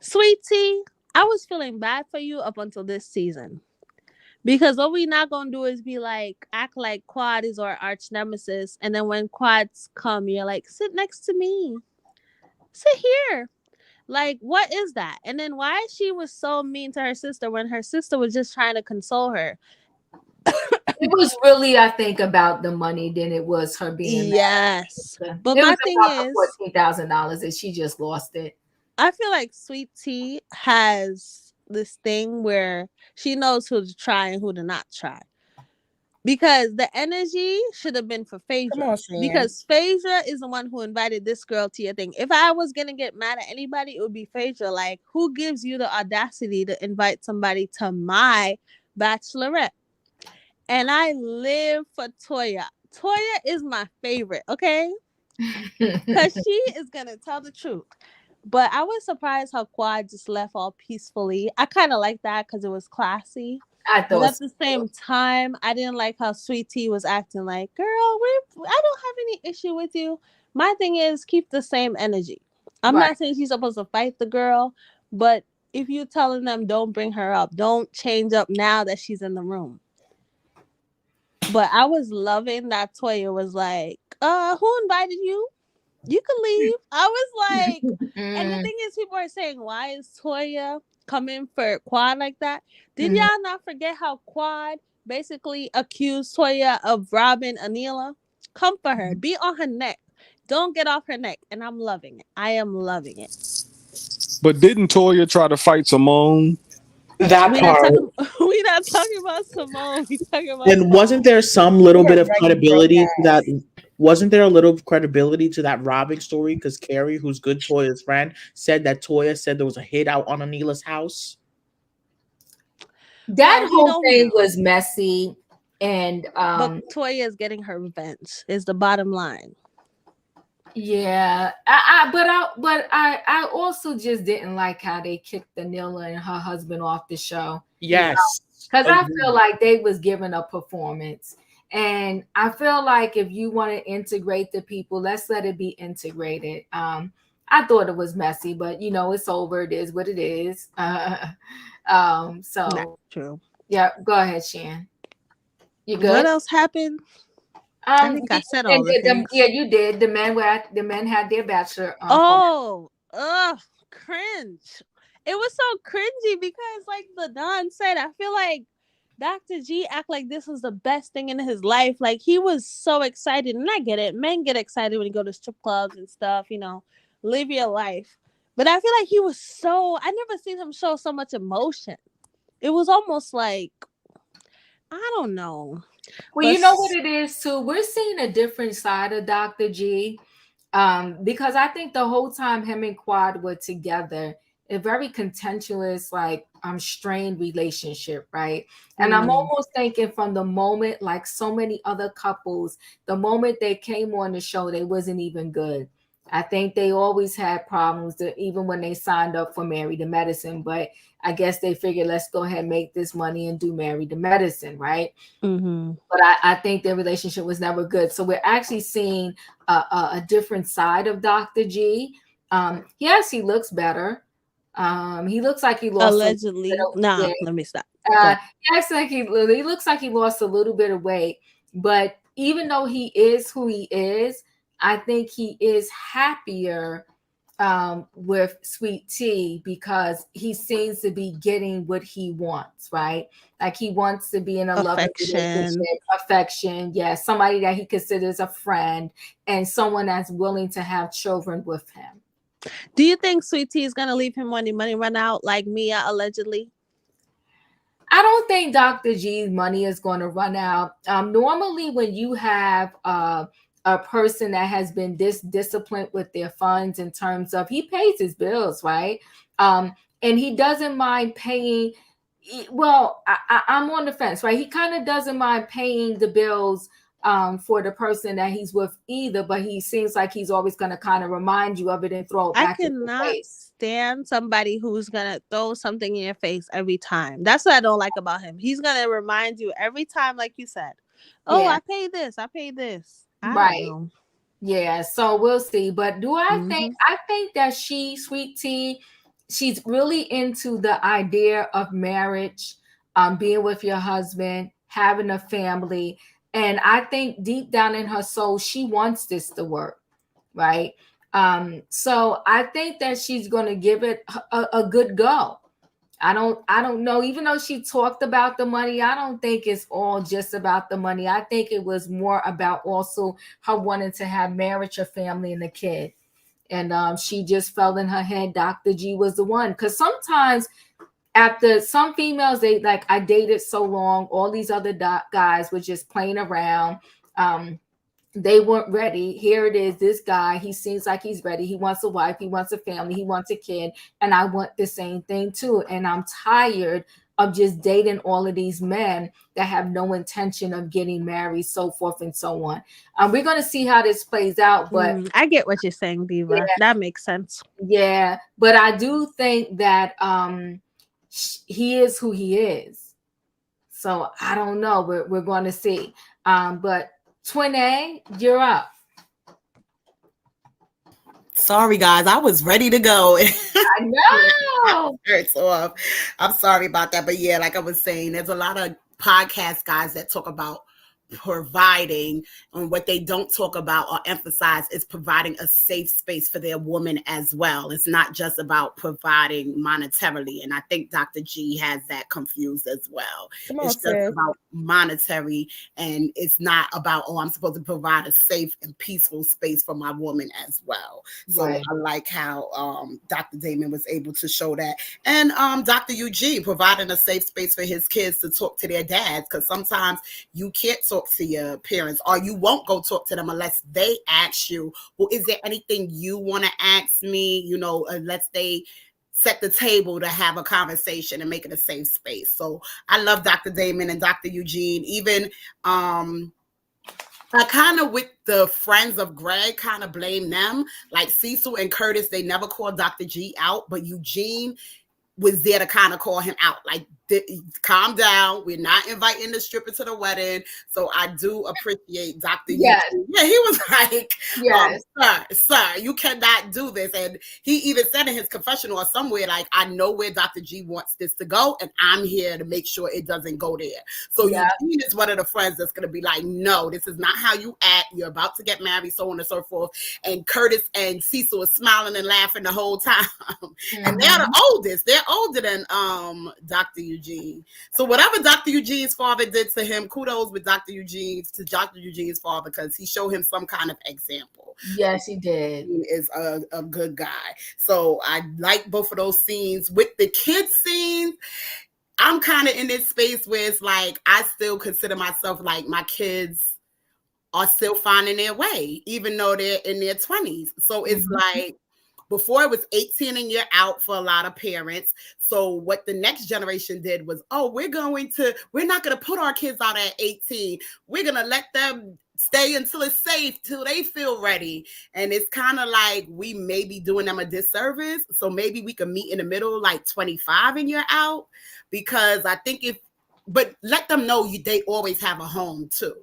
Sweetie, I was feeling bad for you up until this season. Because what we not going to do is be act like Quad is our arch nemesis. And then when Quads come, you're sit next to me. Sit here. What is that? And then why she was so mean to her sister when her sister was just trying to console her. It was really, I think, about the money than it was her being yes. mad. But my thing is $14,000 and she just lost it. I feel like Sweet Tea has this thing where she knows who to try and who to not try. Because the energy should have been for Phaedra. Because Phaedra is the one who invited this girl to your thing. If I was going to get mad at anybody, it would be Phaedra. Who gives you the audacity to invite somebody to my bachelorette? And I live for Toya. Toya is my favorite, okay? Because she is going to tell the truth. But I was surprised how Quad just left all peacefully. I kind of like that because it was classy. But at the same time, I didn't like how Sweet Tea was acting like, girl, I don't have any issue with you. My thing is keep the same energy. I'm not saying she's supposed to fight the girl, but if you're telling them don't bring her up, don't change up now that she's in the room. But I was loving that Toya was like, who invited you? You can leave. I was like, and the thing is, people are saying, why is Toya coming for Quad like that? Did y'all not forget how Quad basically accused Toya of robbing Anila? Come for her. Be on her neck. Don't get off her neck. And I'm loving it. I am loving it. But didn't Toya try to fight Simone? That part. We're not talking about Simone. We talking about. And wasn't there some little bit of credibility to that? Wasn't there a little credibility to that robbing story? Because Carrie, who's good Toya's friend, said that Toya said there was a hit out on Anila's house. That whole thing was messy, and but Toya is getting her revenge. Is the bottom line. Yeah, I also just didn't like how they kicked Anila and her husband off the show. Yes, because I feel like they was giving a performance. And I feel like if you want to integrate the people, let's let it be integrated. I thought it was messy, but it's over. It is what it is. So Not true. Yeah, go ahead, Shan. You good? What else happened? I think I said all the things. Yeah, you did. The men had their bachelor. Cringe. It was so cringy because, like the Don said, I feel like Dr. G act like this was the best thing in his life. Like, he was so excited. And I get it. Men get excited when you go to strip clubs and stuff, you know, live your life. But I feel like he was I never seen him show so much emotion. It was almost like, I don't know. Well, you know what it is too? We're seeing a different side of Dr. G. Because I think the whole time him and Quad were together, a very contentious, like strained relationship, right? And I'm almost thinking from the moment, like so many other couples, the moment they came on the show, they wasn't even good. I think they always had problems, even when they signed up for Married to Medicine. But I guess they figured, let's go ahead and make this money and do Married to Medicine, right? But I think their relationship was never good. So we're actually seeing a different side of Dr. G. Yes, he looks better. He looks like he lost allegedly. Let me stop. He looks like he lost a little bit of weight. But even though he is who he is, I think he is happier with Sweet Tea because he seems to be getting what he wants, right? Like he wants to be in a loving relationship, affection, yes, somebody that he considers a friend and someone that's willing to have children with him. Do you think Sweet Tea is gonna leave him when the money run out, like Mia allegedly? I don't think Dr. G's money is going to run out. Normally, when you have a person that has been disciplined with their funds in terms of he pays his bills, right? And he doesn't mind paying. Well, I'm on the fence, right? He kind of doesn't mind paying the bills for the person that he's with either, but he seems like he's always going to kind of remind you of it and throw it back in your face. Stand somebody who's gonna throw something in your face every time. That's what I don't like about him. He's gonna remind you every time, like you said, oh, yeah. I paid this. Right. Yeah, so we'll see. But do I think that Sweet Tea, she's really into the idea of marriage, being with your husband, having a family. And I think deep down in her soul, she wants this to work, right? So I think that she's going to give it a good go. I don't know. Even though she talked about the money, I don't think it's all just about the money. I think it was more about also her wanting to have marriage, a family, and a kid. And she just felt in her head Dr. G was the one. Because sometimes after some females, they like, I dated so long, all these other guys were just playing around. They weren't ready. Here it is, this guy, he seems like he's ready. He wants a wife, he wants a family, he wants a kid. And I want the same thing too. And I'm tired of just dating all of these men that have no intention of getting married, so forth and so on. We're going to see how this plays out. But I get what you're saying, Diva. Yeah. That makes sense. Yeah. But I do think that he is who he is. So I don't know. We're going to see. But Twin A, you're up. Sorry, guys. I was ready to go. I know. So I'm sorry about that. But yeah, like I was saying, there's a lot of podcast guys that talk about providing, and what they don't talk about or emphasize is providing a safe space for their woman as well. It's not just about providing monetarily, and I think Dr. G has that confused as well. It's just about monetary, and it's not about, oh, I'm supposed to provide a safe and peaceful space for my woman as well. So I like how Dr. Damon was able to show that, and Dr. Eugene providing a safe space for his kids to talk to their dads, because sometimes you can't talk to your parents, or you won't go talk to them unless they ask you, well, is there anything you want to ask me? You know, unless they set the table to have a conversation and make it a safe space. So I love Dr. Damon and Dr. Eugene. Even I kind of, with the friends of Greg, kind of blame them. Like Cecil and Curtis, they never called Dr. G out, but Eugene was there to kind of call him out. Like, calm down. We're not inviting the stripper to the wedding. So I do appreciate Dr. Yes. Yeah, he was like, yes. Sir, you cannot do this. And he even said in his confessional or somewhere, like, I know where Dr. G wants this to go, and I'm here to make sure it doesn't go there. So Eugene is one of the friends that's going to be like, no, this is not how you act. You're about to get married, so on and so forth. And Curtis and Cecil is smiling and laughing the whole time. And they're the oldest. They're older than Dr. Eugene. So whatever Dr. Eugene's father did to him, kudos with Dr. Eugene's father, because he showed him some kind of example. Yes, he did. He is a good guy. So I like both of those scenes. With the kids scene, I'm kind of in this space where it's like I still consider myself like my kids are still finding their way, even though they're in their 20s. So it's like, before it was 18 and you're out for a lot of parents. So what the next generation did was, we're not going to put our kids out at 18. We're going to let them stay until it's safe, till they feel ready. And it's kind of like we may be doing them a disservice. So maybe we can meet in the middle, like 25 and you're out. Because I think but let them know they always have a home too.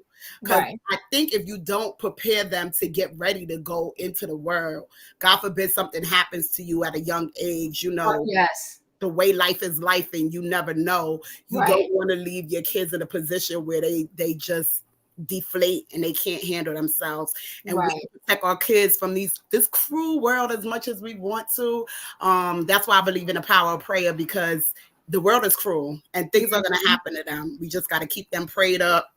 Because I think if you don't prepare them to get ready to go into the world, God forbid something happens to you at a young age, the way life is life and you never know. You don't want to leave your kids in a position where they just deflate and they can't handle themselves. And we protect our kids from this cruel world as much as we want to. That's why I believe in the power of prayer, because the world is cruel and things are going to happen to them. We just got to keep them prayed up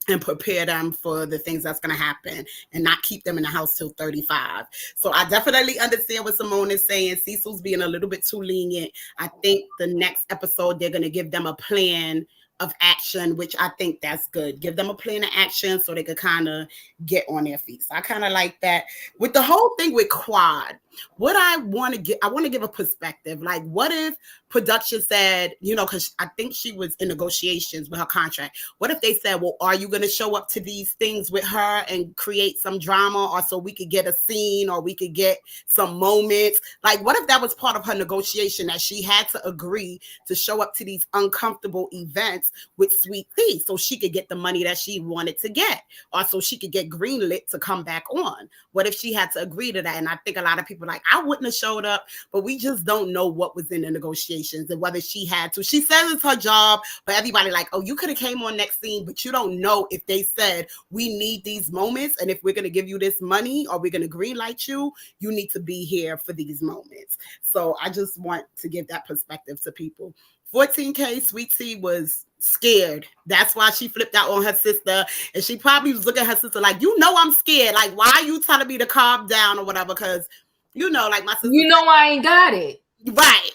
and prepare them for the things that's going to happen and not keep them in the house till 35. So I definitely understand what Simone is saying. Cecil's being a little bit too lenient. I think the next episode, they're going to give them a plan of action, which I think that's good. Give them a plan of action so they could kind of get on their feet. So I kind of like that. With the whole thing with Quad, what I want to give a perspective. Like, what if production said, because I think she was in negotiations with her contract. What if they said, well, are you going to show up to these things with her and create some drama, or so we could get a scene, or we could get some moments? Like, what if that was part of her negotiation, that she had to agree to show up to these uncomfortable events with Sweet Tea so she could get the money that she wanted to get, or so she could get greenlit to come back on? What if she had to agree to that? And I think a lot of people like, I wouldn't have showed up, but we just don't know what was in the negotiations and whether she had to. She says it's her job, but everybody like, you could have came on next scene, but you don't know if they said, we need these moments, and if we're going to give you this money or we're going to greenlight you, you need to be here for these moments. So I just want to give that perspective to people. 14K, Sweet Tea was scared. That's why she flipped out on her sister, and she probably was looking at her sister like, I'm scared. Like, why are you telling me to calm down or whatever? Because like my sister, I ain't got it. Right.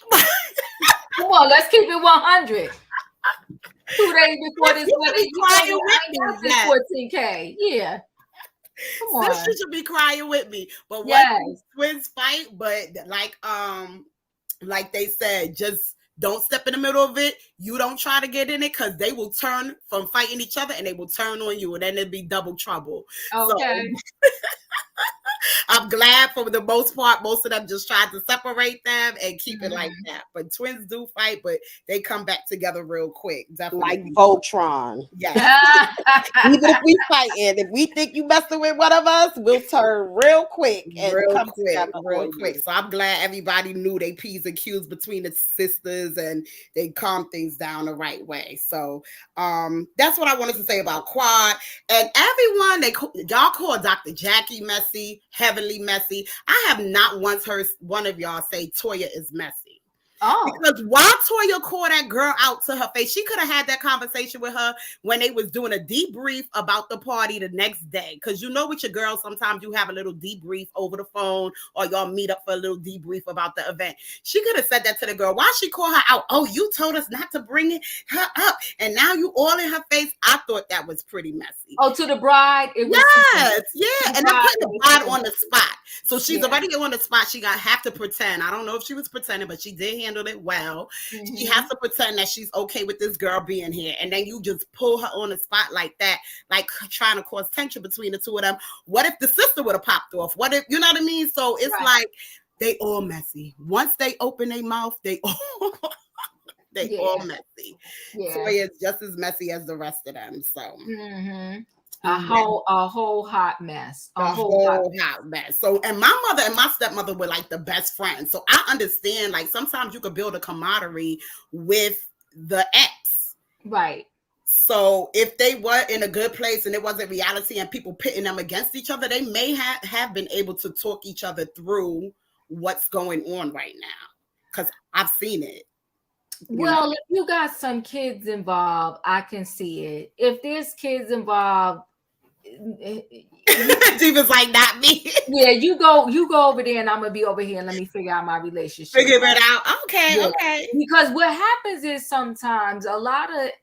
Come on, let's keep it 100. 2 days before this wedding, you know, 14K. Yeah. Come on. Sister should be crying with me. But once twins fight, but like they said, just don't step in the middle of it. You don't try to get in it, because they will turn from fighting each other and they will turn on you, and then it'll be double trouble. Okay. So, I'm glad for the most part, most of them just tried to separate them and keep it like that. But twins do fight, but they come back together real quick. Definitely. Like Voltron. Yeah. Even if we fight, and if we think you messing with one of us, we'll turn real quick and come together real quick. So I'm glad everybody knew they P's and Q's between the sisters and they calmed things down the right way. So that's what I wanted to say about Quad. And everyone, y'all call Dr. Jackie messy, heavenly messy. I have not once heard one of y'all say Toya is messy. Because why Toya called that girl out to her face? She could have had that conversation with her when they was doing a debrief about the party the next day. Because with your girls, sometimes you have a little debrief over the phone, or y'all meet up for a little debrief about the event. She could have said that to the girl. Why she call her out? Oh, you told us not to bring her up, and now you all in her face. I thought that was pretty messy. Oh, to the bride? It was and I put the bride on the spot. So she's already on the spot. She have to pretend. I don't know if she was pretending, but she did handle it well. She has to pretend that she's okay with this girl being here, and then you just pull her on the spot like that, like trying to cause tension between the two of them. What if the sister would have popped off? What if, you know what I mean? So it's like they all messy. Once they open their mouth, they all all messy. Toya is just as messy as the rest of them. So a whole hot mess. A whole hot mess. So, and my mother and my stepmother were like the best friends. So I understand, like, sometimes you could build a camaraderie with the ex. Right. So if they were in a good place and it wasn't reality and people pitting them against each other, they may have been able to talk each other through what's going on right now. Because I've seen it. Well, if you got some kids involved, I can see it. If there's kids involved, Diva's like, not me. Yeah, you go over there, and I'm gonna be over here, and let me figure out my relationship. Figure it out. Okay, Yeah. okay. Because what happens is sometimes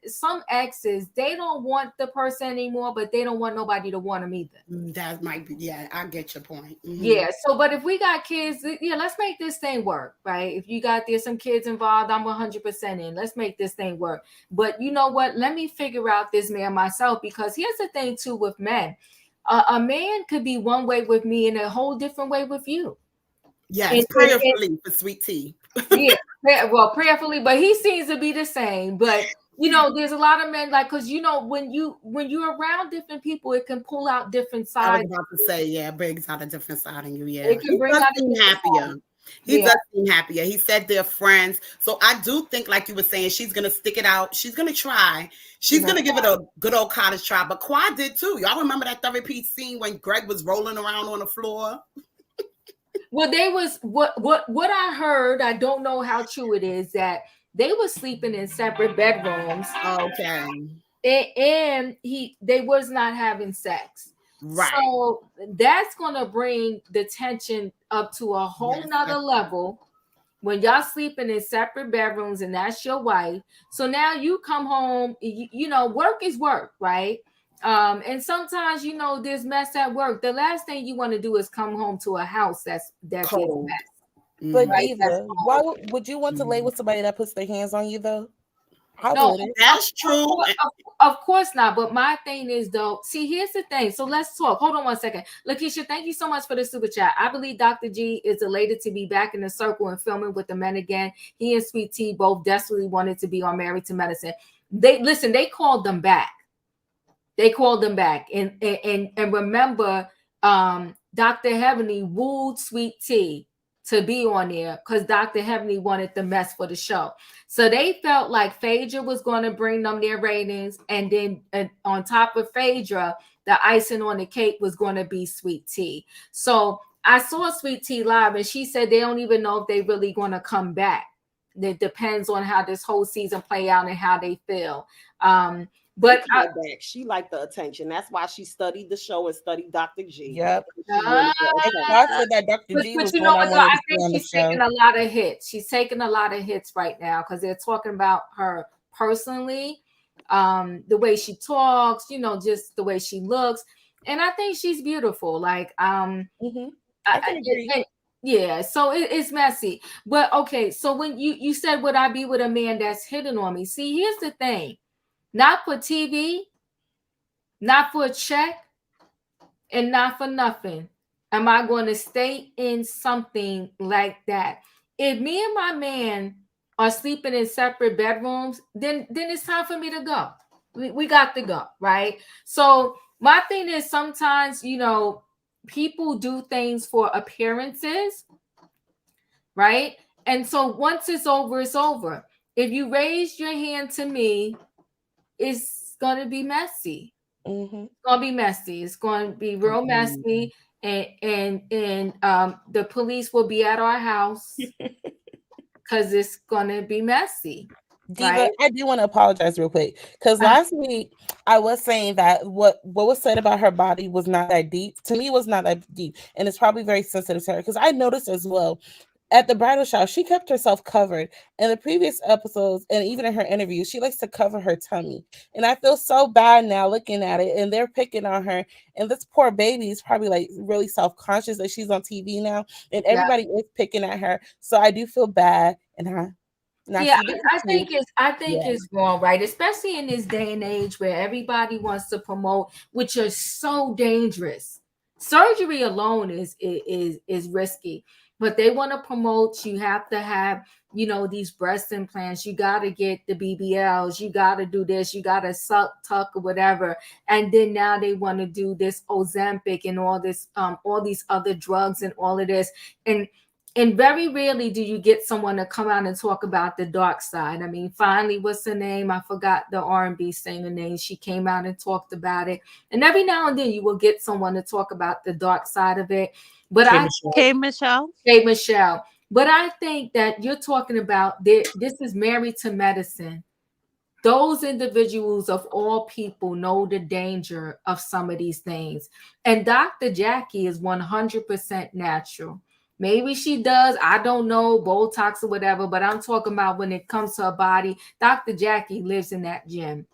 some exes, they don't want the person anymore, but they don't want nobody to want them either. That might be, yeah, I get your point. Yeah. So, but if we got kids, yeah, let's make this thing work, right? If you got there's some kids involved, I'm 100% in. Let's make this thing work. But you know what? Let me figure out this man myself, because here's the thing too with men. A man could be one way with me and a whole different way with you. Yes, prayerfully for Sweet Tea. Yeah, prayerfully, but he seems to be the same. But you know, there's a lot of men like, because you know, when you're around different people, it can pull out different sides. I was about to say, yeah, it brings out a different side in you. Yeah, it can bring out a happier. He does seem happier. He said they're friends. So I do think, like you were saying, she's going to stick it out. She's going to try. She's going to give it a good old college try. But Quad did too. Y'all remember that therapy scene when Greg was rolling around on the floor? Well, they was what I heard, I don't know how true it is, that they were sleeping in separate bedrooms. Okay. And they was not having sex. Right. So that's gonna bring the tension up to a whole nother level when y'all sleeping in separate bedrooms and that's your wife. So now you come home, you know, work is work, right? And sometimes, you know, there's mess at work. The last thing you want to do is come home to a house that's cold. But Diva, why would you want to lay with somebody that puts their hands on you though? No, that's true. Of course not. But my thing is, though, see, here's the thing. So let's talk. Hold on one second. Lakeisha, thank you so much for the super chat. I believe Dr. G is elated to be back in the circle and filming with the men again. He and Sweet Tea both desperately wanted to be on Married to Medicine. They called them back. They called them back. And remember, Dr. Heavenly wooed Sweet Tea to be on there because Dr. Heavenly wanted the mess for the show. So they felt like Phaedra was going to bring them their ratings. And then on top of Phaedra, the icing on the cake was going to be Sweet Tea. So I saw Sweet Tea live and she said they don't even know if they really going to come back. It depends on how this whole season play out and how they feel. But she liked the attention. That's why she studied the show and studied Dr. G. Yep. But you know what? I think she's taking a lot of hits. She's taking a lot of hits right now because they're talking about her personally, the way she talks, you know, just the way she looks, and I think she's beautiful. Like, I can agree. Yeah, so it's messy. But okay, so when you said, would I be with a man that's hitting on me? See, here's the thing. Not for TV, not for a check, and not for nothing am I going to stay in something like that. If me and my man are sleeping in separate bedrooms, then it's time for me to go. We got to go, right? So my thing is sometimes, you know, people do things for appearances, right? And so once it's over, it's over. If you raise your hand to me, it's going to be messy. It's going to be messy. It's going to be real messy. And the police will be at our house because it's going to be messy. Diva, right? I do want to apologize real quick because last week I was saying that what was said about her body was not that deep. To me, it was not that deep. And it's probably very sensitive to her because I noticed as well. At the bridal shower, she kept herself covered. In the previous episodes and even in her interviews, she likes to cover her tummy. And I feel so bad now looking at it. And they're picking on her. And this poor baby is probably like really self-conscious that she's on TV now. And everybody is picking at her. So I do feel bad. And I think it's wrong, right? Especially in this day and age where everybody wants to promote, which is so dangerous. Surgery alone is risky. But they want to promote, you have to have, you know, these breast implants. You got to get the BBLs. You got to do this. You got to suck, tuck, or whatever. And then now they want to do this Ozempic and all this, all these other drugs and all of this. And very rarely do you get someone to come out and talk about the dark side. I mean, finally, what's her name? I forgot the R&B singer name. She came out and talked about it. And every now and then you will get someone to talk about the dark side of it. But K. Michelle. But I think that you're talking about this is married to medicine. Those individuals of all people know the danger of some of these things. And Dr. Jackie is 100% natural. Maybe she does, I don't know, Botox or whatever, but I'm talking about when it comes to her body. Dr. Jackie lives in that gym,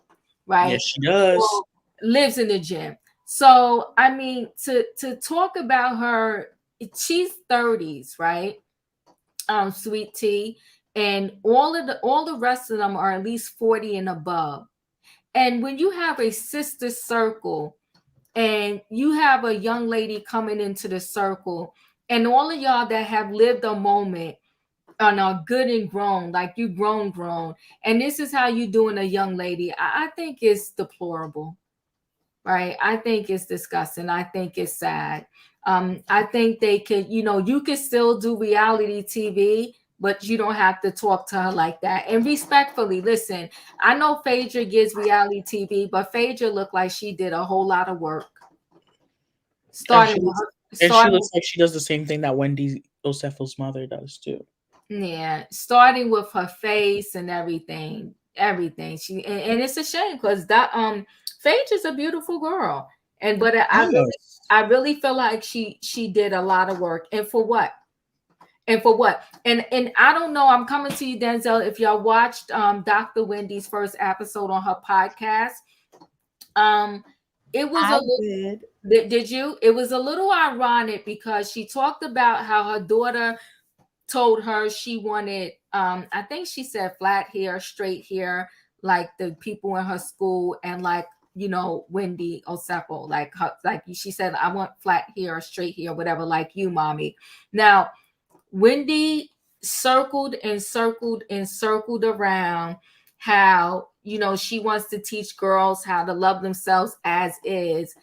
right? Yes, she does. So, lives in the gym. So, I mean, to talk about her, she's 30s, right? Sweet Tea, and all the rest of them are at least 40 and above. And when you have a sister circle and you have a young lady coming into the circle, and all of y'all that have lived a moment and are good and grown, like you grown, and this is how you doing a young lady, I think it's deplorable, right? I think it's disgusting. I think it's sad. I think they could, you could still do reality TV, but you don't have to talk to her like that. And respectfully, listen, I know Phaedra gives reality TV, but Phaedra looked like she did a whole lot of work. And she looks like she does the same thing that Wendy Osefo's mother does too. Yeah, starting with her face and everything. She and it's a shame because that Phaedra's a beautiful girl, but I really feel like she did a lot of work, and for what? And I don't know. I'm coming to you, Denzel. If y'all watched Dr. Wendy's first episode on her podcast, it was did you? It was a little ironic because she talked about how her daughter told her she wanted, I think she said flat hair, straight hair, like the people in her school, and like, Wendy Osefo, like she said, I want flat hair, straight hair, whatever, like you, mommy. Now, Wendy circled and circled and circled around how, she wants to teach girls how to love themselves as is.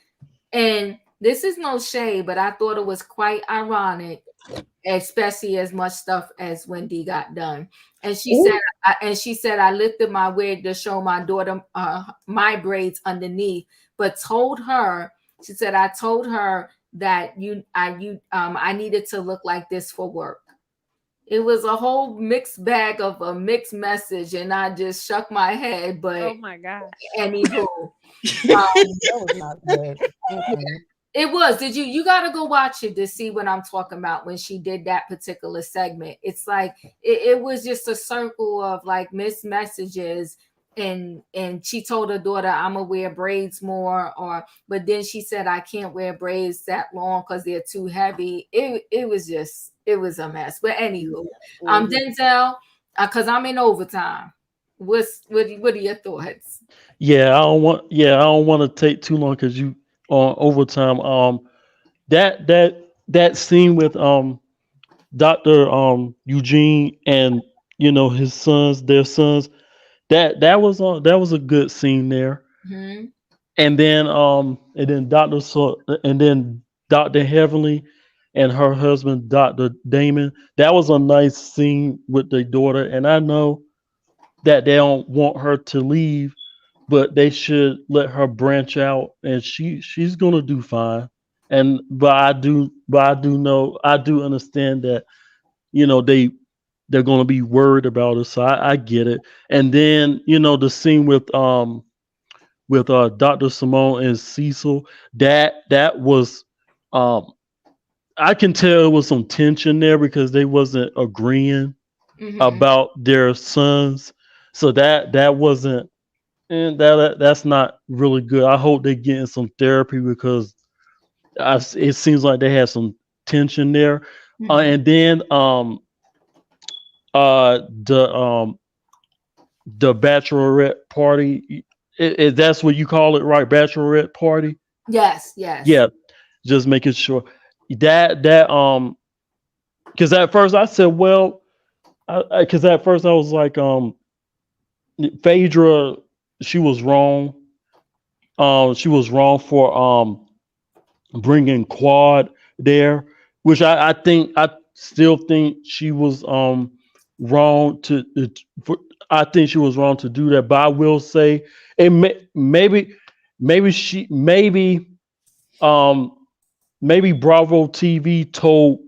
And this is no shade, but I thought it was quite ironic, especially as much stuff as Wendy got done. And she said, I lifted my wig to show my daughter my braids underneath, but told her, she said, I told her that I needed to look like this for work. It was a whole mixed bag of a mixed message, and I just shook my head. But oh my gosh, anywho, that was not good. It was. Did you got to go watch it to see what I'm talking about when she did that particular segment. It's like it was just a circle of like missed messages, and she told her daughter, I'm gonna wear braids more, but then she said, I can't wear braids that long because they're too heavy. It was a mess. But anywho, Denzel, because I'm in overtime. What are your thoughts? I don't want to take too long because you on overtime. That scene with Dr. Eugene and his sons, their sons, that was a good scene there. Mm-hmm. And then Dr. Heavenly and her husband, Dr. Damon, that was a nice scene with their daughter. And I know that they don't want her to leave, but they should let her branch out, and she's gonna do fine. But I do understand that they're gonna be worried about her, so I get it. And then the scene with Dr. Simone and Cecil, that was I can tell there was some tension there because they wasn't agreeing about their sons, so that wasn't. And that's not really good. I hope they're getting some therapy because it seems like they had some tension there. And then the bachelorette party, that's what you call it, right? Bachelorette party. Yes. Yeah, just making sure that because at first I said, well, because at first I was like, Phaedra, she was wrong. She was wrong for bringing Quad there, which I still think she was wrong to. I think she was wrong to do that. But I will say, maybe Bravo TV told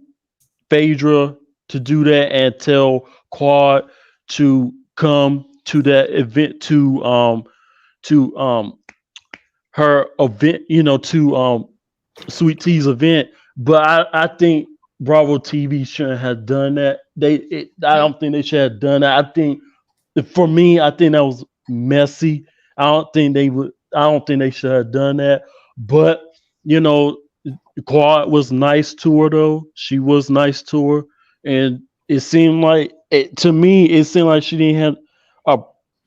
Phaedra to do that and tell Quad to come to that event to her event, to Sweet T's event. But I think Bravo TV shouldn't have done that. I don't think they should have done that. I think for me, I think that was messy. I don't think they would. I don't think they should have done that. But you know, Quad was nice to her though. She was nice to her, and it seemed like to me, it seemed like she didn't have a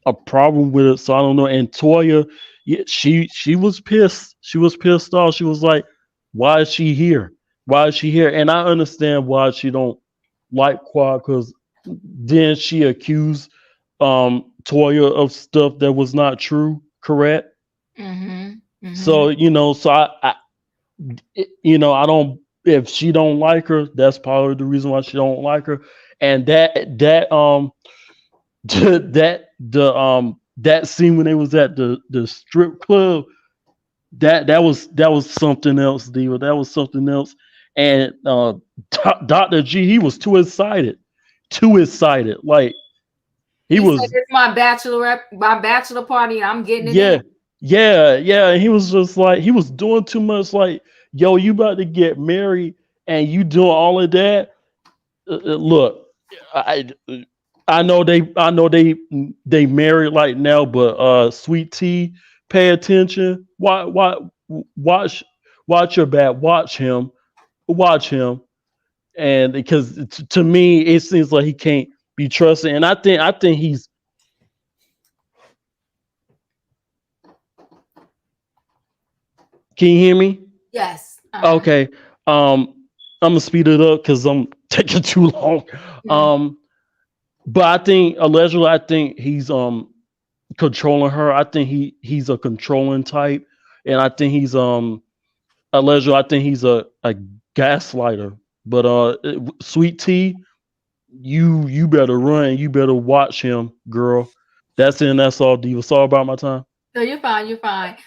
a problem with it. So I don't know. And Toya, yeah, she was pissed. She was pissed off. She was like, "Why is she here? Why is she here?" And I understand why she don't like Quad because then she accused Toya of stuff that was not true. Correct. So so I don't. If she don't like her, that's probably the reason why she don't like her. And that scene when they was at the strip club, that was something else, Diva. That was something else. And Dr. G, he was too excited, too excited. Like he He said, was, "It's my bachelor party, and I'm getting it yeah, in." yeah. And he was just like he was doing too much. Like, yo, you about to get married, and you doing all of that. Look, I I know they married like now, but Sweet Tea, pay attention. Watch watch your back. Watch him, and because to me it seems like he can't be trusted, and I think he's. Can you hear me? Yes. Okay. I'm gonna speed it up because I'm taking too long. But I think allegedly, I think he's controlling her. I think he's a controlling type, and I think he's allegedly, I think he's a gaslighter. But Sweet Tea, you better run. You better watch him, girl. That's it. And that's all, Diva. Sorry about my time. No, you're fine. You're fine.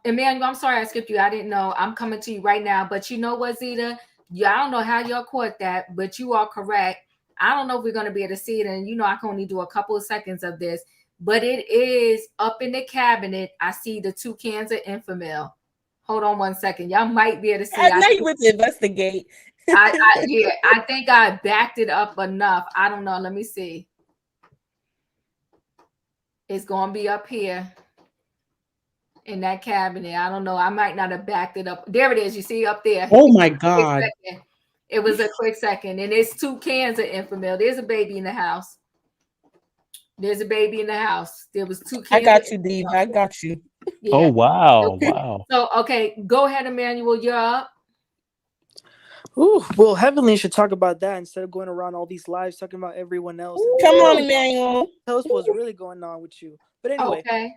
Emmanuel, I'm sorry I skipped you. I didn't know. I'm coming to you right now. But you know what, Zeta? Yeah, I don't know how y'all caught that, but you are correct. I don't know if we're going to be able to see it. And I can only do a couple of seconds of this, but it is up in the cabinet. I see the 2 cans of Enfamil. Hold on one second. Y'all might be able to see. I know you went to investigate. I think I backed it up enough. I don't know. Let me see. It's going to be up here in that cabinet. I don't know. I might not have backed it up. There it is. You see up there. Oh my God. It was a quick second. And it's 2 cans of Enfamil. There's a baby in the house. There's a baby in the house. There was 2 cans. I got you, Dave. I got you. Yeah. Oh wow, wow. So okay, go ahead, Emmanuel. You're up. Ooh, well, Heavenly should talk about that instead of going around all these lives talking about everyone else. Come on, Emmanuel. Tell us what's really going on with you. But anyway, Okay.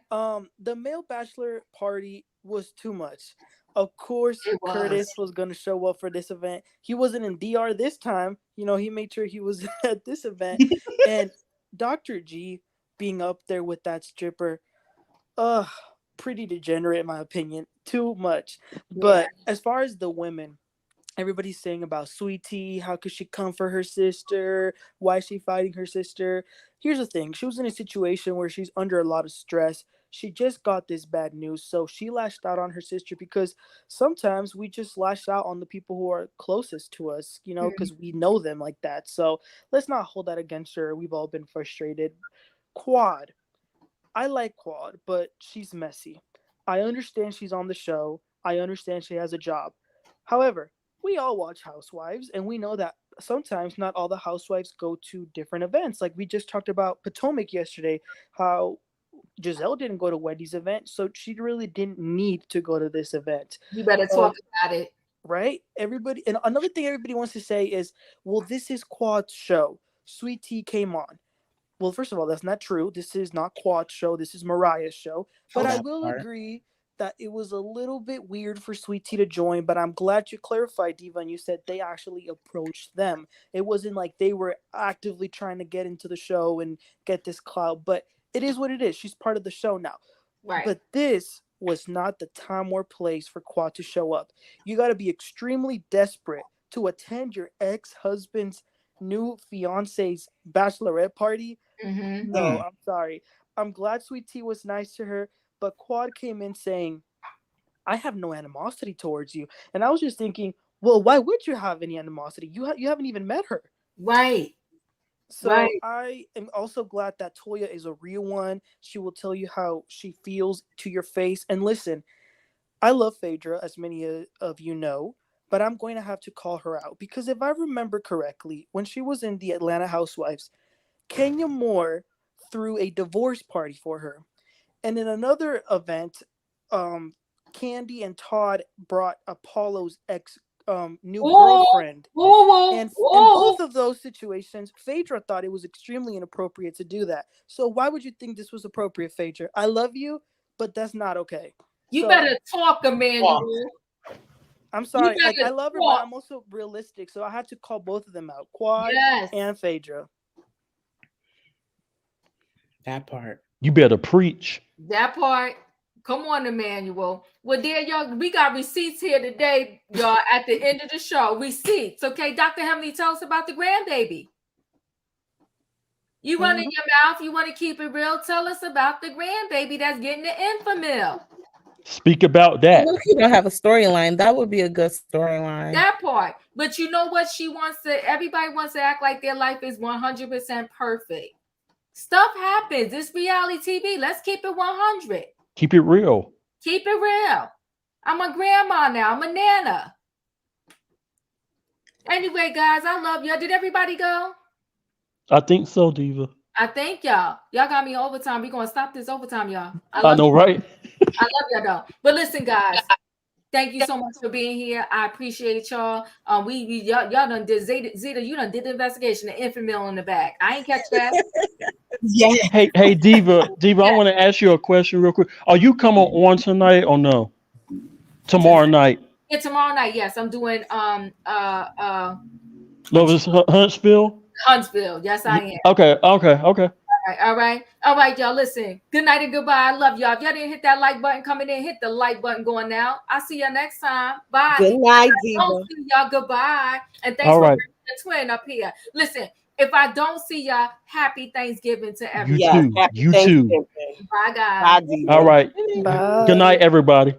the male bachelor party was too much. Of course, Curtis was going to show up for this event. He wasn't in DR this time. He made sure he was at this event. And Dr. G being up there with that stripper, pretty degenerate in my opinion. Too much. But as far as the women, everybody's saying about Sweet Tea. How could she come for her sister? Why is she fighting her sister? Here's the thing. She was in a situation where she's under a lot of stress. She just got this bad news. So she lashed out on her sister because sometimes we just lash out on the people who are closest to us, because we know them like that. So let's not hold that against her. We've all been frustrated. Quad. I like Quad, but she's messy. I understand she's on the show. I understand she has a job. However, we all watch Housewives, and we know that sometimes not all the housewives go to different events. Like we just talked about Potomac yesterday, how Giselle didn't go to Wendy's event, so she really didn't need to go to this event. You better talk about it. Right? Everybody, and another thing everybody wants to say is, well, this is Quad's show. Sweet Tea came on. Well, first of all, that's not true. This is not Quad's show. This is Mariah's show. But I will agree that it was a little bit weird for Sweet Tea to join, but I'm glad you clarified, Diva, and you said they actually approached them. It wasn't like they were actively trying to get into the show and get this clout, but it is what it is. She's part of the show now. Right. But this was not the time or place for Quad to show up. You got to be extremely desperate to attend your ex-husband's new fiance's bachelorette party. Mm-hmm. No, I'm sorry. I'm glad Sweet Tea was nice to her, but Quad came in saying, I have no animosity towards you. And I was just thinking, well, why would you have any animosity? You haven't even met her. Right. So Right. I am also glad that Toya is a real one. She will tell you how she feels to your face. And listen, I love Phaedra, as many of you know, but I'm going to have to call her out. Because if I remember correctly, when she was in the Atlanta Housewives, Kenya Moore threw a divorce party for her. And in another event, Candy and Todd brought Apollo's ex new girlfriend. And in both of those situations, Phaedra thought it was extremely inappropriate to do that. So why would you think this was appropriate, Phaedra? I love you, but that's not okay. You better talk, Emmanuel. I'm sorry. Like, I love her, but I'm also realistic. So I had to call both of them out. Quad and Phaedra. That part. You better preach. That part. Come on, Emmanuel. Well, there, y'all, we got receipts here today, y'all, at the end of the show. Receipts. Okay, Dr. Hemley, tell us about the grandbaby. You running your mouth. You want to keep it real. Tell us about the grandbaby that's getting the infamil. Speak about that. Look, you don't have a storyline. That would be a good storyline. That part. But you know what? Everybody wants to act like their life is 100% perfect. Stuff happens. It's reality TV. Let's keep it 100. Keep it real. Keep it real. I'm a grandma now. I'm a nana. Anyway, guys, I love y'all. Did everybody go? I think so, Diva. I thank y'all. Y'all got me overtime. We're going to stop this overtime, y'all. I know, right? I love y'all, though. But listen, guys. Thank you so much for being here. I appreciate y'all. Y'all done did Zeta, you done did the investigation, the infamil in the back. I ain't catch that. Yeah. Hey, Diva, I want to ask you a question real quick. Are you coming on tonight or no? Tomorrow night. Yeah, tomorrow night. Yes, I'm doing Lovis Huntsville. Huntsville. Yes, I am. Okay. All right, y'all. Listen. Good night and goodbye. I love y'all. If y'all didn't hit that like button coming in, hit the like button going now. I'll see y'all next time. Bye. Good night, Diva. Don't see y'all. Goodbye. And thanks for bringing the twin up here. Listen, if I don't see y'all, happy Thanksgiving to everyone. You too. Bye, guys. Bye, Diva. All right. Bye. Good night, everybody.